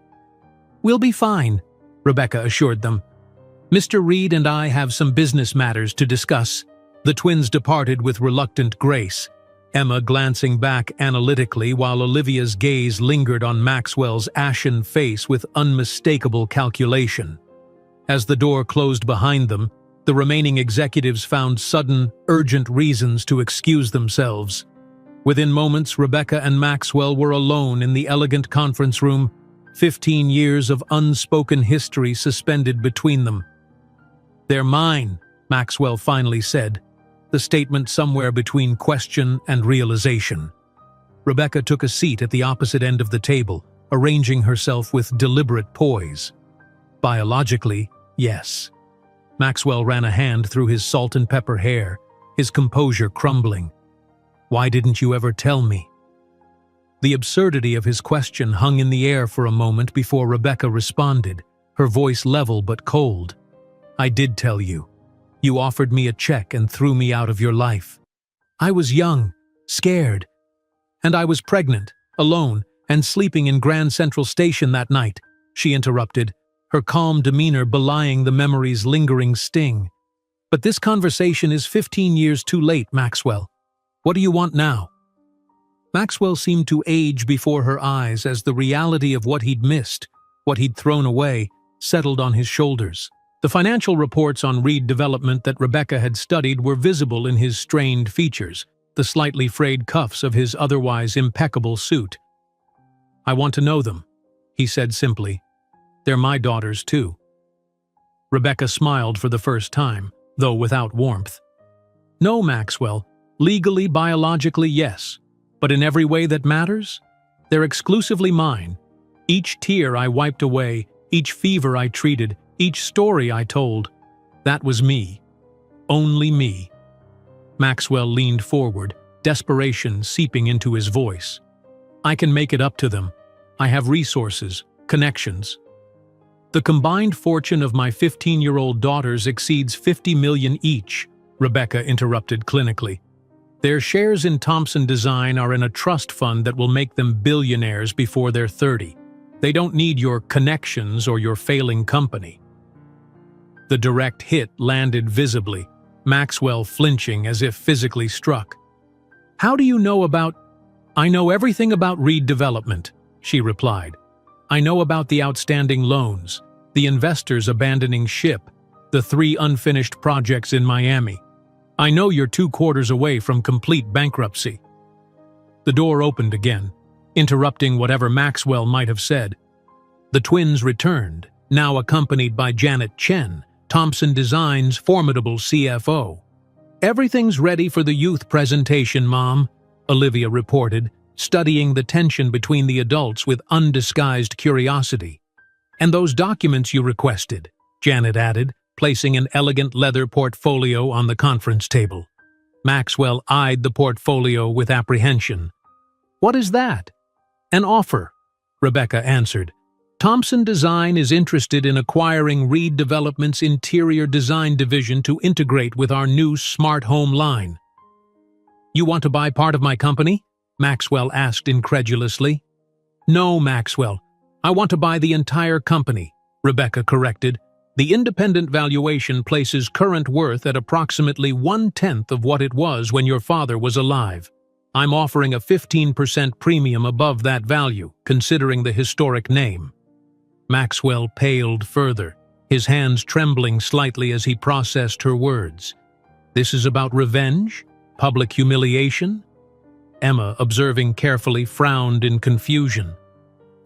"We'll be fine," Rebecca assured them. "Mr. Reed and I have some business matters to discuss." The twins departed with reluctant grace, Emma glancing back analytically while Olivia's gaze lingered on Maxwell's ashen face with unmistakable calculation. As the door closed behind them, the remaining executives found sudden, urgent reasons to excuse themselves. Within moments, Rebecca and Maxwell were alone in the elegant conference room, 15 years of unspoken history suspended between them. "They're mine," Maxwell finally said, the statement somewhere between question and realization. Rebecca took a seat at the opposite end of the table, arranging herself with deliberate poise. "Biologically, yes." Maxwell ran a hand through his salt and pepper hair, his composure crumbling. "Why didn't you ever tell me?" The absurdity of his question hung in the air for a moment before Rebecca responded, her voice level but cold. "I did tell you. You offered me a check and threw me out of your life. I was young, scared, and I was pregnant. alone, and sleeping in Grand Central Station that night," she interrupted, her calm demeanor belying the memory's lingering sting. "But this conversation is 15 years too late, Maxwell. What do you want now?" Maxwell seemed to age before her eyes as the reality of what he'd missed, what he'd thrown away, settled on his shoulders. The financial reports on Reed Development that Rebecca had studied were visible in his strained features, the slightly frayed cuffs of his otherwise impeccable suit. "I want to know them," he said simply. "They're my daughters, too." Rebecca smiled for the first time, though without warmth. "No, Maxwell. Legally, biologically, yes. But in every way that matters? They're exclusively mine. Each tear I wiped away, each fever I treated, each story I told, that was me. Only me." Maxwell leaned forward, desperation seeping into his voice. "I can make it up to them. I have resources, connections. The combined fortune of my 15-year-old daughters exceeds 50 million each," Rebecca interrupted clinically. "Their shares in Thompson Design are in a trust fund that will make them billionaires before they're 30. They don't need your connections or your failing company." The direct hit landed visibly, Maxwell flinching as if physically struck. "How do you know about—" "I know everything about Reed Development," she replied. "I know about the outstanding loans, the investors abandoning ship, the 3 unfinished projects in Miami. I know you're 2 quarters away from complete bankruptcy." The door opened again, interrupting whatever Maxwell might have said. The twins returned, now accompanied by Janet Chen, Thompson Design's formidable CFO. "Everything's ready for the youth presentation, Mom," Olivia reported, studying the tension between the adults with undisguised curiosity. "And those documents you requested," Janet added, placing an elegant leather portfolio on the conference table. Maxwell eyed the portfolio with apprehension. "What is that?" "An offer," Rebecca answered. "Thompson Design is interested in acquiring Reed Development's interior design division to integrate with our new smart home line." "You want to buy part of my company?" Maxwell asked incredulously. "No, Maxwell. I want to buy the entire company," Rebecca corrected. "The independent valuation places current worth at approximately 1/10 of what it was when your father was alive. I'm offering a 15% premium above that value, considering the historic name." Maxwell paled further, his hands trembling slightly as he processed her words. "This is about revenge? Public humiliation?" Emma, observing carefully, frowned in confusion.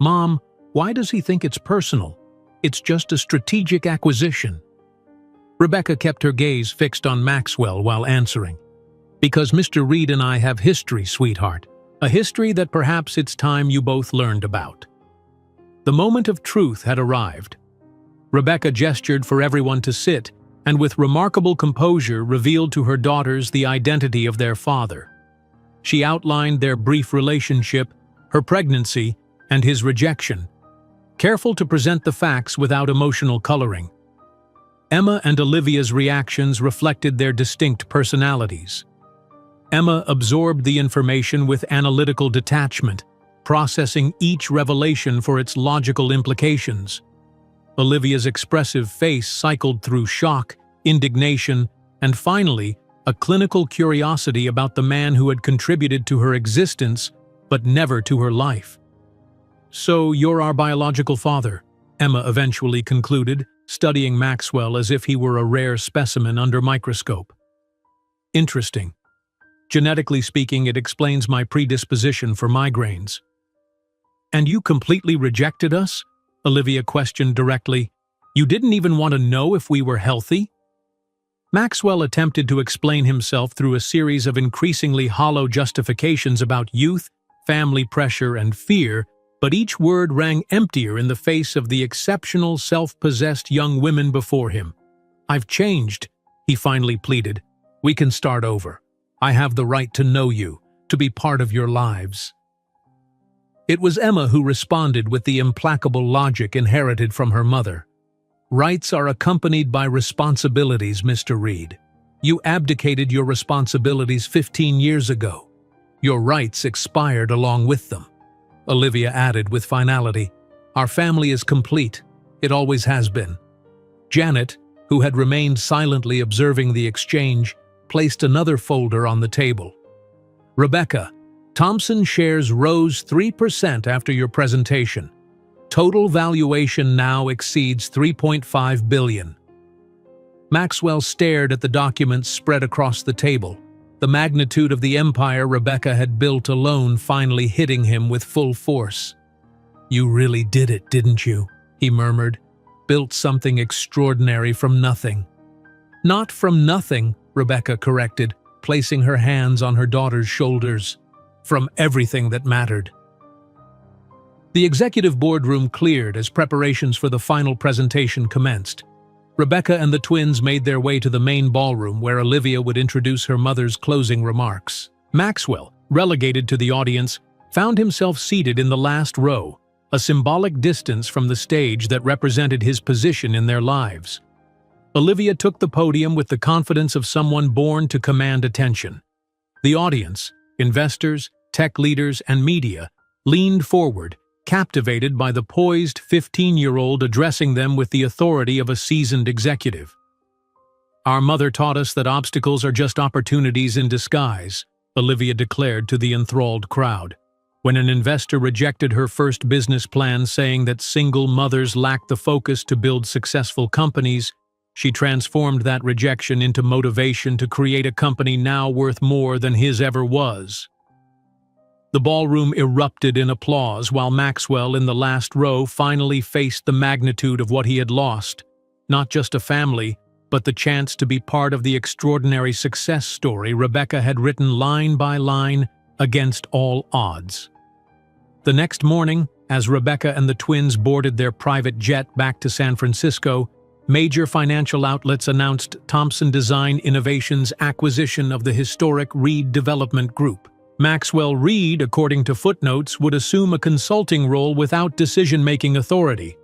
"Mom, why does he think it's personal? It's just a strategic acquisition." Rebecca kept her gaze fixed on Maxwell while answering. "Because Mr. Reed and I have history, sweetheart. A history that perhaps it's time you both learned about." The moment of truth had arrived. Rebecca gestured for everyone to sit, and with remarkable composure revealed to her daughters the identity of their father. She outlined their brief relationship, her pregnancy, and his rejection, careful to present the facts without emotional coloring. Emma and Olivia's reactions reflected their distinct personalities. Emma absorbed the information with analytical detachment, processing each revelation for its logical implications. Olivia's expressive face cycled through shock, indignation, and finally, a clinical curiosity about the man who had contributed to her existence, but never to her life. "So you're our biological father," Emma eventually concluded, studying Maxwell as if he were a rare specimen under microscope. "Interesting. Genetically speaking, it explains my predisposition for migraines." "And you completely rejected us?" Olivia questioned directly. "You didn't even want to know if we were healthy?" Maxwell attempted to explain himself through a series of increasingly hollow justifications about youth, family pressure, and fear, but each word rang emptier in the face of the exceptional, self-possessed young women before him. "I've changed," he finally pleaded. "We can start over. I have the right to know you, to be part of your lives." It was Emma who responded with the implacable logic inherited from her mother. "Rights are accompanied by responsibilities, Mr. Reed. You abdicated your responsibilities 15 years ago. Your rights expired along with them." Olivia added with finality. Our family is complete. It always has been. Janet, who had remained silently observing the exchange, placed another folder on the table. Rebecca, Thompson shares rose 3% after your presentation. Total valuation now exceeds $3.5 billion. Maxwell stared at the documents spread across the table, the magnitude of the empire Rebecca had built alone finally hitting him with full force. You really did it, didn't you? He murmured. Built something extraordinary from nothing. Not from nothing, Rebecca corrected, placing her hands on her daughter's shoulders. From everything that mattered. The executive boardroom cleared as preparations for the final presentation commenced. Rebecca and the twins made their way to the main ballroom where Olivia would introduce her mother's closing remarks. Maxwell, relegated to the audience, found himself seated in the last row, a symbolic distance from the stage that represented his position in their lives. Olivia took the podium with the confidence of someone born to command attention. The audience, investors, tech leaders, and media, leaned forward, captivated by the poised 15-year-old addressing them with the authority of a seasoned executive. Our mother taught us that obstacles are just opportunities in disguise, Olivia declared to the enthralled crowd. When an investor rejected her first business plan saying that single mothers lack the focus to build successful companies, she transformed that rejection into motivation to create a company now worth more than his ever was. The ballroom erupted in applause while Maxwell in the last row finally faced the magnitude of what he had lost. Not just a family, but the chance to be part of the extraordinary success story Rebecca had written line by line against all odds. The next morning, as Rebecca and the twins boarded their private jet back to San Francisco, major financial outlets announced Thompson Design Innovations' acquisition of the historic Reed Development Group. Maxwell Reed, according to footnotes, would assume a consulting role without decision-making authority.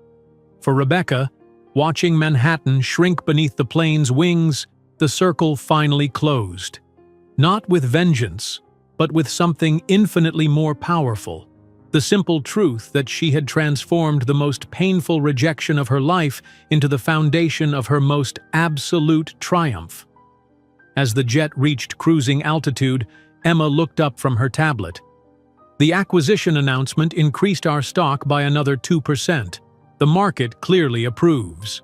For Rebecca, watching Manhattan shrink beneath the plane's wings, the circle finally closed. Not with vengeance, but with something infinitely more powerful. The simple truth that she had transformed the most painful rejection of her life into the foundation of her most absolute triumph. As the jet reached cruising altitude, Emma looked up from her tablet. The acquisition announcement increased our stock by another 2%. The market clearly approves.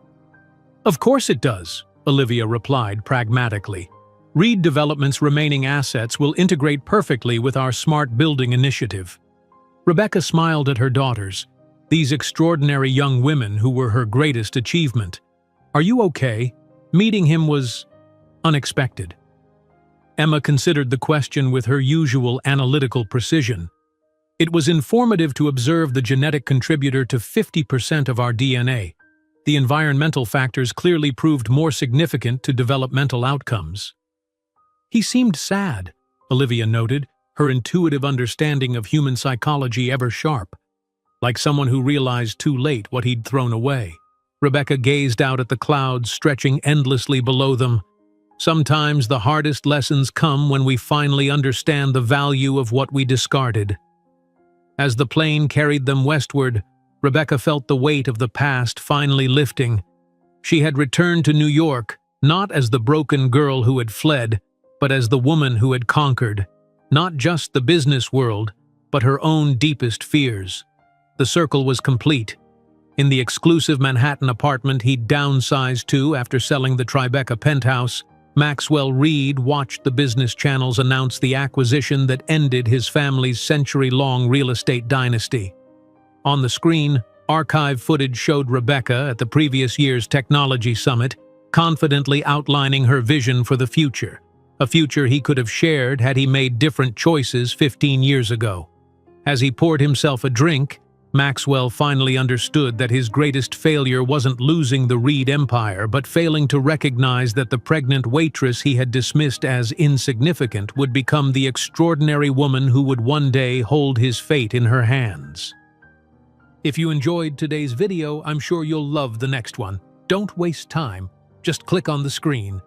Of course it does, Olivia replied pragmatically. Reed Development's remaining assets will integrate perfectly with our smart building initiative. Rebecca smiled at her daughters, these extraordinary young women who were her greatest achievement. Are you okay? Meeting him was unexpected. Emma considered the question with her usual analytical precision. It was informative to observe the genetic contributor to 50% of our DNA. The environmental factors clearly proved more significant to developmental outcomes. He seemed sad, Olivia noted, her intuitive understanding of human psychology ever sharp. Like someone who realized too late what he'd thrown away. Rebecca gazed out at the clouds stretching endlessly below them. Sometimes the hardest lessons come when we finally understand the value of what we discarded. As the plane carried them westward, Rebecca felt the weight of the past finally lifting. She had returned to New York, not as the broken girl who had fled, but as the woman who had conquered, not just the business world, but her own deepest fears. The circle was complete. In the exclusive Manhattan apartment he'd downsized to after selling the Tribeca penthouse, Maxwell Reed watched the business channels announce the acquisition that ended his family's century-long real estate dynasty. On the screen, archive footage showed Rebecca at the previous year's technology summit, confidently outlining her vision for the future, a future he could have shared had he made different choices 15 years ago. As he poured himself a drink, Maxwell finally understood that his greatest failure wasn't losing the Reed empire, but failing to recognize that the pregnant waitress he had dismissed as insignificant would become the extraordinary woman who would one day hold his fate in her hands. If you enjoyed today's video, I'm sure you'll love the next one. Don't waste time. Just click on the screen.